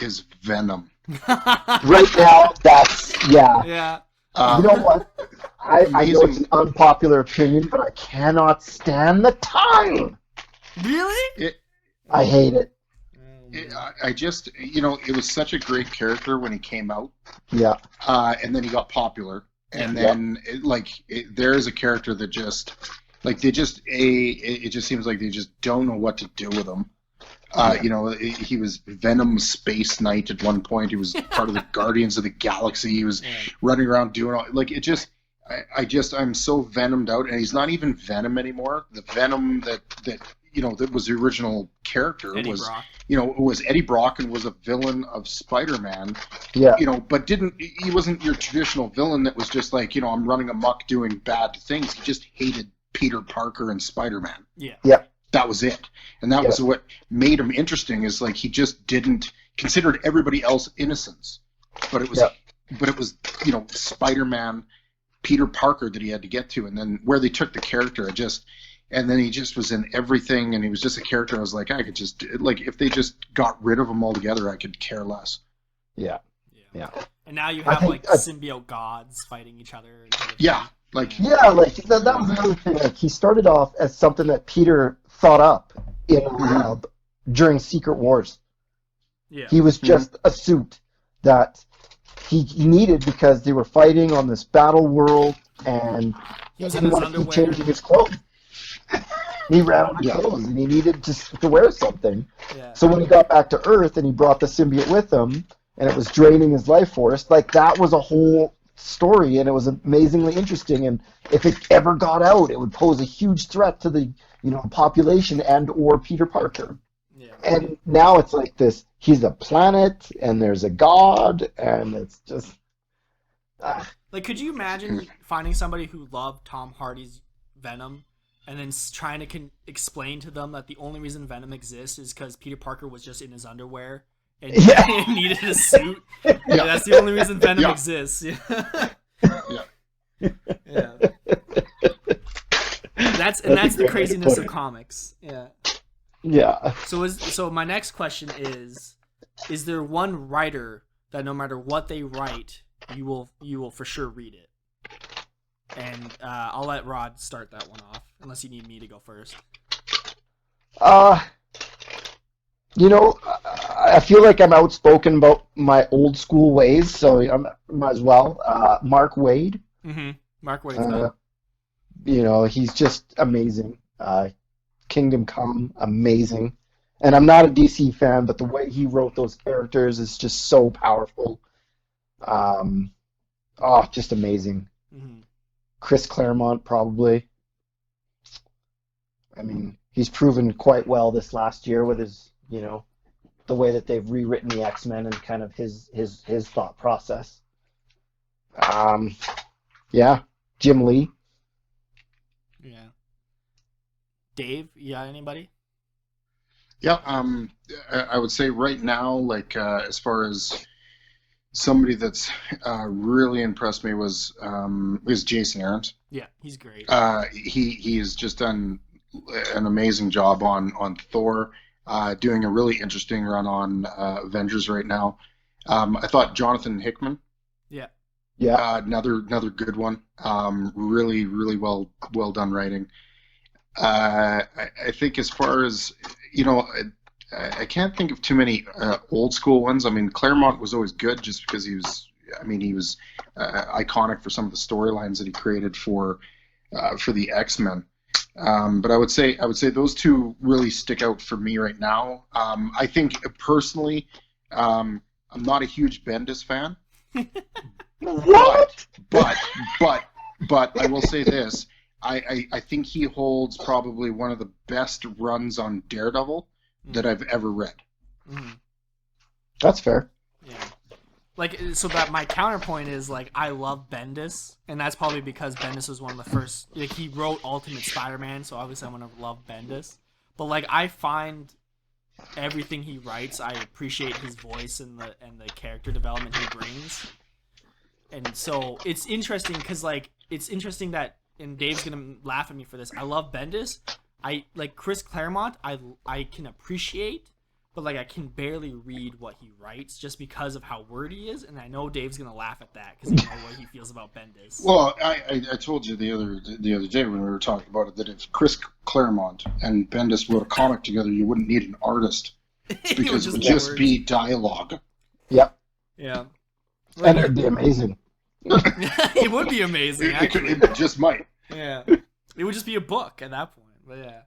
Is Venom. Right now, that's yeah. You know what? I know it's an unpopular opinion, but I cannot stand the time. Really? I hate it. I just, it was such a great character when he came out. Yeah. And then he got popular, and then there is a character that just. Like it just seems like they just don't know what to do with him. He was Venom Space Knight at one point. He was part of the Guardians of the Galaxy. He was running around doing all I'm so venomed out, and he's not even Venom anymore. The Venom that was the original character Eddie Brock. It was Eddie Brock and was a villain of Spider-Man. Yeah. But he wasn't your traditional villain that was just like, I'm running amok doing bad things. He just hated Peter Parker and Spider-Man. Yeah. Yeah. That was it. And that was what made him interesting, is like he just didn't considered everybody else innocents. But it was Spider-Man, Peter Parker that he had to get to, and then where they took the character, and then he just was in everything, and he was just a character. I was like, I could just if they just got rid of him altogether, I could care less. Yeah. And now you have symbiote gods fighting each other. Yeah. That was another thing. Like, he started off as something that Peter thought up during Secret Wars. Yeah. He was just a suit that he needed because they were fighting on this battle world, and he was in his underwear. Changing his clothes. He ran out of clothes, and he needed to wear something. Yeah. So when he got back to Earth and he brought the symbiote with him, and it was draining his life force, that was a whole story, and it was amazingly interesting. And if it ever got out, it would pose a huge threat to the population and or Peter Parker. Yeah. And now it's like this: he's a planet, and there's a god, and it's just like, could you imagine finding somebody who loved Tom Hardy's Venom and then trying to explain to them that the only reason Venom exists is because Peter Parker was just in his underwear and needed a suit? Yeah, that's the only reason Venom exists. Yeah. Yeah. That's the craziness of comics. Yeah. Yeah. So my next question is there one writer that no matter what they write, you will for sure read it? And I'll let Rod start that one off, unless you need me to go first. Uh, I feel like I'm outspoken about my old school ways, so I might as well. Mark Waid, Mm-hmm. Mark Wade's uh, good. he's just amazing. Kingdom Come, amazing. And I'm not a DC fan, but the way he wrote those characters is just so powerful. Um, just amazing. Mm-hmm. Chris Claremont, probably. I mean, he's proven quite well this last year with the way that they've rewritten the X-Men and kind of his thought process. Um, yeah, Jim Lee. Yeah. Dave, you got anybody? Yeah, I would say right now, like as far as somebody that's really impressed me was Jason Aaron's. Yeah, he's great. He has just done an amazing job on Thor, doing a really interesting run on Avengers right now. I thought Jonathan Hickman, Yeah. Yeah, another good one. Really well done writing. I think as far as I can't think of too many old school ones. I mean, Claremont was always good just because he was iconic for some of the storylines that he created for the X-Men. But I would say those two really stick out for me right now. I think personally, I'm not a huge Bendis fan, what? but I will say this. I think he holds probably one of the best runs on Daredevil that I've ever read. Mm-hmm. That's fair. Yeah. Like, so that my counterpoint is, like, I love Bendis, and that's probably because Bendis was one of the first, like, he wrote Ultimate Spider-Man, so obviously I'm gonna love Bendis. But, like, I find everything he writes, I appreciate his voice and the character development he brings. And so it's interesting because, like, it's interesting that, and Dave's gonna laugh at me for this, I love Bendis. I like Chris Claremont. I can appreciate, but like I can barely read what he writes just because of how wordy he is. And I know Dave's gonna laugh at that because he knows what he feels about Bendis. Well, I told you the other day when we were talking about it that if Chris Claremont and Bendis wrote a comic together, you wouldn't need an artist because it would just be dialogue. Yep. Yeah. And it'd be amazing. It would be amazing. Actually, It just might. Yeah. It would just be a book at that point. But yeah.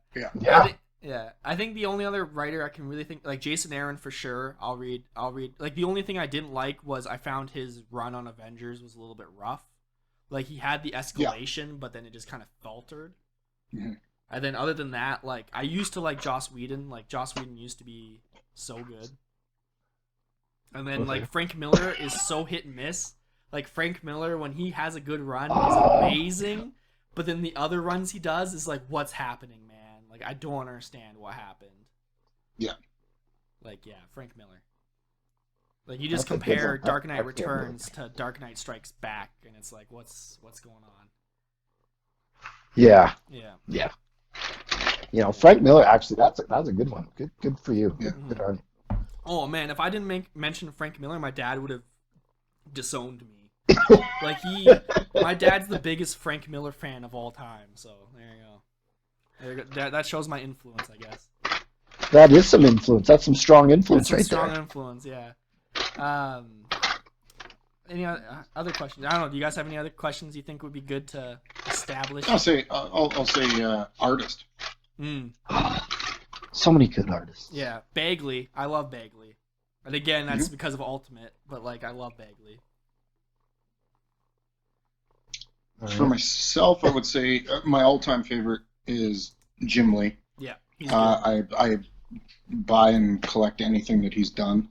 Yeah. I think the only other writer I can really think, like Jason Aaron for sure. I'll read. Like the only thing I didn't like was I found his run on Avengers was a little bit rough. Like he had the escalation, but then it just kind of faltered. Mm-hmm. And then other than that, like I used to like Joss Whedon. Like Joss Whedon used to be so good. And then like Frank Miller is so hit and miss. Like Frank Miller, when he has a good run, is amazing. But then the other runs he does is like, what's happening, man? Like, I don't understand what happened. Yeah. Like, yeah, Frank Miller. Like, you just compare Dark Knight Returns to Dark Knight Strikes Back, and it's like, what's going on? Yeah. Yeah. Frank Miller, actually, that's a good one. Good for you. Yeah. Good art. Oh, man, if I didn't mention Frank Miller, my dad would have disowned me. Like my dad's the biggest Frank Miller fan of all time, so there you go. That shows my influence, I guess. That is some influence. That's some strong influence right strong there. Influence, yeah. Any other questions? I don't know. Do you guys have any other questions you think would be good to establish? I'll say artist. So many good artists. Yeah, Bagley. I love Bagley, and again, that's because of Ultimate. But like, I love Bagley. For myself, I would say my all-time favorite is Jim Lee. Yeah, he's good. I buy and collect anything that he's done,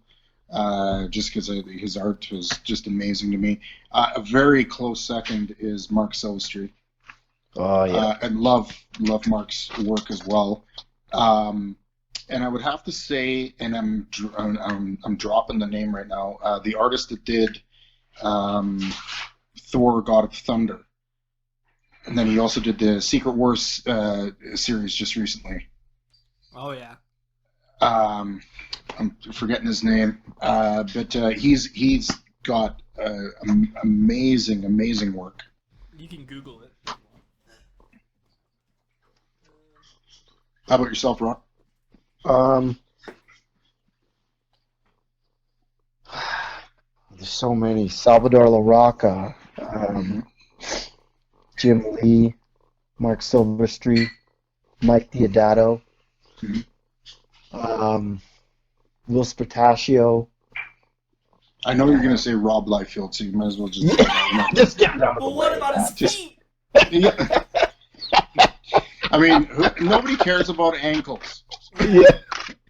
just because his art was just amazing to me. A very close second is Mark Silvestri. Oh yeah, and love Mark's work as well. And I would have to say, and I'm dropping the name right now, the artist that did Thor: God of Thunder. And then he also did the Secret Wars series just recently. Oh yeah. I'm forgetting his name, but he's got amazing work. You can Google it. How about yourself, Ron? Um, there's so many. Salvador LaRocca, Jim Lee, Mark Silverstreet, Mike Diodato, Will Spataccio. I know you're going to say Rob Liefeld, so you might as well just... Just get it out of the Well, what way. about his feet? Yeah. I mean, nobody cares about ankles. Yeah.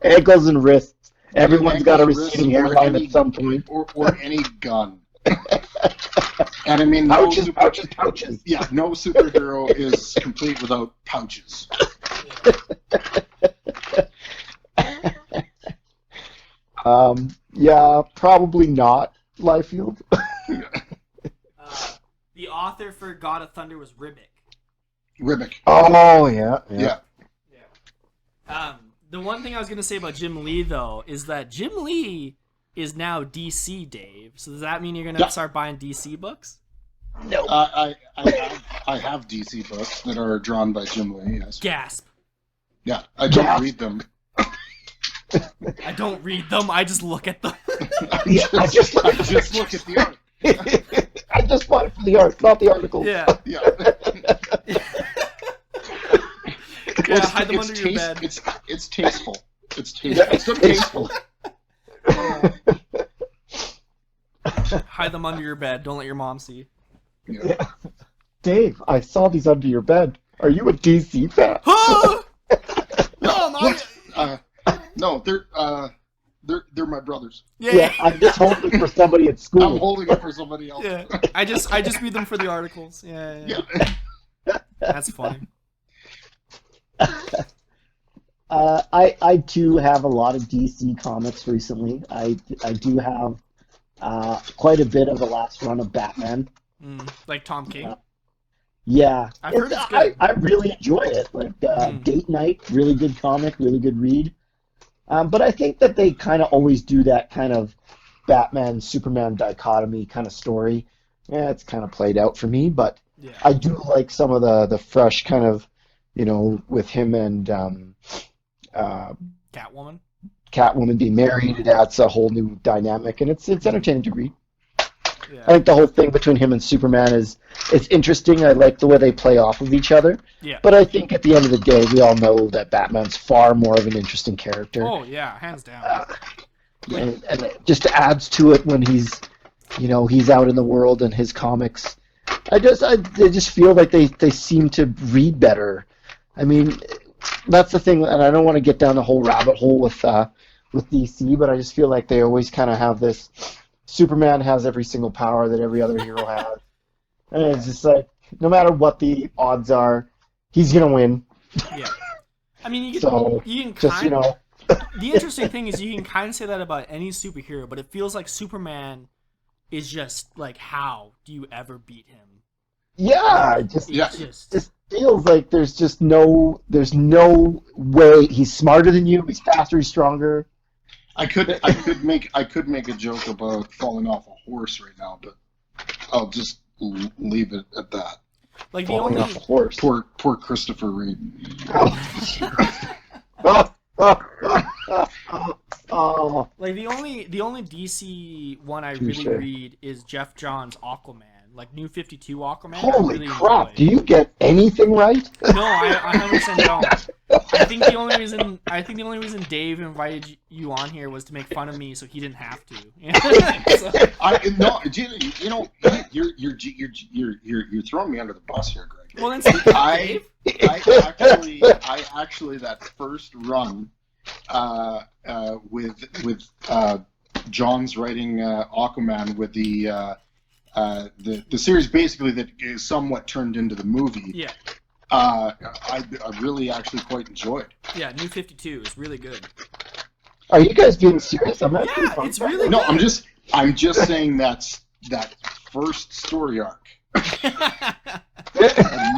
Ankles and wrists. Everyone's got a Ankles, receding wrists, or hairline any- at some point. Or any gun. And I mean, Pouches. Yeah, no superhero is complete without pouches. Yeah, probably not Liefeld. The author for God of Thunder was Ribic. Ribic. Oh, yeah. Yeah. The one thing I was going to say about Jim Lee, though, is that Jim Lee is now DC, Dave. So does that mean you're going to start buying DC books? No. I have DC books that are drawn by Jim Lee, yes. Gasp. Yeah, I don't read them. I don't read them. I just look at them. I just look at the art. I just bought it for the art, not the article. Yeah. Yeah. Yeah, hide them under your bed. It's tasteful. It's tasteful. It's so tasteful. Hide them under your bed. Don't let your mom see. Yeah. Dave, I saw these under your bed. Are you a DC fan? No, they're my brothers. Yeah, I'm just hoping for somebody at school. I'm holding it for somebody else. Yeah, I just read them for the articles. Yeah. That's funny. I too have a lot of DC comics recently. I do have quite a bit of the last run of Batman. Like Tom King. Yeah, I've heard it's good. I really enjoy it. Like Date Night, really good comic, really good read. But I think that they kind of always do that kind of Batman Superman dichotomy kind of story. Yeah, it's kind of played out for me, but I do like some of the fresh kind of, with him and Catwoman being married. It adds a whole new dynamic, and it's entertaining to read. Yeah. I think the whole thing between him and Superman is interesting. I like the way they play off of each other. Yeah. But I think at the end of the day, we all know that Batman's far more of an interesting character. Oh yeah, hands down. And it just adds to it when he's out in the world and his comics. I just feel like they seem to read better. I mean, that's the thing, and I don't want to get down the whole rabbit hole with DC, but I just feel like they always kind of have this. Superman has every single power that every other hero has. And it's just like, no matter what the odds are, he's going to win. Yeah. I mean, you can just, the interesting thing is you can kind of say that about any superhero, but it feels like Superman is just like, how do you ever beat him? Yeah, it just feels like there's no way. He's smarter than you, he's faster, he's stronger. I could make a joke about falling off a horse right now, but I'll just leave it at that. Like falling off a horse. Poor Christopher Reeve. Oh. Like the only DC one I really read is Jeff Johns' Aquaman. Like New 52 Aquaman. Holy really crap! enjoy. Do you get anything right? No, I 100% don't. I think the only reason Dave invited you on here was to make fun of me, so he didn't have to. You're throwing me under the bus here, Greg. Well, then speak up, Dave. I actually that first run with John's writing Aquaman with the series basically that is somewhat turned into the movie. Yeah. I really actually quite enjoyed. Yeah, New 52 is really good. Are you guys being serious? It's really no. good. I'm just saying that first story arc. I'm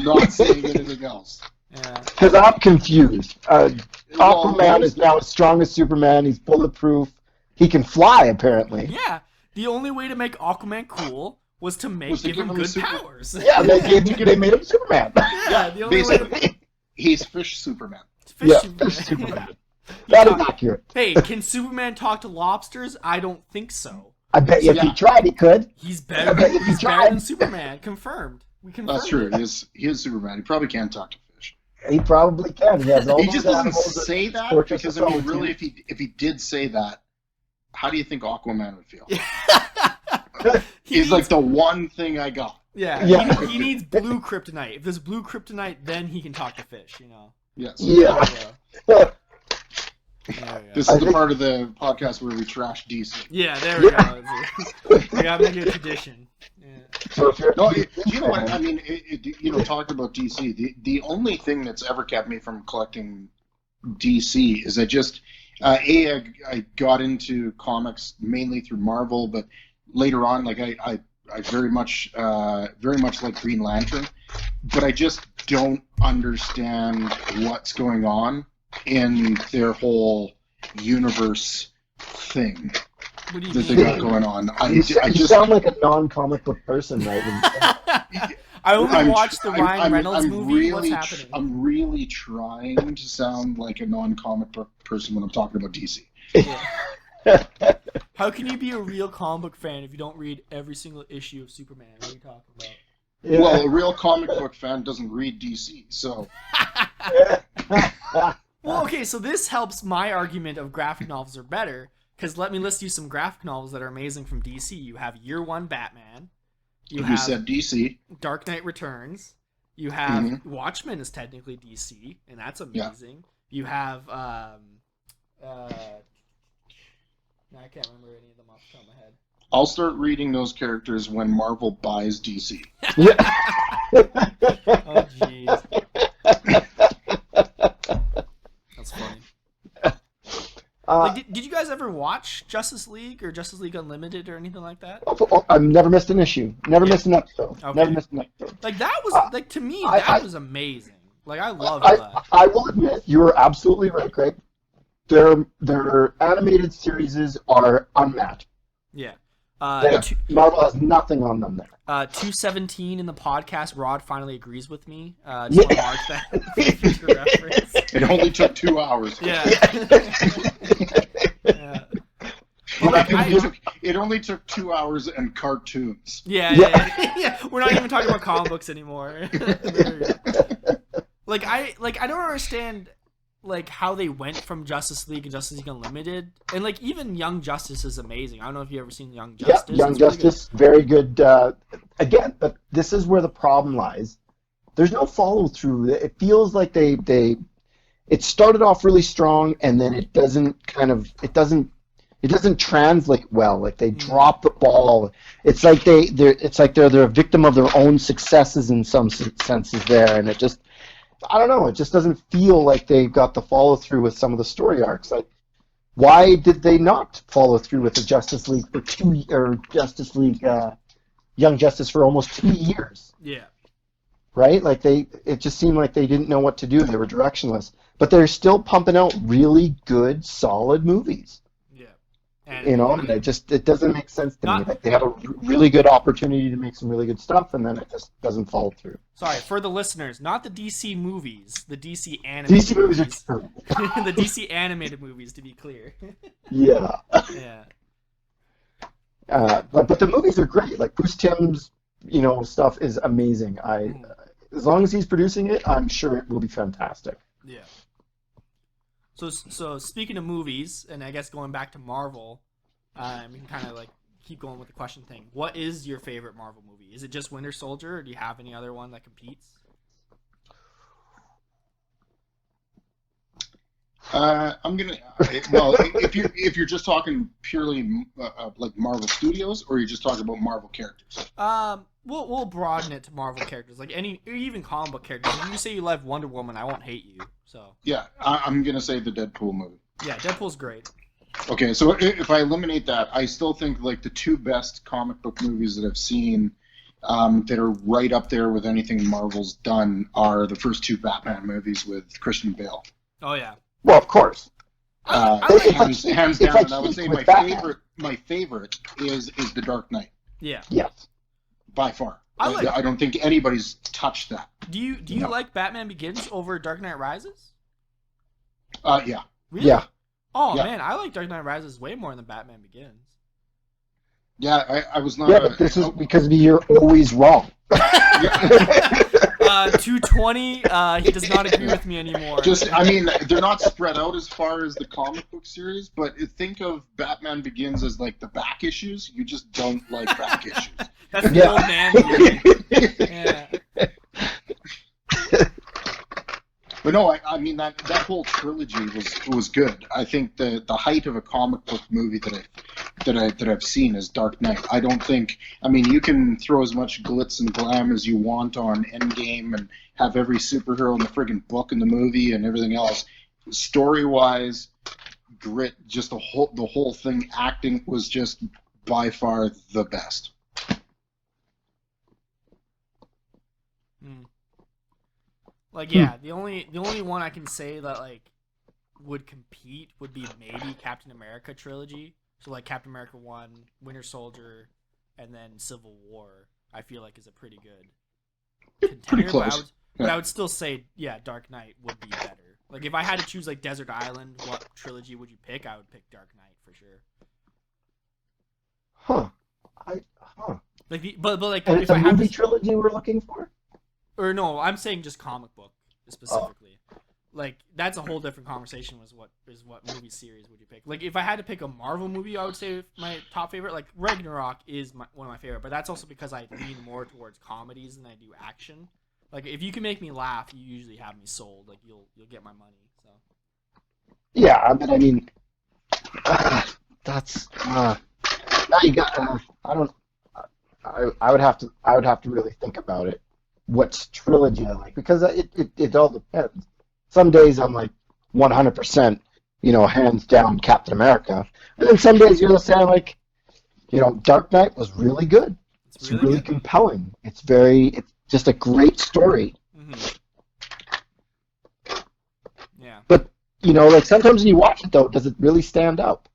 not saying anything else. Yeah. Because I'm confused. Aquaman is now as strong as Superman. He's bulletproof. He can fly, apparently. Yeah. The only way to make Aquaman cool was to give him good powers. Yeah, they made him Superman. Yeah, the only basically, way he's Fish Superman. Fish Superman. That is accurate. Hey, can Superman talk to lobsters? I don't think so. I bet you if he tried, he could. He's better. He's better than Superman. Confirmed. We confirmed. That's true. He is Superman. He probably can talk to fish. He probably can. He has all He those just doesn't animals say that Fortress because of I mean, Solitude. really, if he did say that, how do you think Aquaman would feel? He's like the one thing I got. Yeah. He needs blue kryptonite. If there's blue kryptonite, then he can talk to fish. You know. Yes. Yeah. This is the part of the podcast where we trash DC. Yeah, there we go. We gotta make it a tradition. Yeah. No, you know what? I mean, talking about DC, the only thing that's ever kept me from collecting DC is I got into comics mainly through Marvel, but later on, like I very much like Green Lantern, but I just don't understand what's going on in their whole universe thing What do you that mean? they got going on. You sound like a non-comic book person, right? I only watched the Ryan Reynolds movie. Really, What's happening? I'm really trying to sound like a non-comic book person when I'm talking about DC. Yeah. How can you be a real comic book fan if you don't read every single issue of Superman? What are you talking about? Yeah. Well, a real comic book fan doesn't read DC, so... Well, okay, so this helps my argument of graphic novels are better, because let me list you some graphic novels that are amazing from DC. You have Year One Batman. You said DC. Dark Knight Returns. You have Watchmen is technically DC, and that's amazing. Yeah. You have I can't remember any of them off the top of my head. I'll start reading those characters when Marvel buys DC. Oh jeez. That's funny. Did you guys ever watch Justice League or Justice League Unlimited or anything like that? I've never missed an issue. Never missed an episode. Okay. Never missed an episode. Like that was to me that was amazing. Like I loved that. I will admit you are absolutely right, Craig. Their animated series are unmatched. Yeah. Marvel has nothing on them there. 217 in the podcast, Rod finally agrees with me. Just want to mark that for future reference. It only took 2 hours. Yeah. It ononly took 2 hours and cartoons. Yeah. We're not even talking about comic books anymore. I don't understand how they went from Justice League and Justice League Unlimited, and even Young Justice is amazing. I don't know if you ever seen Young Justice. Yeah, Young Justice, very good. Again, but this is where the problem lies. There's no follow through. It feels like it started off really strong, and then it doesn't translate well. Like they drop the ball. It's like they're a victim of their own successes in some senses there, and it just. I don't know. It just doesn't feel like they got the follow through with some of the story arcs. Like, why did they not follow through with the Justice League Young Justice for almost 2 years? Yeah. Right? It just seemed like they didn't know what to do. They were directionless, but they're still pumping out really good, solid movies. And it doesn't make sense to me. Like they have a really good opportunity to make some really good stuff, and then it just doesn't follow through. Sorry, for the listeners, not the DC movies, the DC animated DC movies are terrible. The DC animated movies, to be clear. Yeah. Yeah. But the movies are great. Like Bruce Timm's, stuff is amazing. As long as he's producing it, I'm sure it will be fantastic. Yeah. So speaking of movies, and I guess going back to Marvel, we can kind of keep going with the question thing. What is your favorite Marvel movie? Is it just Winter Soldier, or do you have any other one that competes? If you're just talking purely like Marvel Studios, or you're just talking about Marvel characters. We'll broaden it to Marvel characters, even comic book characters. If you say you love Wonder Woman, I won't hate you. So yeah, I'm gonna say the Deadpool movie. Yeah, Deadpool's great. Okay, so if I eliminate that, I still think the two best comic book movies that I've seen that are right up there with anything Marvel's done are the first two Batman movies with Christian Bale. Oh yeah. Well, of course. Hands down, and I would say my favorite is the Dark Knight. Yeah. Yes. By far. I don't think anybody's touched that. Do you like Batman Begins over Dark Knight Rises? Yeah. Really? Yeah. Oh Yeah. man, I like Dark Knight Rises way more than Batman Begins. Yeah, I was not. Yeah, but this is because you're always wrong. 220. He does not agree with me anymore. I mean, they're not spread out as far as the comic book series, but think of Batman Begins as like the back issues. You just don't like back issues. That's the old man movie. Yeah. But no, I mean that whole trilogy was good. I think the height of a comic book movie that I've seen is Dark Knight. I don't think. I mean, you can throw as much glitz and glam as you want on Endgame and have every superhero in the friggin' book in the movie and everything else. Story wise, grit, just the whole thing. Acting was just by far the best. Like, yeah, the only one I can say that like would compete would be maybe Captain America trilogy. So like Captain America 1, Winter Soldier, and then Civil War. I feel like is a pretty good contender. Pretty close. But I would still say, yeah, Dark Knight would be better. Like if I had to choose like Desert Island, what trilogy would you pick? I would pick Dark Knight for sure. Like but like And if it's a I have movie to, trilogy we're looking for? or no, I'm saying just comic book specifically. Like that's a whole different conversation. What movie series would you pick? Like if I had to pick a Marvel movie, I would say my top favorite. Like Ragnarok is one of my favorite, but that's also because I lean more towards comedies than I do action. Like if you can make me laugh, you usually have me sold. Like you'll get my money. So Yeah, but I mean, that's now you got. I don't. I would have to really think about it. What trilogy I like, because it all depends. Some days I'm like 100%, hands down Captain America, and then some days you're saying like, Dark Knight was really good. It's really compelling. It's just a great story. Mm-hmm. Yeah. But like sometimes when you watch it though, does it really stand up?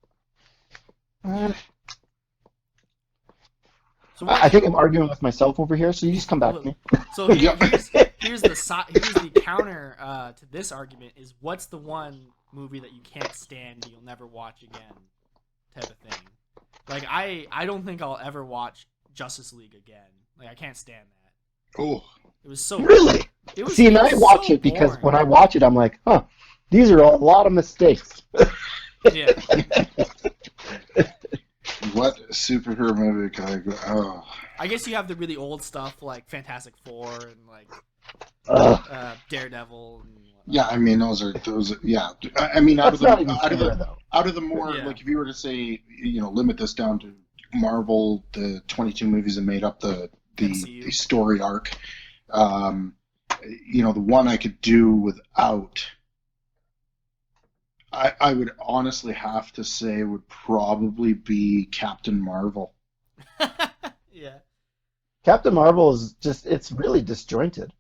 So I think I'm arguing with myself over here, so you just come back to me. So here's the counter to this argument is what's the one movie that you can't stand you'll never watch again type of thing. Like I don't think I'll ever watch Justice League again. Like I can't stand that. Oh, it was so really. See, and I watch it because when I watch it, I'm like, these are a lot of mistakes. Yeah. What superhero movie can I go? Oh. I guess you have the really old stuff like Fantastic Four and like Daredevil. And yeah, I mean those. Yeah, I mean out of the more like if you were to say limit this down to Marvel, the 22 movies that made up the story arc. The one I could do without. I would honestly have to say would probably be Captain Marvel. Yeah. Captain Marvel is it's really disjointed.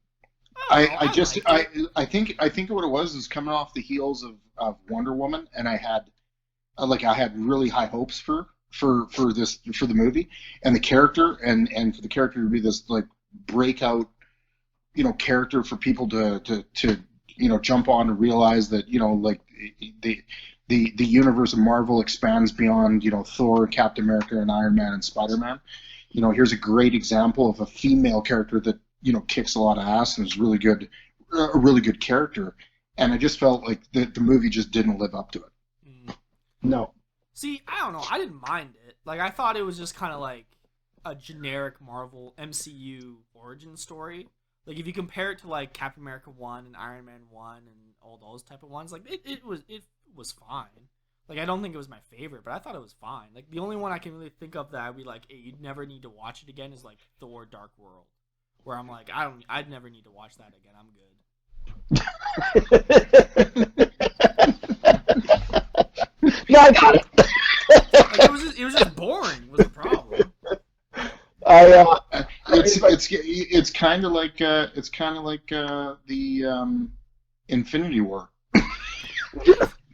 I think what it was is coming off the heels of Wonder Woman, and I had really high hopes for the movie and the character, and for the character to be this like breakout, character for people to jump on and realize that the universe of Marvel expands beyond Thor, Captain America, and Iron Man and Spider-Man. Here's a great example of a female character that kicks a lot of ass and is a really good character. And I just felt like the movie just didn't live up to it. No. See, I don't know. I didn't mind it. Like I thought it was just kind of like a generic Marvel MCU origin story. Like if you compare it to like Captain America 1 and Iron Man 1 and all those type of ones, like it was fine. Like I don't think it was my favorite, but I thought it was fine. Like the only one I can really think of that I'd be like, hey, you'd never need to watch it again is like Thor: Dark World, where I'm like, I'd never need to watch that again. I'm good. No, I got it. Like, it was just boring. Was the problem? It's kind of like the Infinity War.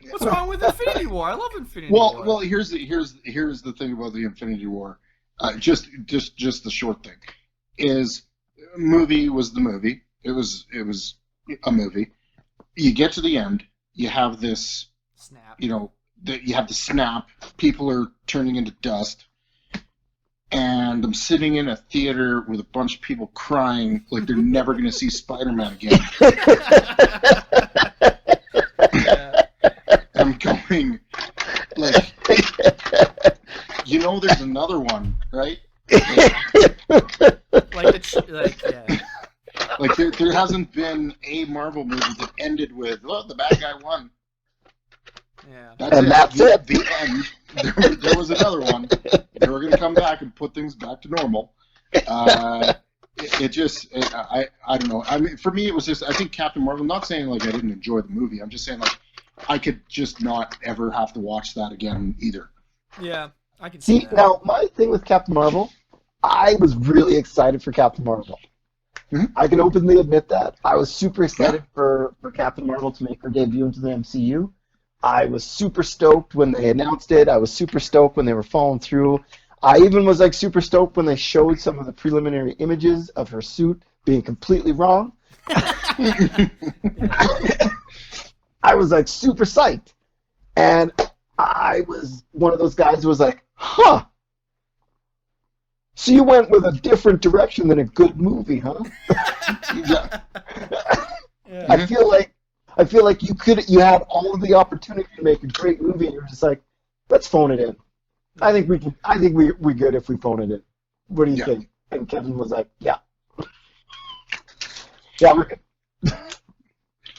What's wrong with Infinity War? I love Infinity War. Well, here's the thing about the Infinity War. Just the short thing is, movie was the movie. It was a movie. You get to the end. You have this Snap. you know, you have the snap. People are turning into dust. And I'm sitting in a theater with a bunch of people crying like they're never going to see Spider-Man again. I'm going, like, there's another one, right? Like there hasn't been a Marvel movie that ended with, the bad guy won. Yeah. That's it. The end. There was another one. They were going to come back and put things back to normal. I don't know. I mean, for me, it was just, I think Captain Marvel, not saying like I didn't enjoy the movie. I'm just saying like I could just not ever have to watch that again either. Yeah, I can see that. Now, my thing with Captain Marvel, I was really excited for Captain Marvel. Mm-hmm. I can openly admit that. I was super excited for Captain Marvel to make her debut into the MCU. I was super stoked when they announced it. I was super stoked when they were following through. I even was like super stoked when they showed some of the preliminary images of her suit being completely wrong. I was like super psyched. And I was one of those guys who was like, huh. So you went with a different direction than a good movie, huh? Yeah. I feel like you had all of the opportunity to make a great movie, and you're just like, let's phone it in. I think we good if we phone it in. What do you think? And Kevin was like, yeah, we're good.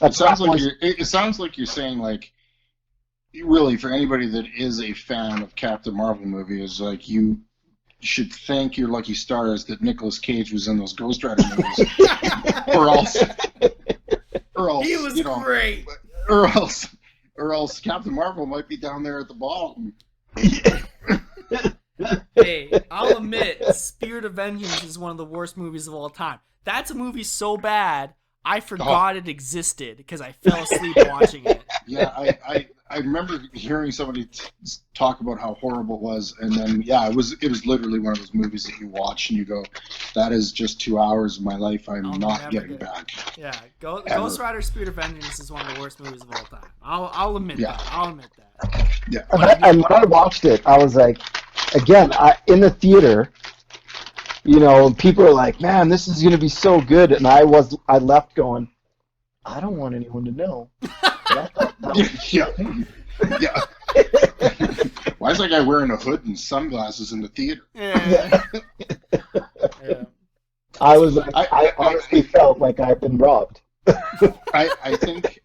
It sounds like you're saying like, really, for anybody that is a fan of Captain Marvel movie, is like you should thank your lucky stars that Nicolas Cage was in those Ghost Rider movies, or else he was great. Or else Captain Marvel might be down there at the bottom. Hey, I'll admit, Spirit of Vengeance is one of the worst movies of all time. That's a movie so bad, I forgot it existed because I fell asleep watching it. Yeah, I remember hearing somebody talk about how horrible it was, and then it was literally one of those movies that you watch and you go, that is just 2 hours of my life I'm not getting back. Yeah, Ghost Rider Spirit of Vengeance is one of the worst movies of all time. I'll admit that. I'll admit that. Yeah. And when I watched it, I was like, again, in the theater, people are like, man, this is going to be so good. And I left going, I don't want anyone to know. Yeah. Why is that guy wearing a hood and sunglasses in the theater? Yeah. I was like, I honestly felt like I've been robbed. I think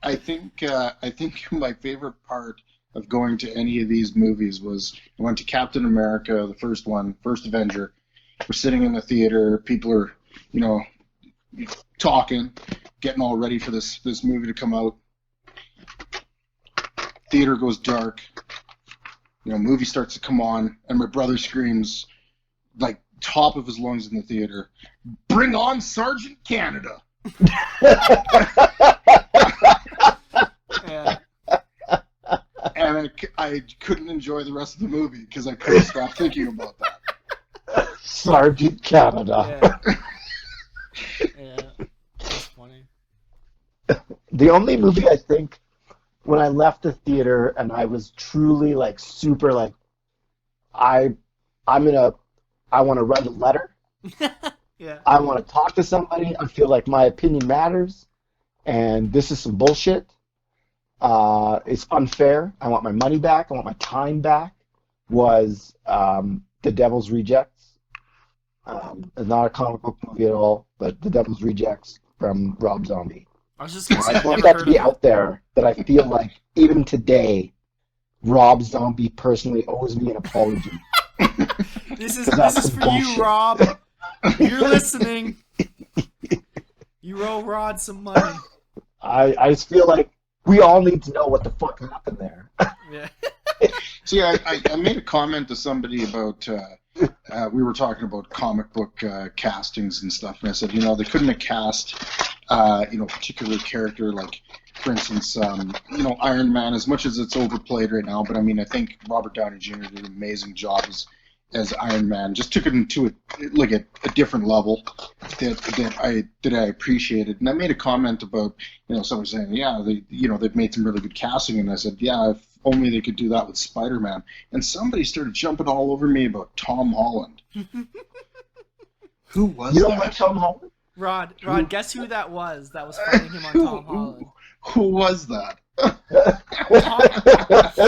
my favorite part of going to any of these movies was I went to Captain America, the first one, First Avenger. We're sitting in the theater, people are, talking, getting all ready for this movie to come out. Theater goes dark. Movie starts to come on, and my brother screams, like top of his lungs in the theater, "Bring on Sergeant Canada!" Yeah. And I couldn't enjoy the rest of the movie because I couldn't stop thinking about that. Sergeant Canada. Yeah. That's funny. The only movie I think when I left the theater and I was truly like super like I want to write a letter. Yeah. I want to talk to somebody. I feel like my opinion matters, and this is some bullshit. It's unfair. I want my money back. I want my time back. Was The Devil's Rejects. It's not a comic book movie at all, but The Devil's Rejects from Rob Zombie. I was just gonna say, I want that to be out there, that I feel like even today, Rob Zombie personally owes me an apology. This is for you, Rob. You're listening. You owe Rod some money. I just feel like we all need to know what the fuck happened there. Yeah. See, I made a comment to somebody about we were talking about comic book castings and stuff, and I said, they couldn't have cast a particular character, like, for instance, Iron Man, as much as it's overplayed right now, but I mean, I think Robert Downey Jr. did an amazing job as Iron Man, just took it into a different level that I appreciated. And I made a comment about, someone saying, yeah, they've made some really good casting, and I said, yeah, if only they could do that with Spider-Man. And somebody started jumping all over me about Tom Holland. Who was You that? don't like Tom Holland? Rod, guess who that was fighting him on Tom Holland? Who was that?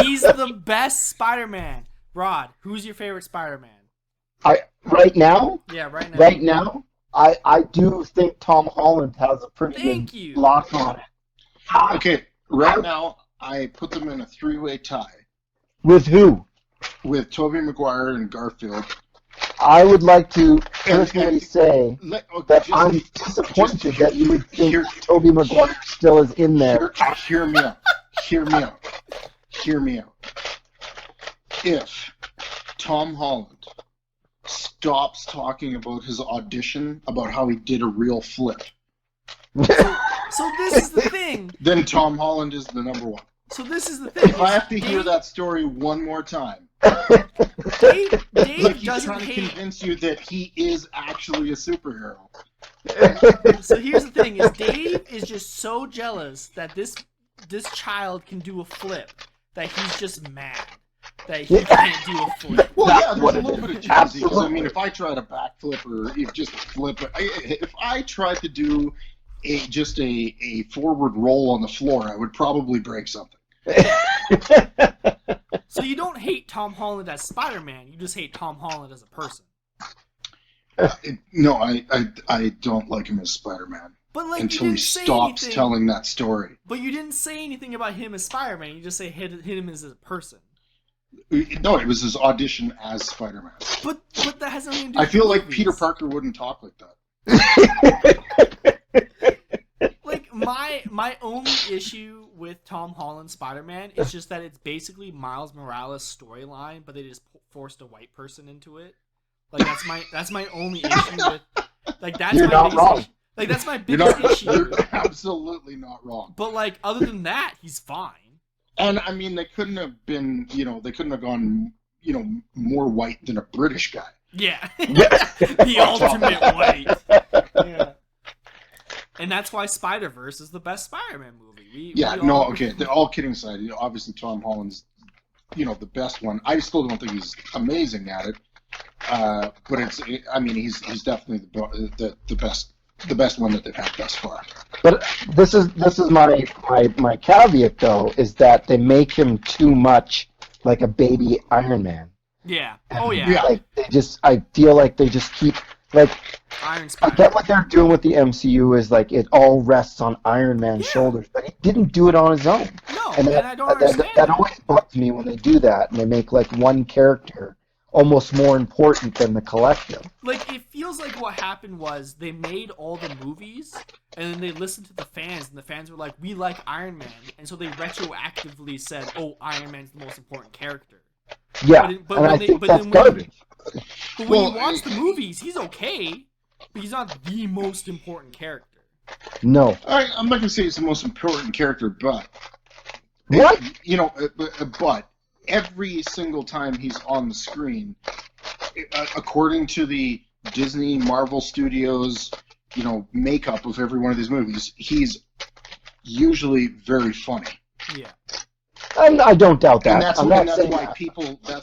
He's the best Spider-Man. Rod, who's your favorite Spider-Man? Right now? Yeah, right now. Right now, I do think Tom Holland has a pretty good lock on it. Okay, right now, I put them in a three-way tie. With who? With Tobey Maguire and Garfield. I would like to personally say that I'm disappointed that you would think Tobey Maguire still is in there. Hear me out. Hear me out. If Tom Holland stops talking about his audition, about how he did a real flip, so this is the thing. Then Tom Holland is the number one. So this is the thing. If I have to hear that story one more time, Dave he's doesn't trying to convince you that he is actually a superhero. So here's the thing: is Dave is just so jealous that this child can do a flip that he's just mad that he can't do a flip. Well, yeah, there's a little bit of jealousy. Because I mean, if I tried a backflip or if just flip, if I tried to do just a forward roll on the floor, I would probably break something. So you don't hate Tom Holland as Spider-Man, you just hate Tom Holland as a person. No, I don't like him as Spider-Man. But like, until he stops telling that story. But you didn't say anything about him as Spider-Man, you just say hit him as a person. No, it was his audition as Spider-Man. But that has nothing to do I with feel like movies. Peter Parker wouldn't talk like that. Like, my only issue with Tom Holland's Spider-Man is just that it's basically Miles Morales' storyline, but they just forced a white person into it. Like, that's my only issue with... Like, that's You're my not biggest wrong. issue. Like, that's my biggest issue. You're absolutely not wrong. But, like, other than that, he's fine. And, I mean, they couldn't have been, they couldn't have gone, more white than a British guy. Yeah. The ultimate white. Yeah. And that's why Spider-Verse is the best Spider-Man movie. All kidding aside, obviously Tom Holland's, the best one. I still don't think he's amazing at it. But he's definitely the best one that they've had thus far. But this is my caveat though, is that they make him too much like a baby Iron Man. Yeah. Oh yeah. Like I feel like they just keep like. Iron I Spider. get what they're doing with the MCU is like it all rests on Iron Man's shoulders, but he didn't do it on his own. No, and I don't understand that always bugs me when they do that and they make like one character almost more important than the collective. Like, it feels like what happened was they made all the movies, and then they listened to the fans, and the fans were like, we like Iron Man, and so they retroactively said, oh, Iron Man's the most important character. Yeah, but I think that's garbage. But when you watch the movies, he's okay, but he's not the most important character. No. I'm not going to say he's the most important character, but... What? But every single time he's on the screen, according to the Disney Marvel Studios, makeup of every one of these movies, he's usually very funny. Yeah. I don't doubt that. And that's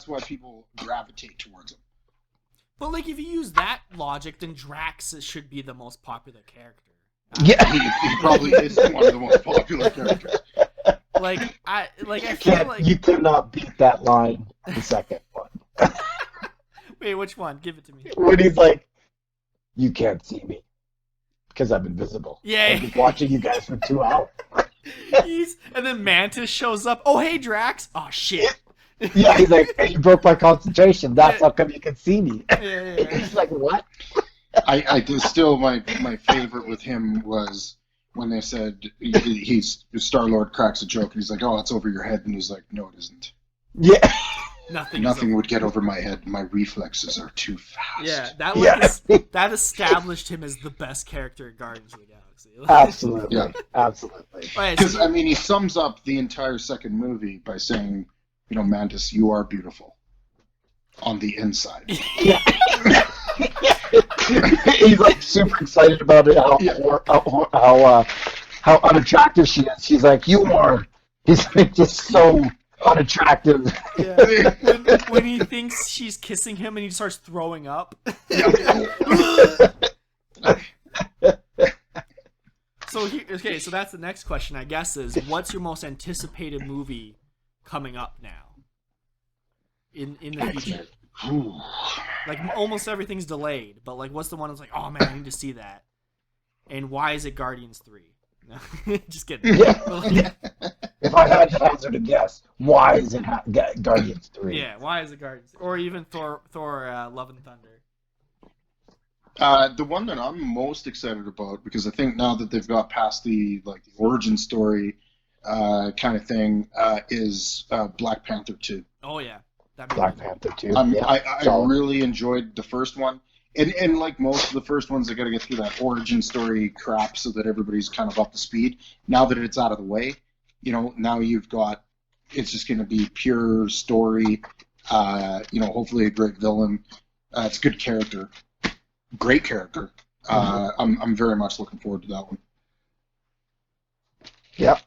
why people gravitate towards him. But like, if you use that logic, then Drax should be the most popular character. Yeah, he probably is one of the most popular characters. I feel like you could not beat that line. The second one. Wait, which one? Give it to me. When he's like, "You can't see me because I'm invisible." Yeah. I've been watching you guys for 2 hours. And then Mantis shows up. Oh, hey, Drax. Oh, shit. Yeah, he's like, hey, you broke my concentration. That's how come you can see me. Yeah. He's like, what? I still my favorite with him was when they said Star-Lord cracks a joke and he's like, oh, it's over your head, and he's like, no, it isn't. Yeah. Nothing would get over my head. My reflexes are too fast. Yeah, that established him as the best character in Guardians of the Galaxy. Absolutely. Yeah. Absolutely. Because, he sums up the entire second movie by saying, Mantis, you are beautiful. on the inside. Yeah. He's like super excited about it. How unattractive she is. She's like, you are. He's like just so unattractive. Yeah. When he thinks she's kissing him and he starts throwing up. So that's the next question, I guess, is what's your most anticipated movie coming up now? In the future? Like, almost everything's delayed, but like, what's the one that's like, oh man, I need to see that? And why is it Guardians 3? No, just kidding. Yeah. If I had to hazard a guess, why is it Guardians 3? Yeah, why is it Guardians 3? Or even Thor Love and Thunder. The one that I'm most excited about, because I think now that they've got past the origin story kind of thing, is Black Panther 2. Oh yeah, Black Panther 2. I really enjoyed the first one, and like most of the first ones, I got to get through that origin story crap so that everybody's kind of up to speed. Now that it's out of the way, now it's just going to be pure story. Hopefully a great villain. It's a good character. Great character. I'm very much looking forward to that one. Yep,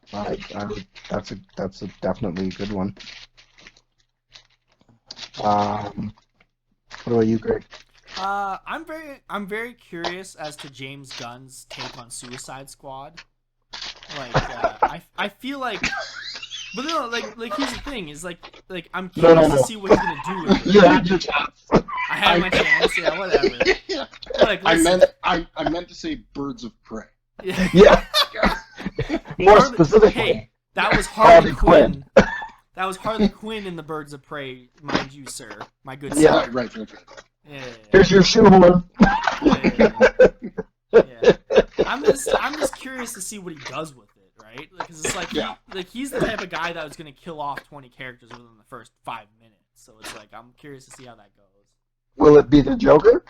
that's a definitely a good one. What about you, Greg? I'm very curious as to James Gunn's take on Suicide Squad. Like, I feel like, but no, like here's the thing is like I'm curious to see what he's gonna do with it. You had your chance. I had my chance. Yeah, whatever. Like, I meant to say Birds of Prey. Yeah. More specifically. Hey, that was Harley Quinn. That was Harley Quinn in the Birds of Prey, mind you, sir. My good sir. Yeah, right. Yeah. Here's your shoehorn. Yeah. I'm just curious to see what he does with it, right? Because it's like, he's the type of guy that was gonna kill off 20 characters within the first 5 minutes. So it's like I'm curious to see how that goes. Will it be the Joker?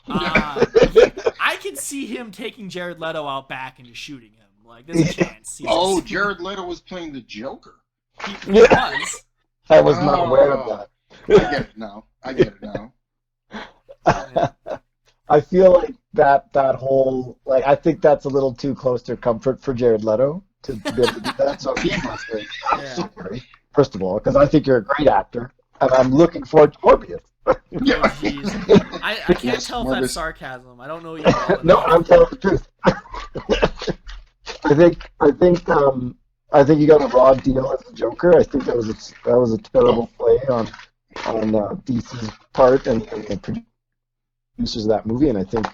I can see him taking Jared Leto out back and just shooting him. Like, there's a chance. Jared Leto was playing the Joker. He was. I was not aware of that. I get it now. I feel like that whole, like, I think that's a little too close to comfort for Jared Leto to be able to do that. So he must be sorry, first of all, because I think you're a great actor, and I'm looking forward to Morbius. Yeah. Oh, I can't tell if that's sarcasm. I don't know you. No, I'm telling the truth. I think you got a raw deal as a Joker. I think that was a terrible play on DC's part and the producers of that movie. And I think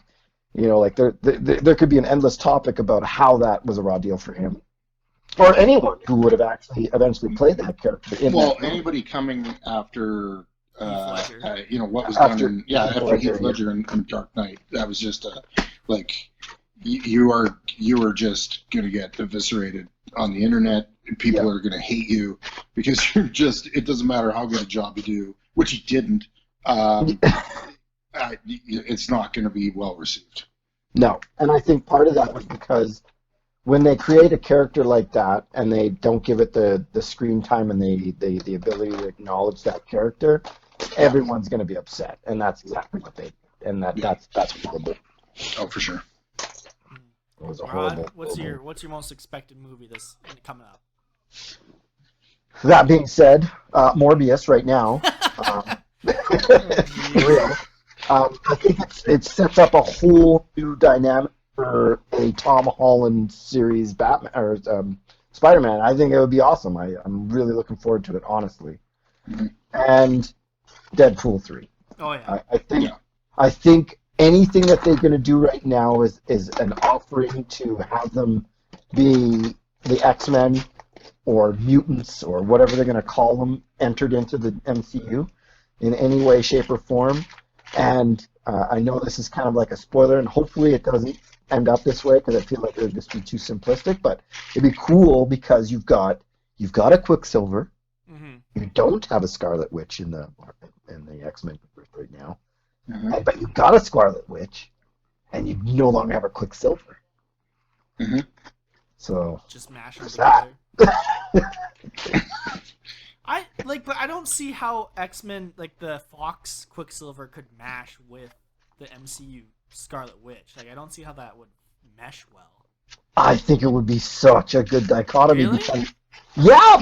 there could be an endless topic about how that was a raw deal for him, or anyone who would have actually eventually played that character. Anybody coming after. What was done after Heath Ledger and Dark Knight, that was just you are just gonna get eviscerated on the internet. People are gonna hate you because it doesn't matter how good a job you do, which he didn't. It's not gonna be well received. No, and I think part of that was because when they create a character like that and they don't give it the screen time and the ability to acknowledge that character, everyone's going to be upset, and that's exactly what they did, and that's horrible. Oh, for sure. It was a horrible. What's your most expected movie this coming up? That being said, Morbius right now. Real. I think it sets up a whole new dynamic for a Tom Holland series Batman or Spider-Man. I think it would be awesome. I'm really looking forward to it, honestly. Mm-hmm. And Deadpool 3. Oh yeah. I think anything that they're going to do right now is an offering to have them be the X-Men or mutants or whatever they're going to call them entered into the MCU in any way, shape, or form. And I know this is kind of like a spoiler, and hopefully it doesn't end up this way because I feel like it would just be too simplistic. But it'd be cool because you've got a Quicksilver. Mm-hmm. You don't have a Scarlet Witch in the X-Men right now, but you've got a Scarlet Witch, and you no longer have a Quicksilver. Mm-hmm. So just mash them together. Like, but I don't see how X-Men, like the Fox Quicksilver, could mash with the MCU Scarlet Witch. Like, I don't see how that would mesh well. I think it would be such a good dichotomy. Really?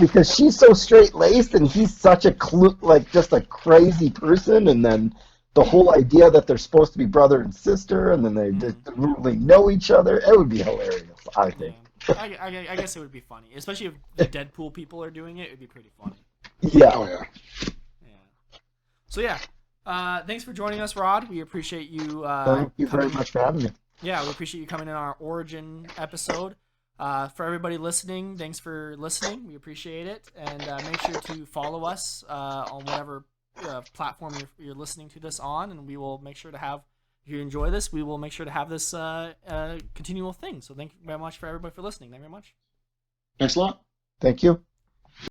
Because she's so straight-laced and he's such a just a crazy person, and then the whole idea that they're supposed to be brother and sister, and then they just really know each other. It would be hilarious, I think. Yeah. I guess it would be funny, especially if the Deadpool people are doing it. It'd be pretty funny. Yeah. Oh yeah. Yeah. So yeah, thanks for joining us, Rod. We appreciate you. Thank you very much for having me. Yeah, we appreciate you coming in our origin episode. For everybody listening, thanks for listening. We appreciate it, and make sure to follow us on whatever platform you're listening to this on, and we will make sure to have. If you enjoy this, we will make sure to have this continual thing. So thank you very much for everybody for listening. Thank you very much. Thanks a lot. Thank you.